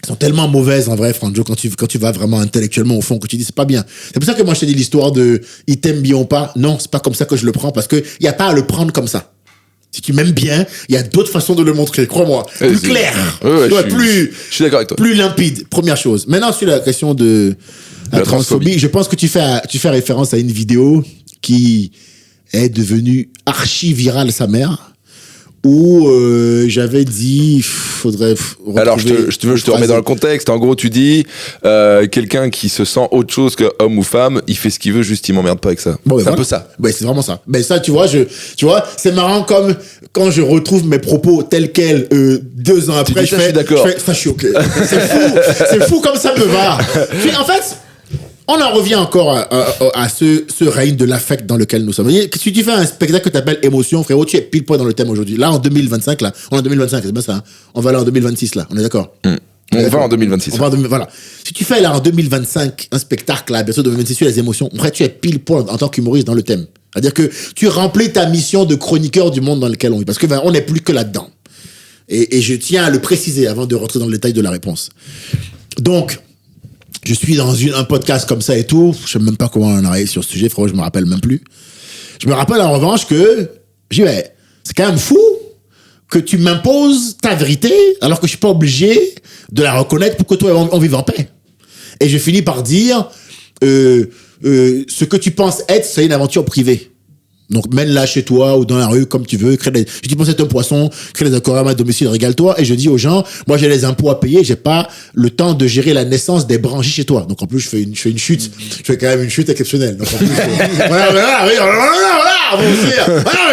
B: sont tellement mauvaises en vrai, Franjo, quand tu vas vraiment intellectuellement au fond, que tu dis c'est pas bien. C'est pour ça que moi je t'ai dit l'histoire de il t'aime bien ou pas. Non, c'est pas comme ça que je le prends parce que il y a pas à le prendre comme ça. Si tu m'aimes bien, il y a d'autres façons de le montrer, crois-moi.
A: Ouais,
B: Plus
A: c'est-
B: clair.
A: Ouais,
B: Ouais,
A: je suis d'accord avec toi.
B: plus limpide. Première chose. Maintenant, sur la question de la
A: La
B: transphobie, je pense que tu fais référence à une vidéo qui est devenue archi virale, sa mère, où j'avais dit, faudrait
A: Alors, je te remets dans le contexte. En gros, tu dis, quelqu'un qui se sent autre chose que homme ou femme, il fait ce qu'il veut, juste il m'emmerde pas avec ça.
B: Bon, ben
A: c'est un
B: voilà.
A: peu ça.
B: Ben, c'est vraiment ça. Ben, ça, tu vois, c'est marrant comme quand je retrouve mes propos tels quels 2 ans après,
A: dis ça, je suis d'accord.
B: ça, je suis ok. C'est fou comme ça me va. Puis, en fait, on en revient encore à ce règne de l'affect dans lequel nous sommes. Si tu fais un spectacle que tu appelles émotion, frérot, tu es pile poil dans le thème aujourd'hui. Là, en 2025, là, on est en 2025, c'est bien ça, hein. On va aller en 2026, là, on est d'accord?
A: On va en 2026.
B: On va en 2000, voilà. Si tu fais là en 2025 un spectacle là, bien sûr 2026 sur les émotions, après tu es pile poil en tant qu'humoriste dans le thème. C'est-à-dire que tu remplis ta mission de chroniqueur du monde dans lequel on vit, parce que on n'est plus que là-dedans. Et je tiens à le préciser avant de rentrer dans le détail de la réponse. Donc, je suis dans un podcast comme ça et tout. Je sais même pas comment on en arrive sur ce sujet, frérot, je me rappelle même plus. Je me rappelle en revanche que je dis, ouais, c'est quand même fou que tu m'imposes ta vérité alors que je suis pas obligé de la reconnaître pour que toi on vive en paix. Et je finis par dire ce que tu penses être, c'est une aventure privée. Donc mène-la chez toi ou dans la rue comme tu veux. Je dis pense être un poisson, crée des aquariums à domicile, régale-toi. Et je dis aux gens, moi j'ai les impôts à payer, j'ai pas le temps de gérer la naissance des branchies chez toi. Donc en plus je fais une chute, je fais quand même une chute exceptionnelle. Donc en plus voilà,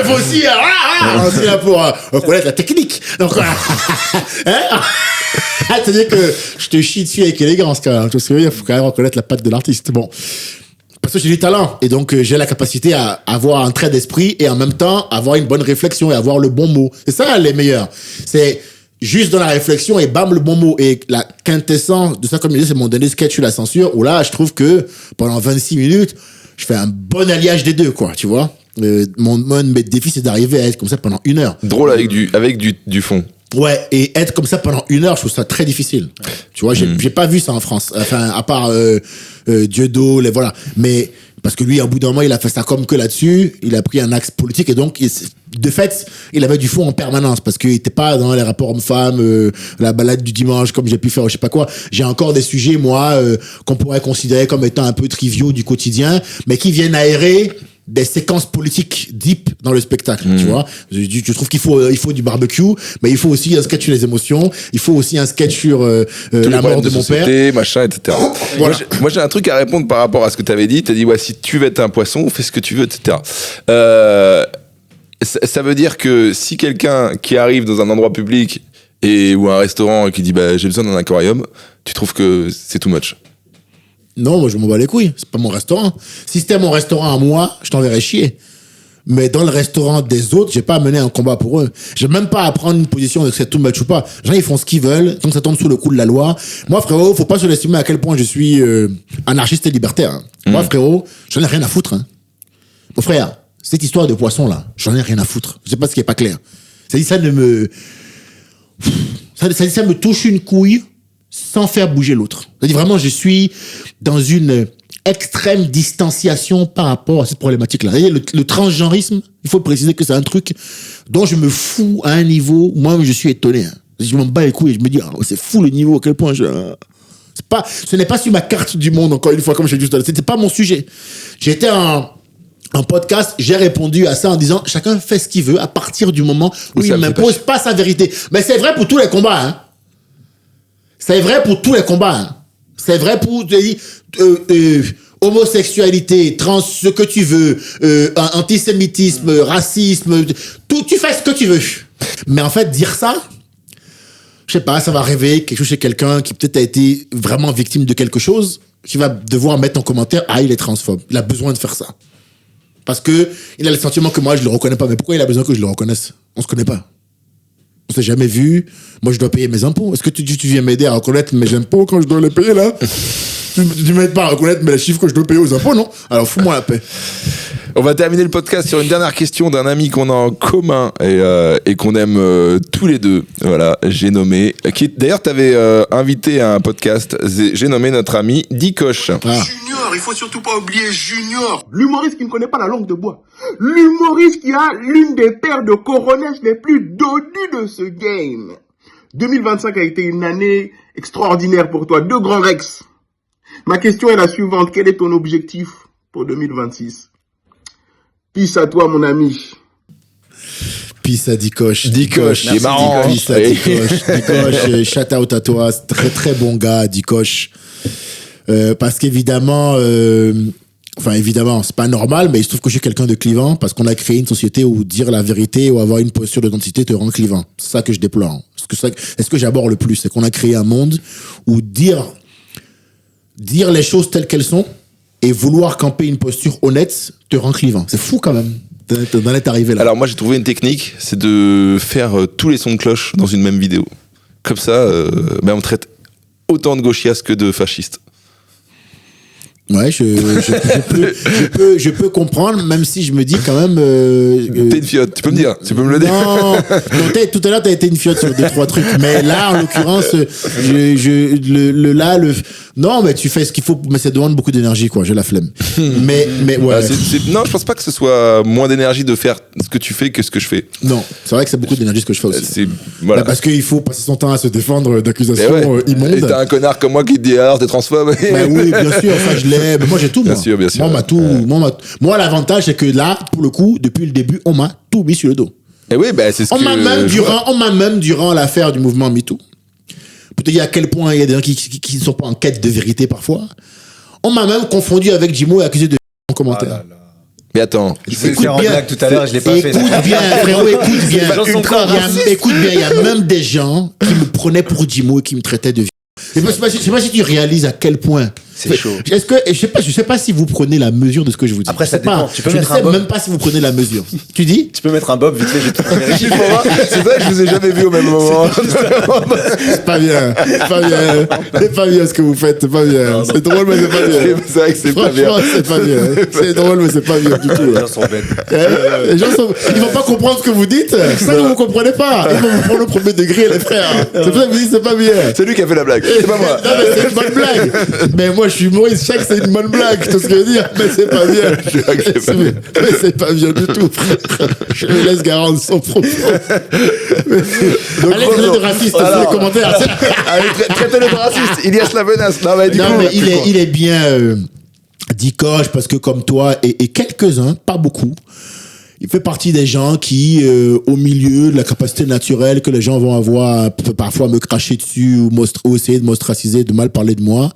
B: faut aussi là pour reconnaître la technique. Donc voilà. Hein? C'est-à-dire que je te chie dessus avec élégance quand même. Tu vois ce que je veux dire? Faut quand même reconnaître la patte de l'artiste. Bon. Parce que j'ai du talent et donc j'ai la capacité à avoir un trait d'esprit et en même temps avoir une bonne réflexion et avoir le bon mot. C'est ça les meilleurs. C'est juste dans la réflexion et bam le bon mot. Et la quintessence de ça, comme je disais, c'est mon dernier sketch sur la censure où là je trouve que pendant 26 minutes je fais un bon alliage des deux, quoi, tu vois. Mon défi c'est d'arriver à être comme ça pendant 1 heure.
A: Drôle avec du fond.
B: Ouais, et être comme ça pendant 1 heure, je trouve ça très difficile. Tu vois, j'ai pas vu ça en France. Enfin, à part Dieudo, voilà. Mais parce que lui, au bout d'un moment, il a fait ça comme que là-dessus. Il a pris un axe politique et donc, de fait, il avait du fond en permanence parce qu'il était pas dans les rapports hommes-femmes, la balade du dimanche, comme j'ai pu faire, je sais pas quoi. J'ai encore des sujets, moi, qu'on pourrait considérer comme étant un peu triviaux du quotidien, mais qui viennent aérer des séquences politiques deep dans le spectacle, tu vois. Je trouve qu'il faut du barbecue, mais il faut aussi un sketch sur les émotions, il faut aussi un sketch sur la mort de mon père.
A: Machin, etc.
B: Voilà.
A: Moi, j'ai un truc à répondre par rapport à ce que tu avais dit. Tu as dit, ouais, si tu veux être un poisson, fais ce que tu veux, etc. Ça veut dire que si quelqu'un qui arrive dans un endroit public ou un restaurant et qui dit, bah, j'ai besoin d'un aquarium, tu trouves que c'est too much?
B: Non, moi je m'en bats les couilles, c'est pas mon restaurant. Si c'était mon restaurant à moi, je t'enverrais chier. Mais dans le restaurant des autres, j'ai pas à mener un combat pour eux. J'ai même pas à prendre une position de c'est too much ou pas. Les gens, ils font ce qu'ils veulent, tant que ça tombe sous le coup de la loi. Moi, frérot, faut pas surestimer à quel point je suis anarchiste et libertaire. Hein. Moi, frérot, j'en ai rien à foutre. Hein. Mon frère, cette histoire de poisson là, j'en ai rien à foutre. Je sais pas ce qui est pas clair. Ça me touche une couille sans faire bouger l'autre. C'est-à-dire vraiment, je suis dans une extrême distanciation par rapport à cette problématique-là. Le transgenrisme, il faut préciser que c'est un truc dont je me fous à un niveau, moi je suis étonné. Hein. Je m'en bats les couilles et je me dis, c'est fou le niveau, à quel point ce n'est pas sur ma carte du monde, encore une fois, comme je l'ai dit tout à l'heure. C'était pas mon sujet. J'étais en podcast, j'ai répondu à ça en disant, chacun fait ce qu'il veut à partir du moment où il m'impose pas sa vérité. Mais c'est vrai pour tous les combats, hein. C'est vrai pour tous les combats. Hein. C'est vrai pour homosexualité, trans, ce que tu veux, antisémitisme, racisme, tout, tu fais ce que tu veux. Mais en fait, dire ça, je sais pas, ça va réveiller quelque chose chez quelqu'un qui peut-être a été vraiment victime de quelque chose, qui va devoir mettre en commentaire, il est transphobe. Il a besoin de faire ça. Parce que il a le sentiment que moi, je le reconnais pas. Mais pourquoi il a besoin que je le reconnaisse? On se connaît pas. On s'est jamais vu. Moi, je dois payer mes impôts. Est-ce que tu viens m'aider à reconnaître mes impôts quand je dois les payer, là? Tu m'aides pas à reconnaître les chiffres que je dois payer aux impôts, non? Alors, fous-moi la paix.
A: On va terminer le podcast sur une dernière question d'un ami qu'on a en commun et qu'on aime tous les deux. Voilà, j'ai nommé. D'ailleurs, t'avais invité à un podcast. J'ai nommé notre ami Dikosh.
E: Junior, il faut surtout pas oublier Junior, l'humoriste qui ne connaît pas la langue de bois, l'humoriste qui a l'une des paires de coronets les plus dodues de ce game. 2025 a été une année extraordinaire pour toi, 2 grands Rex. Ma question est la suivante, quel est ton objectif pour 2026? Peace à toi, mon ami.
B: Peace à Dikosh.
A: Dikosh, il est marrant.
B: Peace à Dikosh. Dikosh, shout out à toi. Très, très bon gars, Dikosh. Parce qu'évidemment, évidemment, c'est pas normal, mais il se trouve que je suis quelqu'un de clivant parce qu'on a créé une société où dire la vérité ou avoir une posture d'authenticité te rend clivant. C'est ça que je déplore. Est-ce que j'aborde le plus? C'est qu'on a créé un monde où dire les choses telles qu'elles sont et vouloir camper une posture honnête te rend clivant. C'est fou quand même d'en être arrivé là.
A: Alors moi j'ai trouvé une technique, c'est de faire tous les sons de cloche dans une même vidéo. Comme ça, on traite autant de gauchias que de fascistes.
B: Ouais, je peux comprendre, même si je me dis quand même.
A: T'es une fiotte, tu peux me dire, tu peux me le dire.
B: Non, tout à l'heure t'as été une fiotte sur 2-3 trucs, mais là en l'occurrence, non, mais tu fais ce qu'il faut, mais ça demande beaucoup d'énergie, quoi. J'ai la flemme. mais ouais.
A: Non, je pense pas que ce soit moins d'énergie de faire ce que tu fais que ce que je fais.
B: Non, c'est vrai que c'est beaucoup d'énergie ce que je fais aussi.
A: Voilà.
B: Parce qu'il faut passer son temps à se défendre d'accusations immondes.
A: Et t'as un connard comme moi qui te dit alors t'es transphobe.
B: Bah oui, bien sûr, ça je l'ai. Mais moi j'ai tout, moi.
A: Bien sûr.
B: Moi l'avantage c'est que là, pour le coup, depuis le début, on m'a tout mis sur le dos.
A: Et oui, c'est ce
B: on m'a même durant l'affaire du mouvement MeToo, pour te dire à quel point il y a des gens qui ne sont pas en quête de vérité parfois. On m'a même confondu avec Jimo et accusé de en commentaire.
A: Mais attends,
C: écoute bien, blague tout à l'heure, je l'ai pas fait.
B: Écoute bien, frérot, écoute bien, il y a même des gens qui me prenaient pour Jimo et qui me traitaient de je sais pas si tu réalises à quel point.
C: C'est chaud.
B: Je sais pas si vous prenez la mesure de ce que je vous dis.
C: Après, ça dépend.
B: Je ne sais même pas si vous prenez la mesure. Tu dis?
C: Tu peux mettre un bob vite fait, je vais te vérifier.
A: C'est vrai que je vous ai jamais vu au même moment.
B: C'est pas bien. C'est pas bien ce que vous faites. C'est pas bien. C'est drôle, mais c'est pas bien.
A: C'est vrai que c'est pas bien.
B: Franchement, c'est pas bien. C'est drôle, mais c'est pas bien du tout.
C: Les gens sont bêtes.
B: Ils vont pas comprendre ce que vous dites. C'est ça que vous comprenez pas. Ils vont vous prendre au premier degré, les frères. C'est pour ça que vous dites c'est pas bien.
A: C'est lui qui a fait la blague. C'est pas moi.
B: Non, mais c'est une bonne blague. Mais moi, je suis humoriste. Chaque c'est une bonne blague. Tout ce que je veux dire. Mais c'est pas bien. Mais c'est pas bien du tout, frère. Je me laisse garantir son propos. Allez, traitez de raciste dans les commentaires.
A: Allez, traitez-le de raciste. Ilias la menace. Non, mais
B: il est bien. Dikosh, parce que comme toi, et quelques-uns, pas beaucoup, il fait partie des gens qui, au milieu de la capacité naturelle que les gens vont avoir, parfois me cracher dessus ou essayer de m'ostraciser, de mal parler de moi,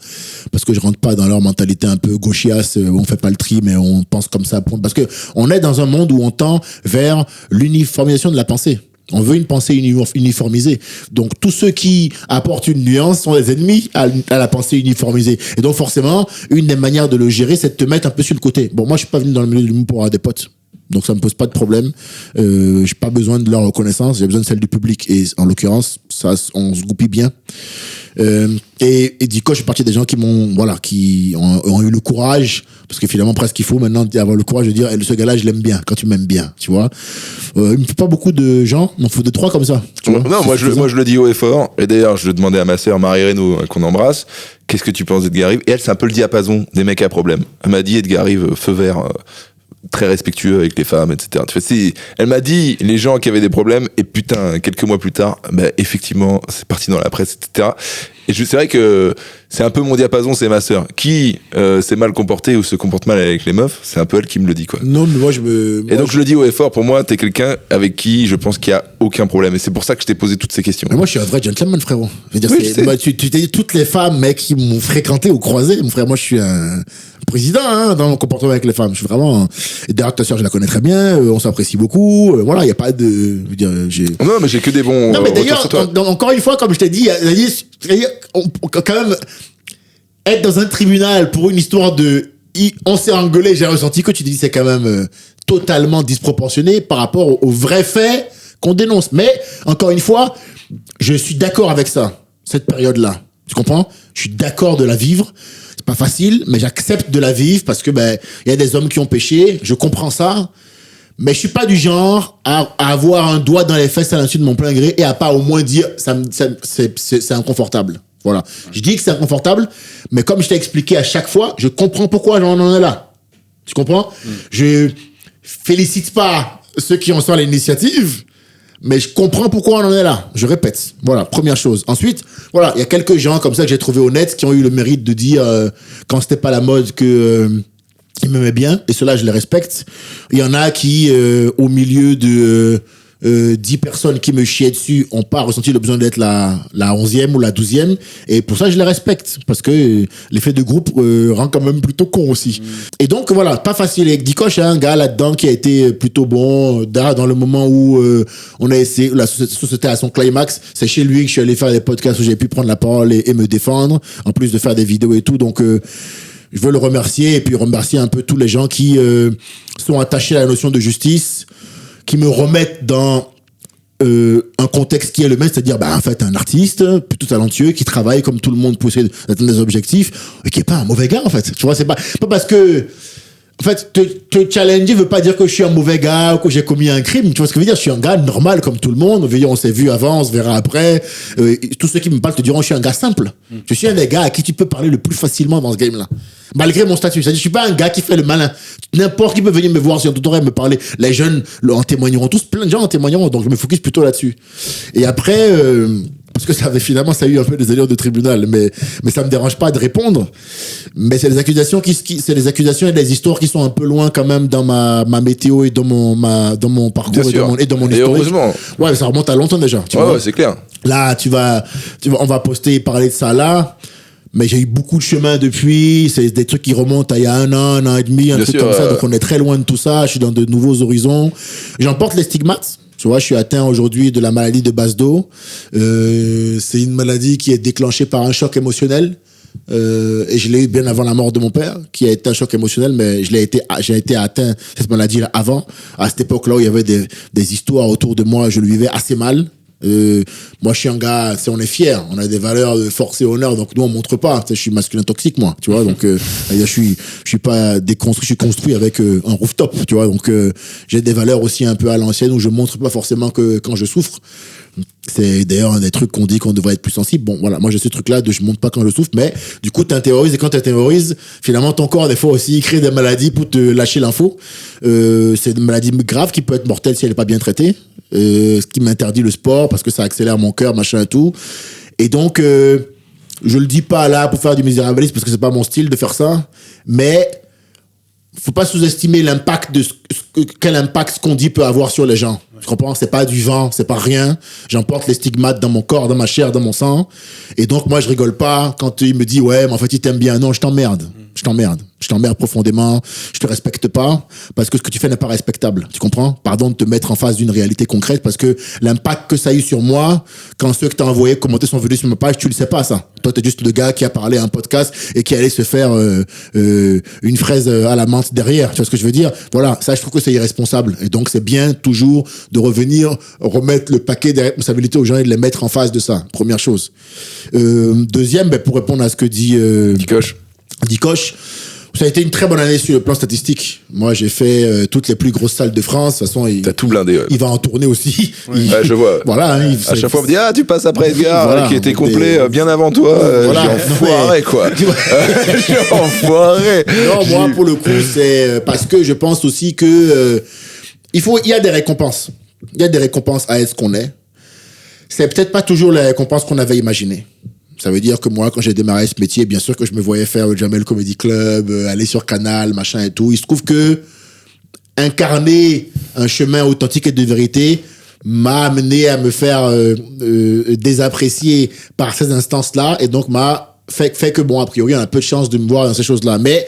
B: parce que je rentre pas dans leur mentalité un peu gauchiasse, où on fait pas le tri, mais on pense comme ça. Parce que on est dans un monde où on tend vers l'uniformisation de la pensée. On veut une pensée uniformisée. Donc, tous ceux qui apportent une nuance sont les ennemis à la pensée uniformisée. Et donc, forcément, une des manières de le gérer, c'est de te mettre un peu sur le côté. Bon, moi, je suis pas venu dans le milieu du monde pour avoir des potes. Donc, ça me pose pas de problème. J'ai pas besoin de leur reconnaissance. J'ai besoin de celle du public. Et en l'occurrence, ça, on se goupille bien. Et Dikosh, je suis parti des gens qui ont eu le courage, parce que finalement, presque il faut maintenant avoir le courage de dire, ce gars-là, je l'aime bien, quand tu m'aimes bien, tu vois. Il me faut pas beaucoup de gens, il m'en faut 2-3 comme ça. Tu vois,
A: non, moi je le dis haut et fort. Et d'ailleurs, je demandais à ma sœur Marie Reynaud, qu'on embrasse, qu'est-ce que tu penses d'Edgar Rive? Et elle, c'est un peu le diapason des mecs à problème. Elle m'a dit, Edgar Rive, feu vert, très respectueux avec les femmes, etc. Elle m'a dit les gens qui avaient des problèmes, et putain, quelques mois plus tard, effectivement, c'est parti dans la presse, etc. Et c'est vrai que c'est un peu mon diapason, c'est ma sœur. Qui s'est mal comporté ou se comporte mal avec les meufs, c'est un peu elle qui me le dit, quoi.
B: Non, mais moi, je
A: le dis haut et fort, pour moi, t'es quelqu'un avec qui je pense qu'il y a aucun problème. Et c'est pour ça que je t'ai posé toutes ces questions.
B: Mais moi, je suis un vrai gentleman, frérot. Je veux dire,
A: oui,
B: tu t'es dit toutes les femmes, mec, qui m'ont fréquenté ou croisé. Mon frère, moi, je suis un président, dans mon comportement avec les femmes. Je suis vraiment, et d'ailleurs, ta sœur, je la connais très bien, on s'apprécie beaucoup, voilà, il n'y a pas de, je veux dire,
A: non, mais j'ai que des bons,
B: non, mais d'ailleurs, encore une fois, comme je t'ai dit, quand même, être dans un tribunal pour une histoire de, on s'est engueulé, j'ai ressenti que tu dis c'est quand même totalement disproportionné par rapport aux vrais faits qu'on dénonce. Mais, encore une fois, je suis d'accord avec ça, cette période-là. Tu comprends? Je suis d'accord de la vivre. C'est pas facile, mais j'accepte de la vivre parce que, y a des hommes qui ont péché. Je comprends ça. Mais je suis pas du genre à avoir un doigt dans les fesses à l'insu de mon plein gré et à pas au moins dire, c'est inconfortable. Voilà. Je dis que c'est inconfortable, mais comme je t'ai expliqué à chaque fois, je comprends pourquoi j'en en ai là. Tu comprends? Je félicite pas ceux qui en sont à l'initiative, mais je comprends pourquoi on en est là. Je répète. Voilà, première chose. Ensuite, voilà, il y a quelques gens comme ça que j'ai trouvé honnêtes qui ont eu le mérite de dire, quand c'était pas la mode, que ils m'aimaient bien, et cela je les respecte. Il y en a qui, au milieu de 10 personnes qui me chiaient dessus, ont pas ressenti le besoin d'être la 11e ou la 12e, et pour ça je les respecte, parce que l'effet de groupe rend quand même plutôt con aussi. Et donc voilà, pas facile. Avec Dikosh, un gars là-dedans qui a été plutôt bon, dans le moment où on a essayé, la société à son climax, c'est chez lui que je suis allé faire des podcasts où j'ai pu prendre la parole et me défendre, en plus de faire des vidéos et tout, donc je veux le remercier, et puis remercier un peu tous les gens qui sont attachés à la notion de justice, qui me remettent dans un contexte qui est le même, c'est-à-dire en fait un artiste plutôt talentueux qui travaille comme tout le monde pour essayer d'atteindre des objectifs, et qui est pas un mauvais gars en fait. Tu vois, c'est pas parce que en fait te challenger veut pas dire que je suis un mauvais gars ou que j'ai commis un crime. Tu vois ce que je veux dire? Je suis un gars normal comme tout le monde. On s'est vu avant, on se verra après. Tous ceux qui me parlent te diront je suis un gars simple. Je suis un des gars à qui tu peux parler le plus facilement dans ce game-là. Malgré mon statut. C'est-à-dire, je suis pas un gars qui fait le malin. N'importe qui peut venir me voir sur un tutoriel, me parler. Les jeunes en témoigneront tous, plein de gens en témoigneront, donc je me focus plutôt là-dessus. Et après, parce que ça a eu un peu des allures de tribunal, mais ça me dérange pas de répondre. Mais c'est des accusations c'est des accusations et des histoires qui sont un peu loin quand même dans ma météo et dans mon parcours et dans mon historique.
A: Heureusement.
B: Ouais, ça remonte à longtemps déjà. Tu vois,
A: ouais, c'est clair.
B: Là, on va poster et parler de ça là. Mais j'ai eu beaucoup de chemin depuis. C'est des trucs qui remontent à il y a un an et demi, un truc comme ça. Donc on est très loin de tout ça. Je suis dans de nouveaux horizons. J'en porte les stigmates. Tu vois, je suis atteint aujourd'hui de la maladie de Basedow. C'est une maladie qui est déclenchée par un choc émotionnel. Et je l'ai eu bien avant la mort de mon père, qui a été un choc émotionnel, mais j'ai été atteint cette maladie avant. À cette époque-là où il y avait des histoires autour de moi, je le vivais assez mal. Moi je suis un gars, on est fier, on a des valeurs de force et honneur, donc nous on montre pas, je suis masculin toxique moi, tu vois, donc je suis pas déconstruit, je suis construit avec un rooftop, tu vois, donc j'ai des valeurs aussi un peu à l'ancienne où je montre pas forcément que quand je souffre. C'est d'ailleurs un des trucs qu'on dit qu'on devrait être plus sensible. Bon, voilà, moi j'ai ce truc-là de je montre pas quand je souffre, mais du coup t'intériorises, et quand t'intériorises, finalement ton corps des fois aussi il crée des maladies pour te lâcher l'info. C'est une maladie grave qui peut être mortelle si elle est pas bien traitée. Ce qui m'interdit le sport parce que ça accélère mon cœur, machin et tout. Et donc je le dis pas là pour faire du misérabilisme parce que c'est pas mon style de faire ça, mais faut pas sous-estimer l'impact quel impact ce qu'on dit peut avoir sur les gens. Tu comprends? C'est pas du vent, c'est pas rien. J'emporte les stigmates dans mon corps, dans ma chair, dans mon sang. Et donc, moi, je rigole pas quand il me dit, ouais, mais en fait, il t'aime bien. Non, je t'emmerde. Je t'emmerde profondément. Je te respecte pas parce que ce que tu fais n'est pas respectable. Tu comprends? Pardon de te mettre en face d'une réalité concrète parce que l'impact que ça a eu sur moi, quand ceux que t'as envoyé commenter sont venus sur ma page, tu le sais pas, ça. Toi, t'es juste le gars qui a parlé à un podcast et qui allait se faire une fraise à la menthe derrière. Tu vois ce que je veux dire? Voilà. Ça, je trouve que c'est irresponsable. Et donc, c'est bien toujours de revenir, remettre le paquet des responsabilités aux gens et de les mettre en face de ça. Première chose. Deuxième, pour répondre à ce que dit Dikoche, ça a été une très bonne année sur le plan statistique. Moi, j'ai fait toutes les plus grosses salles de France. De toute façon,
A: t'as tout blindé. Ouais.
B: Il va en tourner aussi.
A: Ouais, je vois.
B: Voilà.
A: À chaque fois, on me dit, tu passes après Edgar, voilà, qui était complet bien avant toi.
B: Voilà.
A: J'ai enfoiré, quoi. J'ai enfoiré.
B: Non, moi, pour le coup, c'est parce que je pense aussi que il y a des récompenses. Il y a des récompenses à être ce qu'on est. C'est peut-être pas toujours les récompenses qu'on avait imaginées. Ça veut dire que moi, quand j'ai démarré ce métier, bien sûr que je me voyais faire le Jamel Comedy Club, aller sur Canal, machin et tout. Il se trouve que incarner un chemin authentique et de vérité m'a amené à me faire désapprécier par ces instances-là et donc m'a fait que, bon, a priori, on a peu de chance de me voir dans ces choses-là. Mais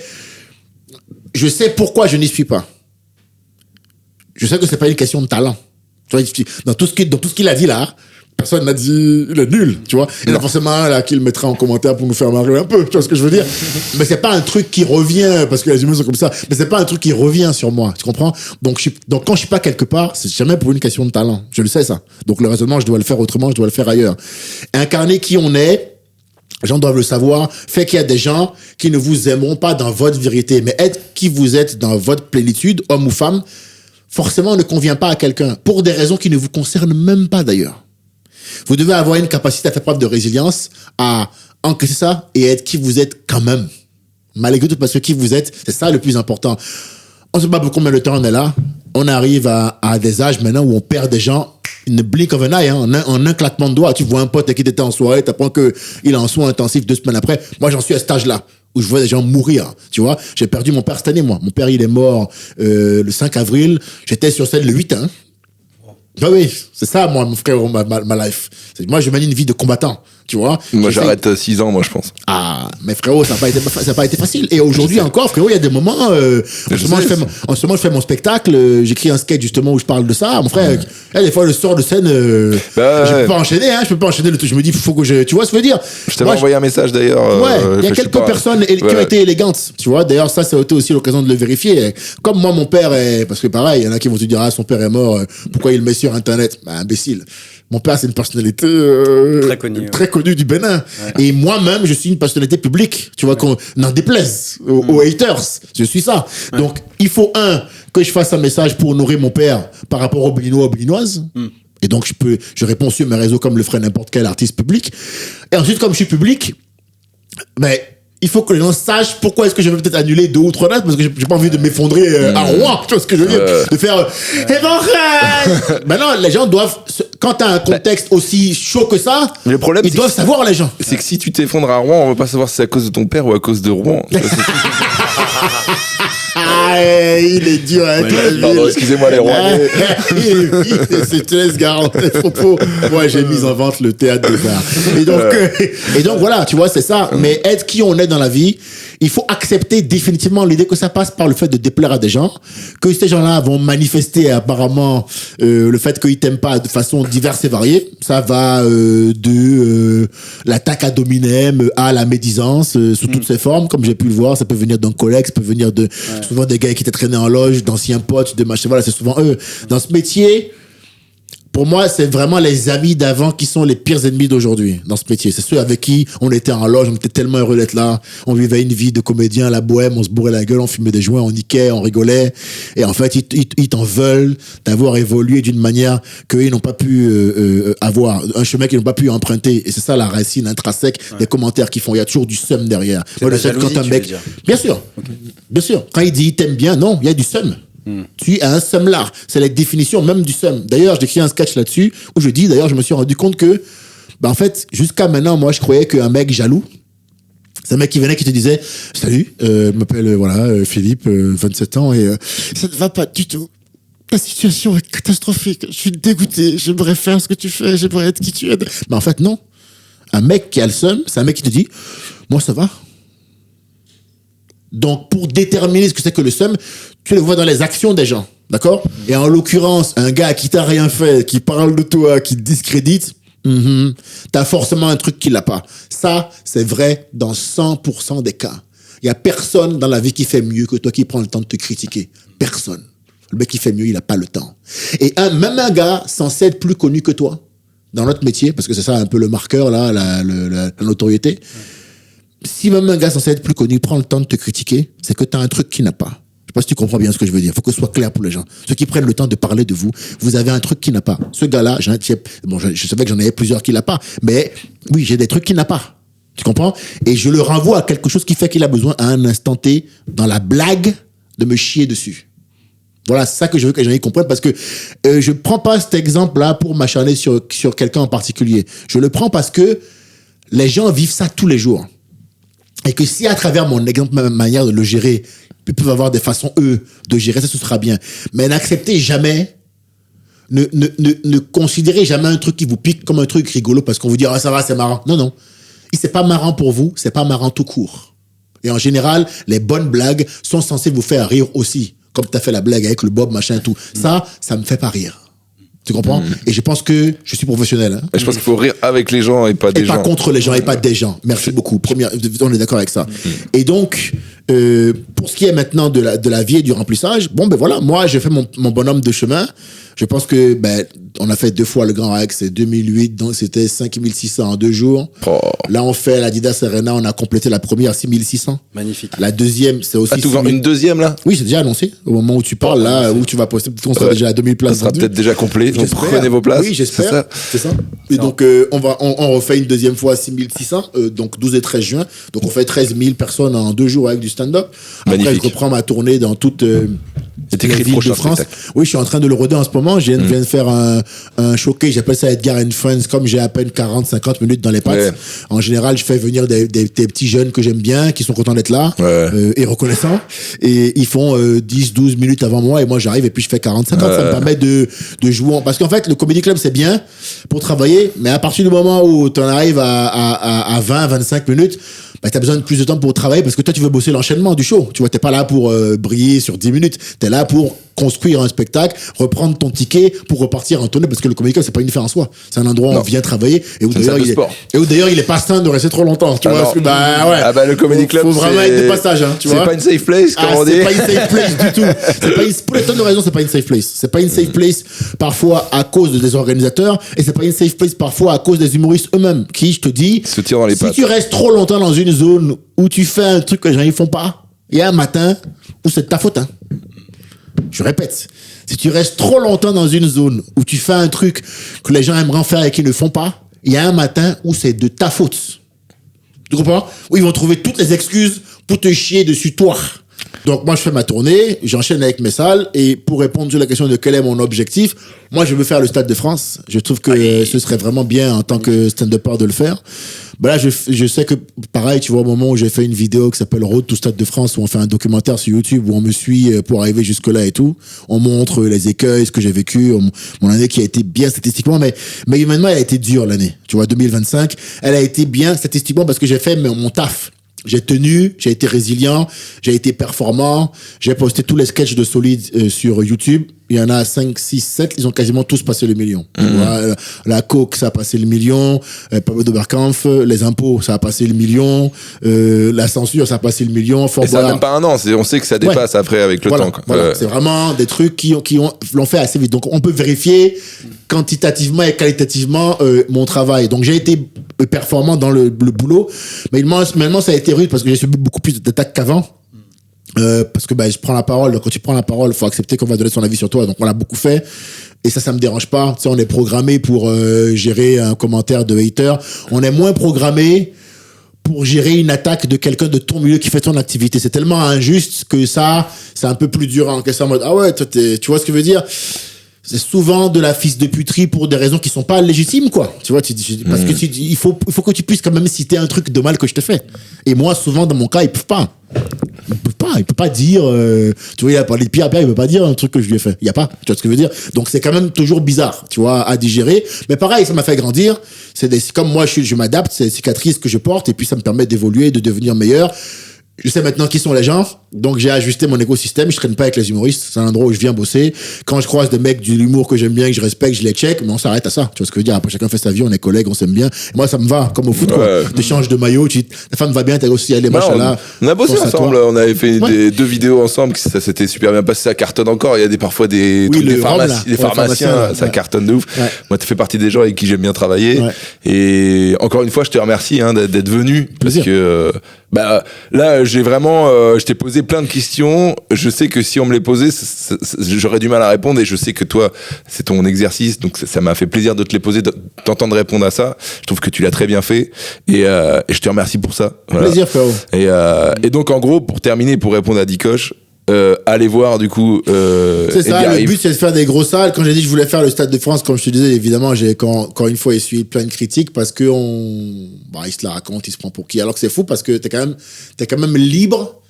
B: je sais pourquoi je n'y suis pas. Je sais que c'est pas une question de talent. Tu vois, dans tout ce qu'il a dit là, personne n'a dit il est nul, tu vois. Il y en a forcément un là qui le mettra en commentaire pour nous faire marrer un peu, tu vois ce que je veux dire. Mais c'est pas un truc qui revient parce que les humains sont comme ça. Mais c'est pas un truc qui revient sur moi, tu comprends. Donc quand je suis pas quelque part, c'est jamais pour une question de talent. Je le sais ça. Donc le raisonnement, je dois le faire autrement, je dois le faire ailleurs. Incarner qui on est. Les gens doivent le savoir, fait qu'il y a des gens qui ne vous aimeront pas dans votre vérité, mais être qui vous êtes dans votre plénitude, homme ou femme, forcément ne convient pas à quelqu'un, pour des raisons qui ne vous concernent même pas d'ailleurs. Vous devez avoir une capacité à faire preuve de résilience, à encaisser ça et être qui vous êtes quand même. Malgré tout, parce que qui vous êtes, c'est ça le plus important. On ne sait pas pour combien de temps on est là. On arrive à des âges maintenant où on perd des gens in the blink of an eye, en un claquement de doigts. Tu vois un pote qui était en soirée, t'apprends qu'il est en soins intensifs 2 semaines après. Moi, j'en suis à cet âge-là, où je vois des gens mourir, tu vois. J'ai perdu mon père cette année, moi. Mon père, il est mort le 5 avril. J'étais sur scène le 8, hein. Ah oui, c'est ça, moi, mon frère, ma life. Moi, je mène une vie de combattant, tu vois.
A: Moi, j'arrête 6 ans, moi, je pense.
B: Ah, mais frérot, ça n'a pas été facile. Et aujourd'hui encore, frérot, il y a des moments, en ce moment, je fais mon spectacle, j'écris un sketch, justement, où je parle de ça. Mon frère, des fois, je sors de scène, je peux pas enchaîner, je peux pas enchaîner le truc. Je me dis, faut que tu vois ce que je veux dire.
A: Je t'avais envoyé un message, d'ailleurs.
B: Ouais, il y a quelques personnes qui ont été élégantes, tu vois. D'ailleurs, ça a été aussi l'occasion de le vérifier. Comme moi, mon père parce que pareil, il y en a qui vont te dire, son père est mort, pourquoi il le met sur Internet? Imbécile. Mon père, c'est une personnalité très connue du Bénin. Ouais. Et moi-même, je suis une personnalité publique. Tu vois, qu'on n'en déplaise aux haters. Je suis ça. Ouais. Donc, il faut, que je fasse un message pour honorer mon père par rapport aux Béninois, aux Béninoises. Et donc, je réponds sur mes réseaux comme le ferait n'importe quel artiste public. Et ensuite, comme je suis public, il faut que les gens sachent pourquoi est-ce que je vais peut-être annuler 2 ou 3 dates, parce que j'ai pas envie de m'effondrer à Rouen, tu vois ce que je veux dire, de faire maintenant les gens doivent, quand t'as un contexte aussi chaud que ça,
A: le problème,
B: ils doivent savoir, les gens.
A: C'est que si tu t'effondres à Rouen, on va pas savoir si c'est à cause de ton père ou à cause de Rouen.
B: Il est dur, hein.
A: Pardon, excusez-moi les Rouennais.
B: C'est très garant tes propos. Moi, j'ai mis en vente le théâtre des arts. Et donc voilà, tu vois, c'est ça. Mais être qui on est dans la vie, il faut accepter définitivement l'idée que ça passe par le fait de déplaire à des gens, que ces gens-là vont manifester apparemment le fait qu'ils t'aiment pas de façon diverse et variée. Ça va de l'attaque ad hominem à la médisance sous toutes ses formes, comme j'ai pu le voir. Ça peut venir d'un collègue, ça peut venir de souvent des gars qui étaient traînés en loge, d'anciens potes, de machin. Voilà, c'est souvent eux. Dans ce métier, pour moi, c'est vraiment les amis d'avant qui sont les pires ennemis d'aujourd'hui dans ce métier. C'est ceux avec qui on était en loge, on était tellement heureux d'être là. On vivait une vie de comédien à la bohème, on se bourrait la gueule, on fumait des joints, on niquait, on rigolait. Et en fait, ils t'en veulent d'avoir évolué d'une manière qu'ils n'ont pas pu avoir, un chemin qu'ils n'ont pas pu emprunter. Et c'est ça la racine intrinsèque des commentaires qu'ils font. Il y a toujours du seum derrière.
C: Moi, quand un mec,
B: bien sûr, bien sûr. Quand il dit il t'aime bien, non, il y a du seum. Tu as un seum là. C'est la définition même du seum. D'ailleurs, j'ai écrit un sketch là-dessus où je dis, je me suis rendu compte que, en fait, jusqu'à maintenant, moi, je croyais qu'un mec jaloux, C'est un mec qui venait qui te disait salut, je m'appelle Philippe, 27 ans et ça ne va pas du tout. Ta situation est catastrophique. Je suis dégoûté. J'aimerais faire ce que tu fais. J'aimerais être qui tu es. Mais en fait non. Un mec qui a le seum, c'est un mec qui te dit moi ça va. Donc pour déterminer ce que c'est que le seum, tu le vois dans les actions des gens, d'accord? Et en l'occurrence, un gars qui t'a rien fait, qui parle de toi, qui te discrédite. T'as forcément un truc qu'il n'a pas. Ça, c'est vrai dans 100% des cas. Il y a personne dans la vie qui fait mieux que toi qui prend le temps de te critiquer. Personne. Le mec qui fait mieux, il n'a pas le temps. Et même un gars censé être plus connu que toi dans notre métier, parce que c'est ça un peu le marqueur là, la notoriété. Si même un gars censé être plus connu prend le temps de te critiquer, c'est que t'as un truc qu'il n'a pas. Je sais pas si tu comprends bien ce que je veux dire. Faut que ce soit clair pour les gens. Ceux qui prennent le temps de parler de vous, vous avez un truc qu'il n'a pas. Ce gars-là, je savais que j'en avais plusieurs qu'il n'a pas, mais oui, j'ai des trucs qu'il n'a pas. Tu comprends? Et je le renvoie à quelque chose qui fait qu'il a besoin à un instant T, dans la blague, de me chier dessus. Voilà, c'est ça que je veux que les gens y comprennent, parce que je prends pas cet exemple-là pour m'acharner sur quelqu'un en particulier. Je le prends parce que les gens vivent ça tous les jours. Et que si à travers mon exemple, ma manière de le gérer, ils peuvent avoir des façons, eux, de gérer ça, ce sera bien. Mais n'acceptez jamais, ne considérez jamais un truc qui vous pique comme un truc rigolo parce qu'on vous dit, ah, ça va, c'est marrant. Non, non. Si c'est pas marrant pour vous, c'est pas marrant tout court. Et en général, les bonnes blagues sont censées vous faire rire aussi. Comme t'as fait la blague avec le Bob, machin et tout. Ça me fait pas rire. Tu comprends? Et je pense que je suis professionnel. Hein.
A: Je pense qu'il faut rire avec les gens et pas des gens.
B: Et pas contre les gens et pas des gens. Merci beaucoup. On est d'accord avec ça. Et donc, pour ce qui est maintenant de la vie et du remplissage, bon, ben voilà, moi, j'ai fait mon bonhomme de chemin. Je pense que, on a fait 2 fois le Grand Rex, c'est 2008, donc c'était 5600 en 2 jours.
A: Oh.
B: Là, on fait l'Adidas Arena, on a complété la première à 6600.
C: Magnifique.
B: La deuxième, c'est aussi.
A: Ah, tu vends une deuxième, là?
B: Oui, c'est déjà annoncé. Au moment où tu parles, là, où tu vas poster, peut-être qu'on sera déjà à 2000 places.
A: Ça sera peut-être déjà complet. Donc prenez vos places.
B: Oui, j'espère. C'est ça. Et donc, on refait une deuxième fois à 6600, donc 12 et 13 juin. Donc, on fait 13 000 personnes en 2 jours avec du stand-up. Après,
A: Magnifique.
B: je reprends ma tournée dans toute
A: C'est écrit
B: les villes de France.
A: spectacle.
B: Oui, je suis en train de le roder en ce moment. Je viens de faire un showcase, j'appelle ça Edgar and Friends, comme j'ai à peine 40-50 minutes dans les pattes.
A: Ouais.
B: En général, je fais venir des petits jeunes que j'aime bien, qui sont contents d'être là, et reconnaissants. Et ils font 10-12 minutes avant moi, et moi j'arrive et puis je fais 40-50. Ça me permet de jouer. Parce qu'en fait, le Comedy Club, c'est bien pour travailler, mais à partir du moment où tu en arrives à 20-25 minutes, t'as besoin de plus de temps pour travailler parce que toi, tu veux bosser l'enchaînement du show. Tu vois, t'es pas là pour briller sur 10 minutes. T'es là pour construire un spectacle, reprendre ton ticket pour repartir en tournée parce que le Comedy Club, c'est pas une fin en soi. C'est un endroit où on vient travailler et où d'ailleurs, il est pas sain de rester trop longtemps. Tu vois, parce que,
A: le Comedy Club,
B: faut vraiment être de passage, hein, tu vois.
A: C'est pas une safe place, comme on dit.
B: C'est pas une safe place du tout. Pour les tonnes de raisons, c'est pas une safe place. C'est pas une safe place parfois à cause des organisateurs et c'est pas une safe place parfois à cause des humoristes eux-mêmes qui, je te dis,
A: se tirent dans les pattes.
B: Si tu restes trop longtemps dans une zone où tu fais un truc que les gens ils font pas, il y a un matin où c'est de ta faute, hein. Je répète, si tu restes trop longtemps dans une zone où tu fais un truc que les gens aimeraient faire et qu'ils ne font pas, il y a un matin où c'est de ta faute. Tu comprends? Où ils vont trouver toutes les excuses pour te chier dessus toi. Donc moi je fais ma tournée, j'enchaîne avec mes salles et pour répondre sur la question de quel est mon objectif, moi je veux faire le Stade de France. Je trouve que ce serait vraiment bien en tant que stand-upper de le faire. Là je sais que pareil, tu vois, au moment où j'ai fait une vidéo qui s'appelle Road to Stade de France où on fait un documentaire sur YouTube où on me suit pour arriver jusque là et tout, on montre les écueils, ce que j'ai vécu, mon année qui a été bien statistiquement, mais humainement elle a été dure l'année. Tu vois, 2025, elle a été bien statistiquement parce que j'ai fait mon taf. J'ai tenu, j'ai été résilient, j'ai été performant, j'ai posté tous les sketchs de Solide sur YouTube. Il y en a 5, 6, 7, ils ont quasiment tous passé le million. Tu vois, la coke, ça a passé le million, Pablo d'Oberkampf, les impôts, ça a passé le million, la censure, ça a passé le million.
A: Et ça n'a même pas un an, on sait que ça dépasse après avec le temps. Quoi.
B: Voilà. C'est vraiment des trucs qui l'ont fait assez vite. Donc on peut vérifier quantitativement et qualitativement mon travail. Donc j'ai été performant dans le boulot, mais maintenant ça a été rude parce que j'ai subi beaucoup plus d'attaques qu'avant. Parce que je prends la parole. Donc quand tu prends la parole, faut accepter qu'on va donner son avis sur toi. Donc on l'a beaucoup fait et ça me dérange pas. Tu sais, on est programmé pour gérer un commentaire de hater. On est moins programmé pour gérer une attaque de quelqu'un de ton milieu qui fait ton activité. C'est tellement injuste que ça, c'est un peu plus dur à encaisser en mode ah ouais, toi tu vois ce que je veux dire. c'est souvent de la fils de puterie pour des raisons qui sont pas légitimes, quoi. Tu vois, parce que il faut que tu puisses quand même citer un truc de mal que je te fais. Et moi, souvent, dans mon cas, ils peuvent pas. Il peut pas dire, tu vois, il a parlé de Pierre, il peut pas dire un truc que je lui ai fait. Il y a pas, tu vois ce que je veux dire? Donc c'est quand même toujours bizarre, tu vois, à digérer. Mais pareil, ça m'a fait grandir. C'est comme moi, je m'adapte, c'est des cicatrices que je porte et puis ça me permet d'évoluer, de devenir meilleur. Je sais maintenant qui sont les gens, donc j'ai ajusté mon écosystème. Je traîne pas avec les humoristes, c'est un endroit où je viens bosser. Quand je croise des mecs de l'humour que j'aime bien, que je respecte, je les check, mais on s'arrête à ça. Tu vois ce que je veux dire? Après, chacun fait sa vie, on est collègues, on s'aime bien. Et moi, ça me va, comme au foot, quoi. T'échanges de maillot, ta femme va bien, t'as aussi aller, machallah.
A: On a bossé ensemble, on avait fait 2 vidéos ensemble, ça s'était super bien passé, ça cartonne encore. Il y a parfois des trucs des pharmaciens, ça cartonne de ouf. Ouais. Moi, tu fais partie des gens avec qui j'aime bien travailler. Ouais. Et encore une fois, je te remercie d'être venu, parce que là, j'ai vraiment, je t'ai posé plein de questions. Je sais que si on me les posait, j'aurais du mal à répondre, et je sais que toi, c'est ton exercice, donc ça m'a fait plaisir de te les poser, de t'entendre répondre à ça. Je trouve que tu l'as très bien fait, et je te remercie pour ça.
B: Voilà. Plaisir, frérot.
A: Et donc, en gros, pour terminer, pour répondre à Dikosh, allez voir du coup
B: c'est ça, le but c'est de faire des grosses salles. Quand j'ai dit que je voulais faire le Stade de France, comme je te disais, évidemment j'ai encore une fois essuyé plein de critiques parce que il se la raconte, il se prend pour qui, alors que c'est fou parce que t'es quand même libre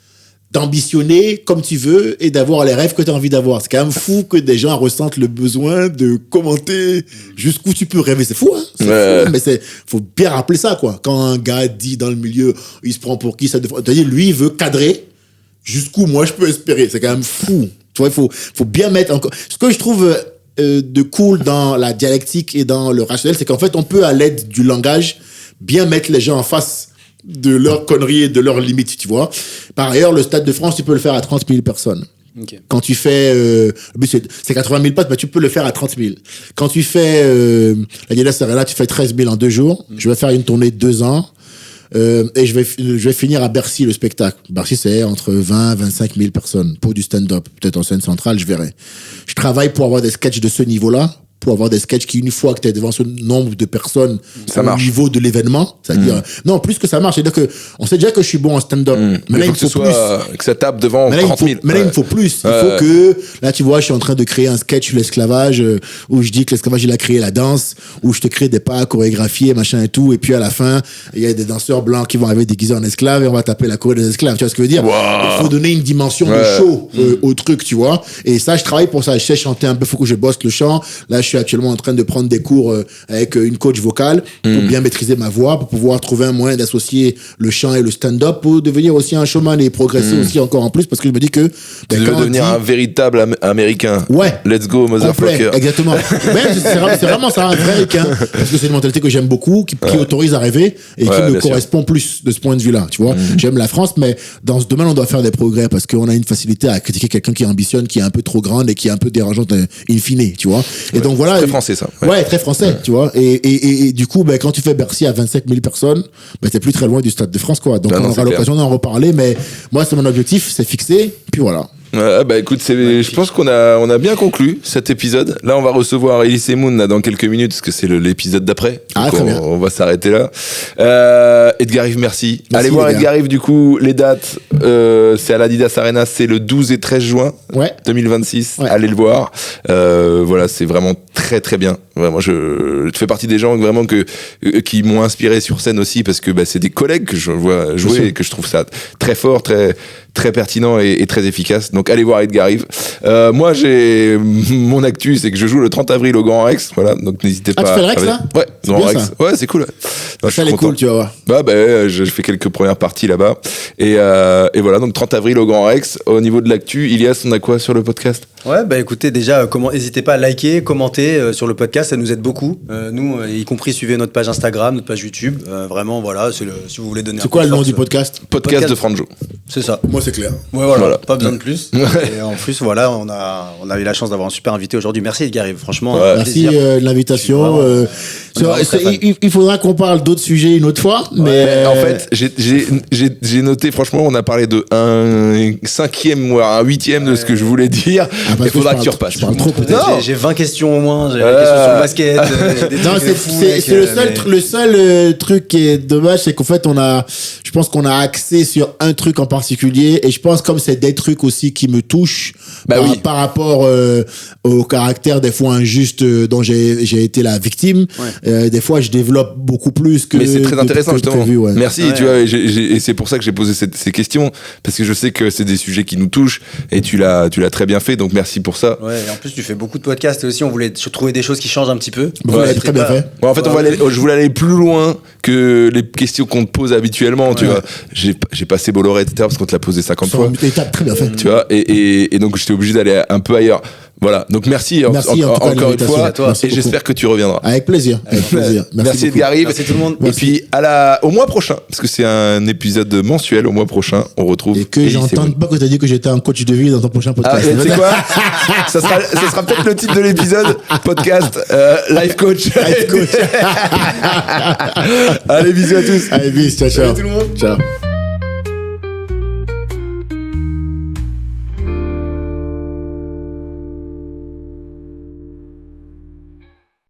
B: d'ambitionner comme tu veux et d'avoir les rêves que tu as envie d'avoir. C'est quand même fou que des gens ressentent le besoin de commenter jusqu'où tu peux rêver. C'est fou, hein? Fou, mais faut bien rappeler ça, quoi. Quand un gars dit dans le milieu, il se prend pour qui, c'est-à-dire, lui, il veut cadrer jusqu'où moi je peux espérer. C'est quand même fou. Tu vois, il faut bien mettre encore. Ce que je trouve de cool dans la dialectique et dans le rationnel, c'est qu'en fait, on peut, à l'aide du langage, bien mettre les gens en face de leurs conneries et de leurs limites, tu vois. Par ailleurs, le Stade de France, tu peux le faire à 30 000 personnes. Okay. Quand tu fais, le but c'est 80 000 potes, mais tu peux le faire à 30 000. Quand tu fais la Yélas Arena, tu fais 13 000 en 2 jours. Je vais faire une tournée de 2 ans. Et je vais finir à Bercy le spectacle. Bercy, c'est entre 20 et 25 000 personnes pour du stand-up. Peut-être en scène centrale, je verrai. Je travaille pour avoir des sketchs de ce niveau-là, pour avoir des sketchs qui, une fois que tu es devant ce nombre de personnes, ça marche. Au niveau de l'événement, c'est-à-dire, non, plus que ça marche, c'est-à-dire que, on sait déjà que je suis bon en stand-up, mais là, il faut plus.
A: Que ça tape devant 30 000.
B: Mais là, il me faut plus. Il faut que, là, tu vois, je suis en train de créer un sketch sur l'esclavage, où je dis que l'esclavage, il a créé la danse, où je te crée des pas chorégraphiés, machin et tout, et puis à la fin, il y a des danseurs blancs qui vont arriver déguisés en esclaves, et on va taper la choré des esclaves. Tu vois ce que je veux dire? Il faut donner une dimension de show au truc, tu vois. Et ça, je travaille pour ça. Je sais chanter un peu, faut que je bosse le chant. Là, je suis actuellement en train de prendre des cours avec une coach vocale pour bien maîtriser ma voix, pour pouvoir trouver un moyen d'associer le chant et le stand-up pour devenir aussi un showman et progresser aussi encore en plus, parce que je me dis que
A: tu veux devenir un véritable américain.
B: Ouais.
A: Let's go, motherfucker.
B: Exactement. C'est vraiment ça, un vrai américain. Parce que c'est une mentalité que j'aime beaucoup, qui autorise à rêver et qui me correspond plus de ce point de vue-là. Tu vois, j'aime la France, mais dans ce domaine, on doit faire des progrès parce qu'on a une facilité à critiquer quelqu'un qui ambitionne, qui est un peu trop grande et qui est un peu dérangeante in fine, tu vois. Et donc voilà.
A: C'est très français, ça.
B: Ouais, très français, tu vois. Et du coup, quand tu fais Bercy à 25 000 personnes, t'es plus très loin du Stade de France, quoi. Donc on aura l'occasion d'en reparler, mais moi, c'est mon objectif, c'est fixé, puis voilà.
A: Écoute, je pense qu'on a bien conclu cet épisode. Là, on va recevoir Elise Moon là, dans quelques minutes, parce que c'est l'épisode d'après.
B: Très bien.
A: On va s'arrêter là. Edgar Rive, merci. Allez voir Edgar Rive, du coup, les dates, c'est à l'Adidas Arena, c'est le 12 et 13 juin 2026. Ouais. Allez le voir. Voilà, c'est vraiment très très bien. Vraiment, je fais partie des gens vraiment qui m'ont inspiré sur scène aussi, parce que c'est des collègues que je vois jouer et que je trouve ça très fort, très très pertinent et très efficace. Donc allez voir Edgar Rive. Moi, j'ai mon actu, c'est que je joue le 30 avril au Grand Rex. Voilà, donc n'hésitez pas.
B: Tu fais le Rex là?
A: Ouais, Grand Rex. Ça. Ouais, c'est cool.
B: Non, ça, c'est cool, tu vas voir.
A: Je fais quelques premières parties là-bas. Et voilà, donc 30 avril au Grand Rex. Au niveau de l'actu, Ilias, on a quoi sur le podcast?
C: Ouais, écoutez, déjà, n'hésitez pas à liker, commenter sur le podcast, ça nous aide beaucoup. Nous, y compris, suivez notre page Instagram, notre page YouTube. Vraiment, voilà, si vous voulez donner.
B: C'est quoi le nom du podcast?
A: Podcast de Franjo.
C: C'est ça.
B: Moi, c'est clair.
C: Ouais, voilà. Pas besoin de plus. Et en plus, voilà, on a eu la chance d'avoir un super invité aujourd'hui. Merci Edgar Rive, franchement.
B: Merci de l'invitation. Il faudra qu'on parle d'autres sujets une autre fois. Mais
A: en fait, j'ai noté, franchement, on a parlé de un 5e ou un 8e de ce que je voulais dire. Il faudra que tu repasses.
B: Je parle trop peut-être.
C: J'ai 20 questions au moins. J'ai des questions sur le basket.
B: Non, c'est le seul truc qui est dommage, c'est qu'en fait, je je pense qu'on a axé sur un truc en particulier et je pense comme c'est des trucs aussi qui me touchent par rapport au caractère des fois injuste dont j'ai été la victime. Des fois, je développe beaucoup plus que.
A: Mais c'est très intéressant justement.
B: Prévu, ouais.
A: Merci, tu vois, et c'est pour ça que j'ai posé ces questions parce que je sais que c'est des sujets qui nous touchent et tu l'as très bien fait, donc merci pour ça.
C: Ouais, et en plus tu fais beaucoup de podcasts aussi. On voulait trouver des choses qui changent un petit peu.
B: Très bien fait.
A: Ouais, en fait, je voulais aller plus loin que les questions qu'on te pose habituellement, tu vois. J'ai passé Bolloré, etc. parce qu'on te l'a posé 50 fois.
B: Très bien fait.
A: Tu vois, et donc j'étais obligé d'aller un peu ailleurs. Voilà, donc merci encore une fois, et j'espère que tu reviendras.
B: Avec plaisir.
A: Merci Edgar Rive.
C: Merci tout le monde.
A: Et puis au mois prochain, parce que c'est un épisode mensuel, au mois prochain, on retrouve.
B: Et que j'entende pas que tu as dit que j'étais un coach de vie dans ton prochain podcast.
A: Ah, tu sais quoi? ça sera peut-être le titre de l'épisode, podcast, life coach.
B: Life coach.
A: Allez, bisous à tous.
B: Allez, bisous, ciao.
C: Salut tout le monde.
B: Ciao.